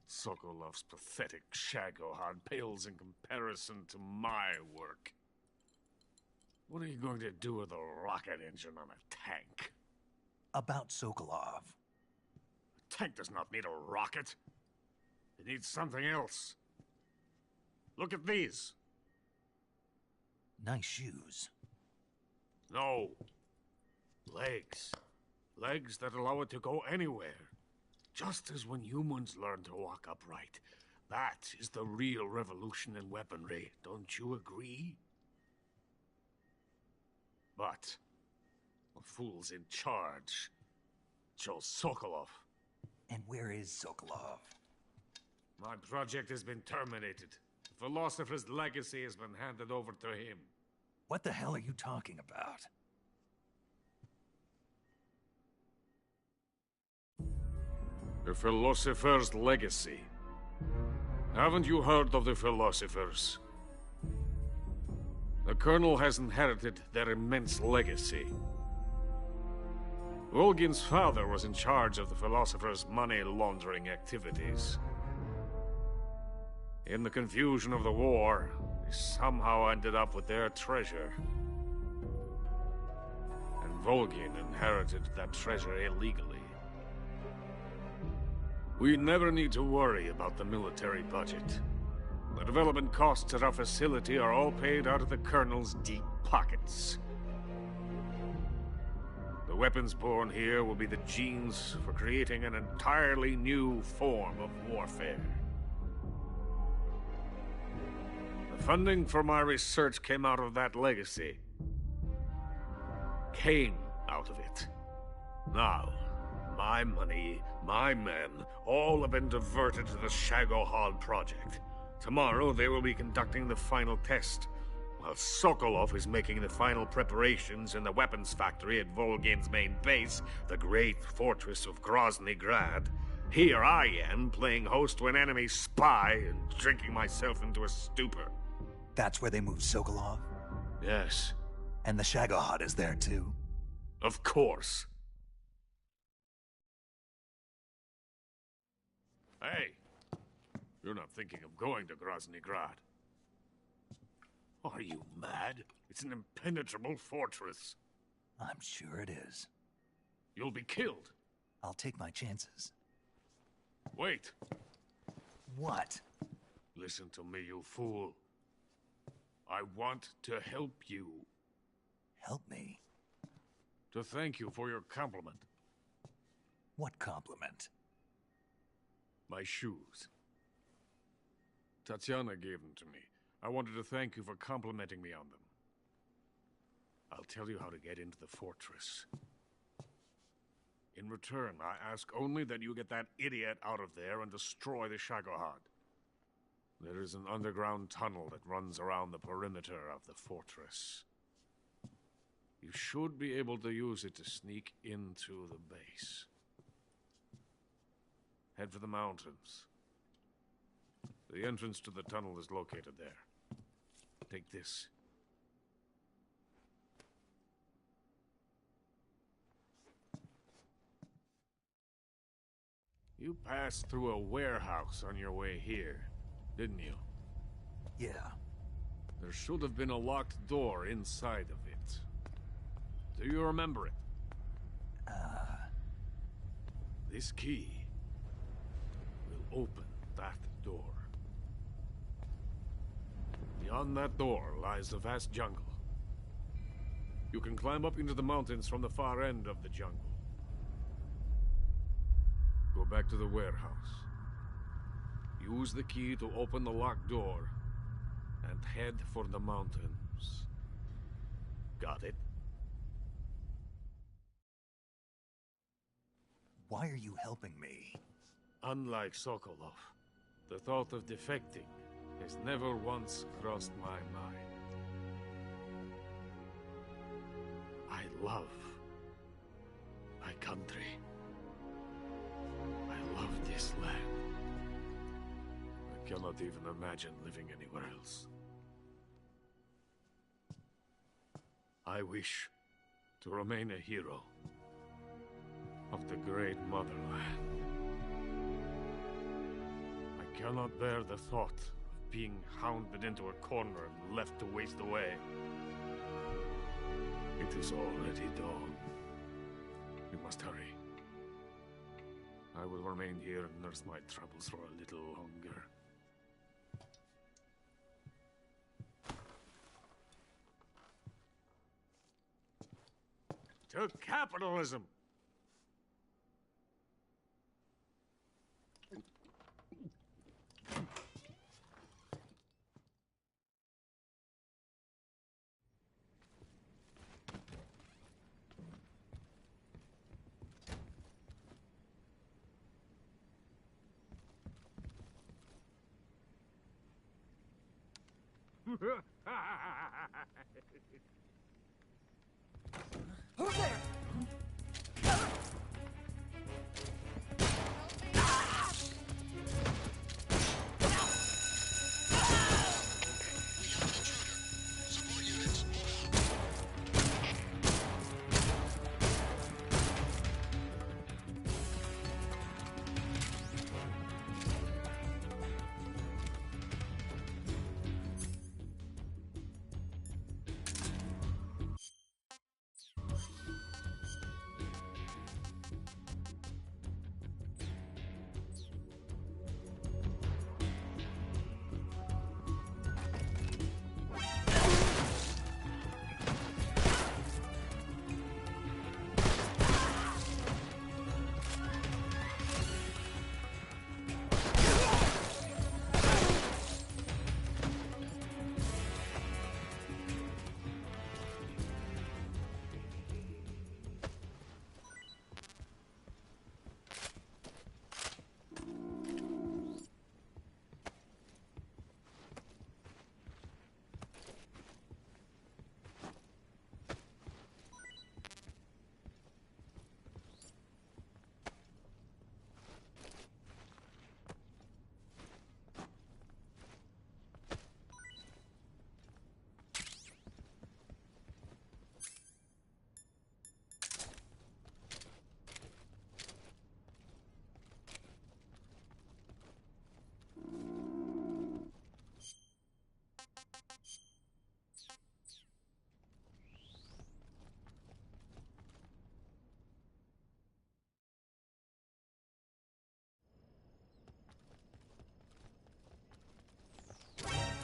Sokolov's pathetic Shagohod pales in comparison to my work. What are you going to do with a rocket engine on a tank? About Sokolov. A tank does not need a rocket. It needs something else. Look at these. Nice shoes. No. Legs. Legs that allow it to go anywhere. Just as when humans learn to walk upright. That is the real revolution in weaponry. Don't you agree? But the fool's in charge. Chose Sokolov. And where is Sokolov? My project has been terminated. The philosopher's legacy has been handed over to him. What the hell are you talking about? The philosopher's legacy. Haven't you heard of the philosophers? The Colonel has inherited their immense legacy. Volgin's father was in charge of the philosophers' money laundering activities. In the confusion of the war, they somehow ended up with their treasure. And Volgin inherited that treasure illegally. We never need to worry about the military budget. The development costs at our facility are all paid out of the Colonel's deep pockets. The weapons born here will be the genes for creating an entirely new form of warfare. Funding for my research came out of that legacy. Came out of it. Now, my money, my men, all have been diverted to the Shagohod project. Tomorrow they will be conducting the final test, while Sokolov is making the final preparations in the weapons factory at Volgin's main base, the great fortress of Grozny Grad. Here I am, playing host to an enemy spy and drinking myself into a stupor. That's where they moved Sokolov? Yes. And the Shagohod is there too? Of course. Hey, you're not thinking of going to Grozny Grad. Are you mad? It's an impenetrable fortress. I'm sure it is. You'll be killed. I'll take my chances. Wait. What? Listen to me, you fool. I want to help you. Help me? To thank you for your compliment. What compliment? My shoes. Tatiana gave them to me. I wanted to thank you for complimenting me on them. I'll tell you how to get into the fortress. In return, I ask only that you get that idiot out of there and destroy the Shagohod. There is an underground tunnel that runs around the perimeter of the fortress. You should be able to use it to sneak into the base. Head for the mountains. The entrance to the tunnel is located there. Take this. You passed through a warehouse on your way here, didn't you? Yeah. There should have been a locked door inside of it. Do you remember it? This key will open that door. Beyond that door lies the vast jungle. You can climb up into the mountains from the far end of the jungle. Go back to the warehouse. Use the key to open the locked door and head for the mountains. Got it? Why are you helping me? Unlike Sokolov, the thought of defecting has never once crossed my mind. I love my country. I love this land. I cannot even imagine living anywhere else. I wish to remain a hero of the great motherland. I cannot bear the thought of being hounded into a corner and left to waste away. It is already dawn. We must hurry. I will remain here and nurse my troubles for a little longer. To capitalism! Who's there?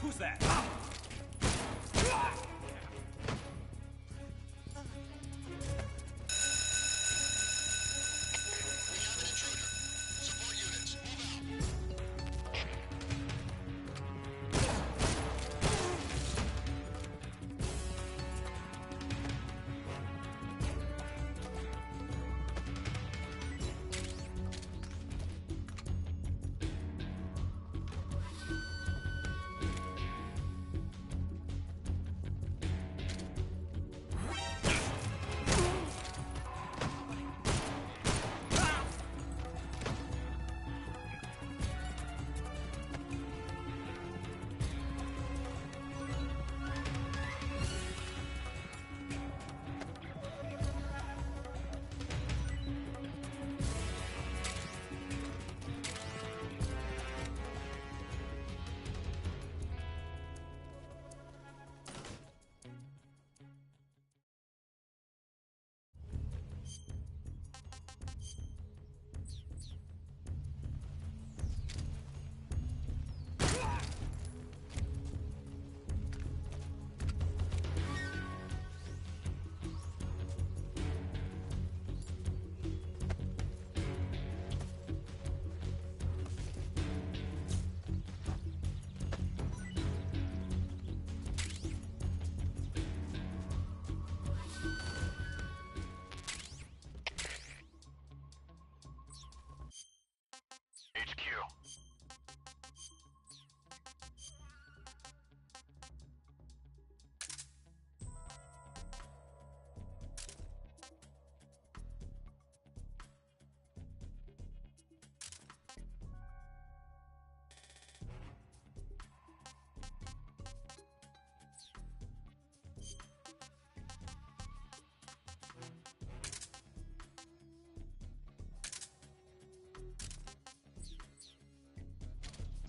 Who's that?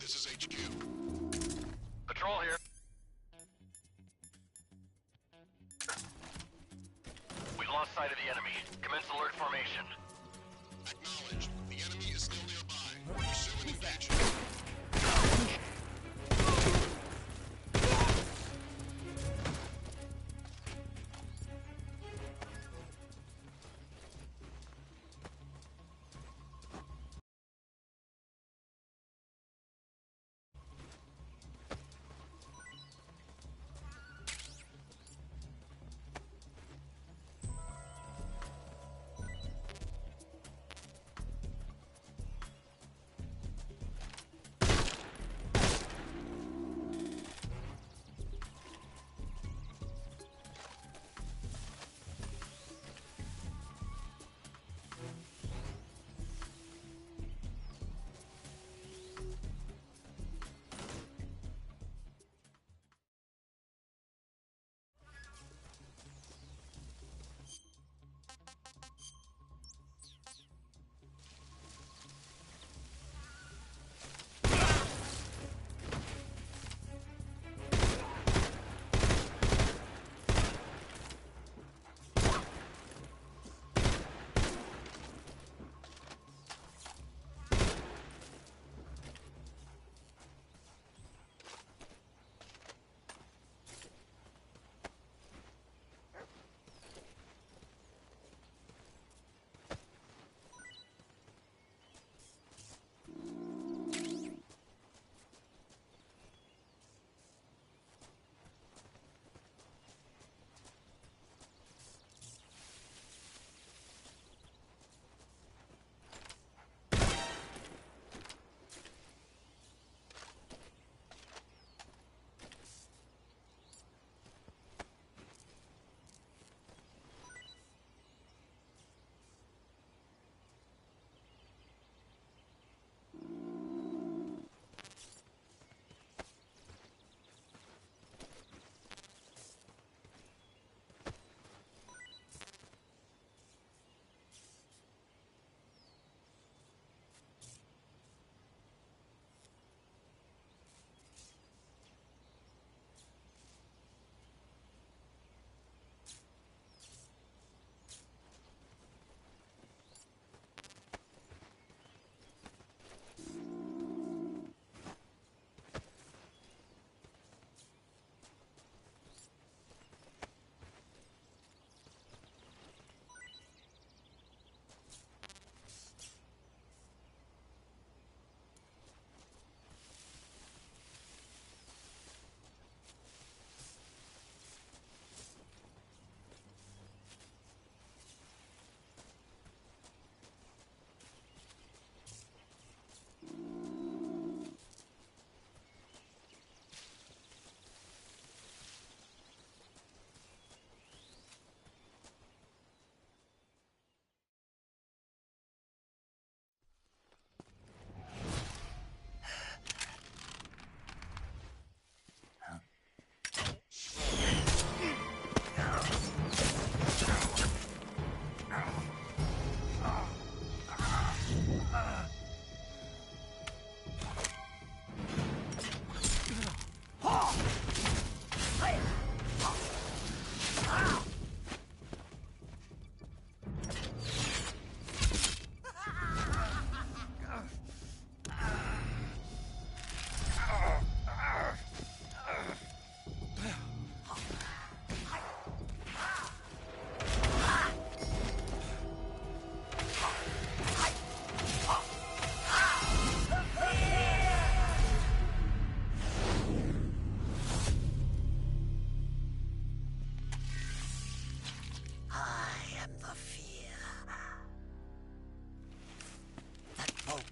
This is HQ. Patrol here. We've lost sight of the enemy. Commence alert formation. Acknowledged. The enemy is still nearby. Pursue and engage.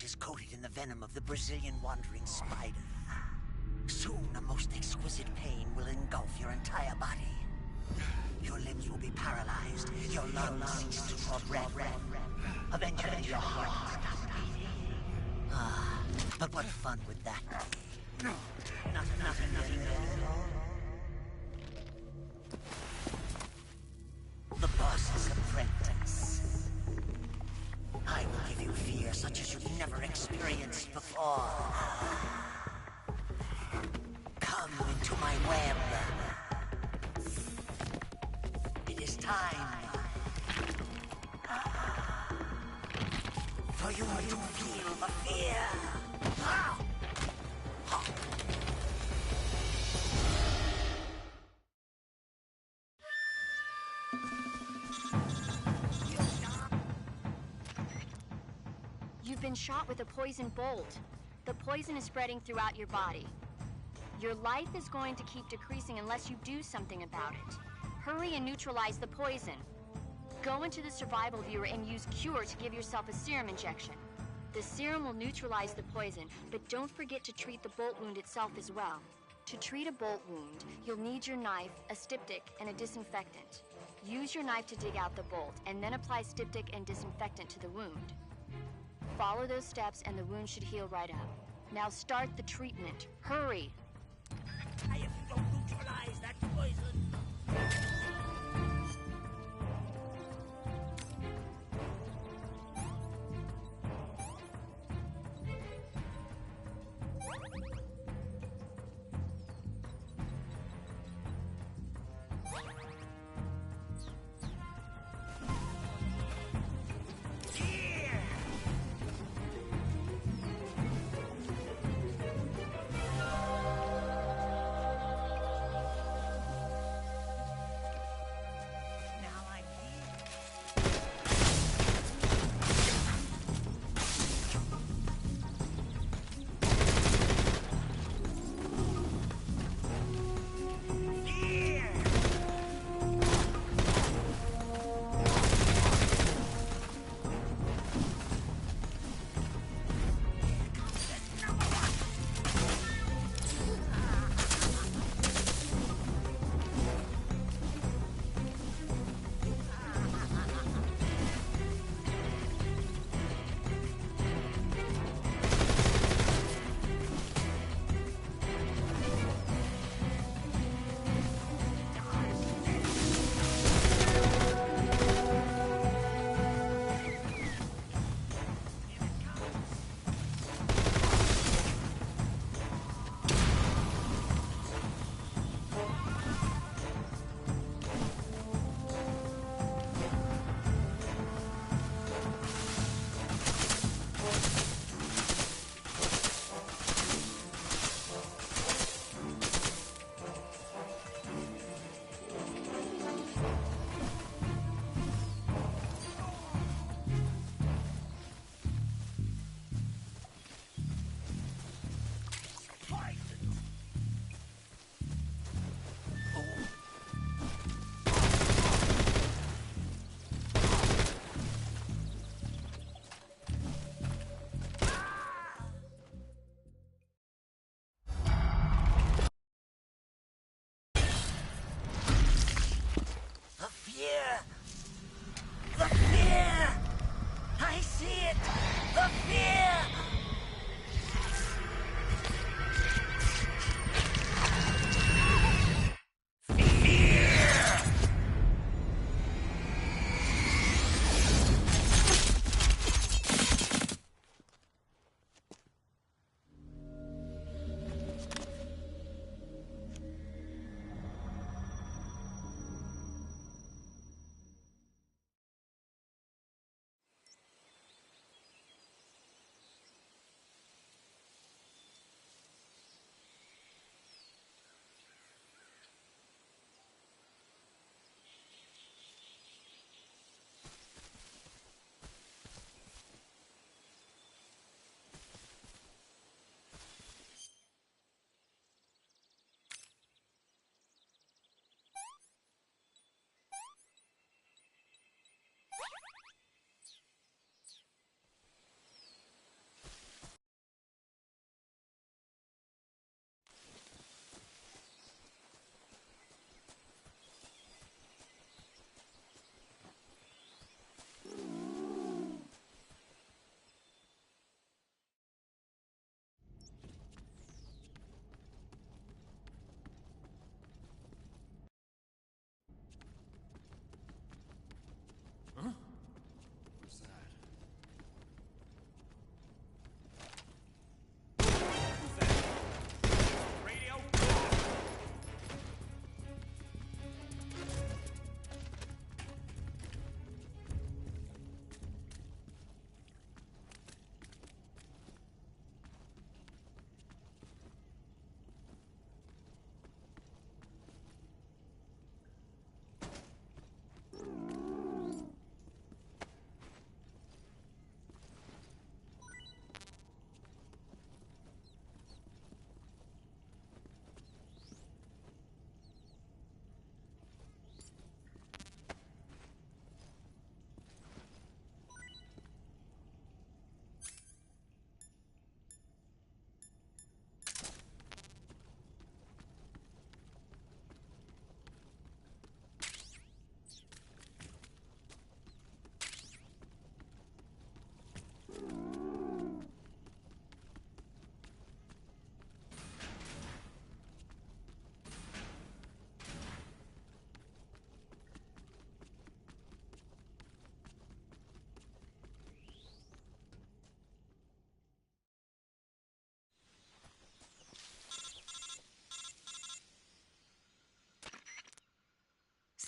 is coated in the venom of the Brazilian wandering spider. Soon, a most exquisite pain will engulf your entire body. Your limbs will be paralyzed, your lungs cease to draw breath. Eventually, your heart will stop beating. Ah, but what fun would that be? Nothing at all. The boss's apprentice. I will give you fear such as you've never experienced before. Come into my web. It is time for you to feel the fear. You've been shot with a poison bolt. The poison is spreading throughout your body. Your life is going to keep decreasing unless you do something about it. Hurry and neutralize the poison. Go into the survival viewer and use Cure to give yourself a serum injection. The serum will neutralize the poison, but don't forget to treat the bolt wound itself as well. To treat a bolt wound, you'll need your knife, a styptic, and a disinfectant. Use your knife to dig out the bolt, and then apply styptic and disinfectant to the wound. Follow those steps and the wound should heal right up. Now start the treatment. Hurry! If you don't neutralize that poison...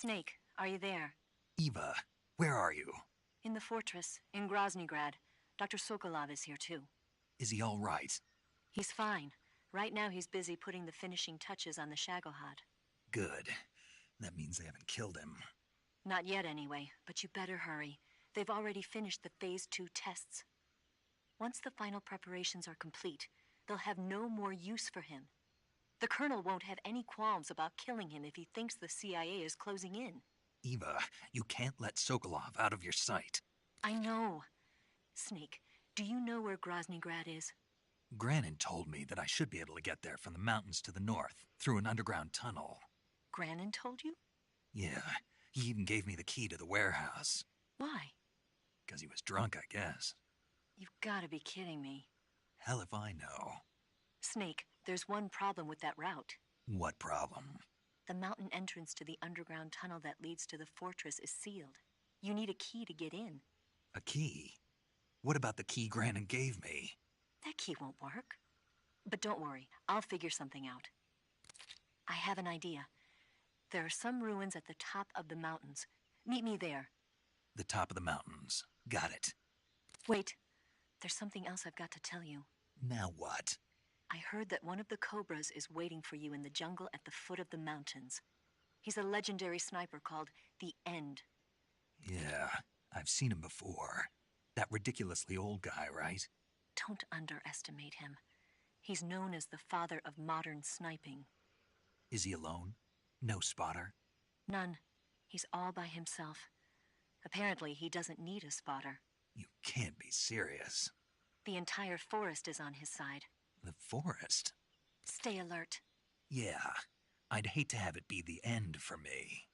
Snake, are you there? Eva, where are you? In the fortress, in Groznygrad. Dr. Sokolov is here too. Is he all right? He's fine. Right now he's busy putting the finishing touches on the Shagohod. Good. That means they haven't killed him. Not yet anyway, but you better hurry. They've already finished the Phase 2 tests. Once the final preparations are complete, they'll have no more use for him. The Colonel won't have any qualms about killing him if he thinks the CIA is closing in. Eva, you can't let Sokolov out of your sight. I know. Snake, do you know where Groznygrad is? Granin told me that I should be able to get there from the mountains to the north, through an underground tunnel. Granin told you? Yeah, he even gave me the key to the warehouse. Why? Because he was drunk, I guess. You've got to be kidding me. Hell if I know. Snake, there's one problem with that route. What problem? The mountain entrance to the underground tunnel that leads to the fortress is sealed. You need a key to get in. A key? What about the key Granin gave me? That key won't work. But don't worry, I'll figure something out. I have an idea. There are some ruins at the top of the mountains. Meet me there. The top of the mountains. Got it. Wait, there's something else I've got to tell you. Now what? I heard that one of the Cobras is waiting for you in the jungle at the foot of the mountains. He's a legendary sniper called the End. Yeah, I've seen him before. That ridiculously old guy, right? Don't underestimate him. He's known as the father of modern sniping. Is he alone? No spotter? None. He's all by himself. Apparently, he doesn't need a spotter. You can't be serious. The entire forest is on his side. The forest? Stay alert. Yeah, I'd hate to have it be the end for me.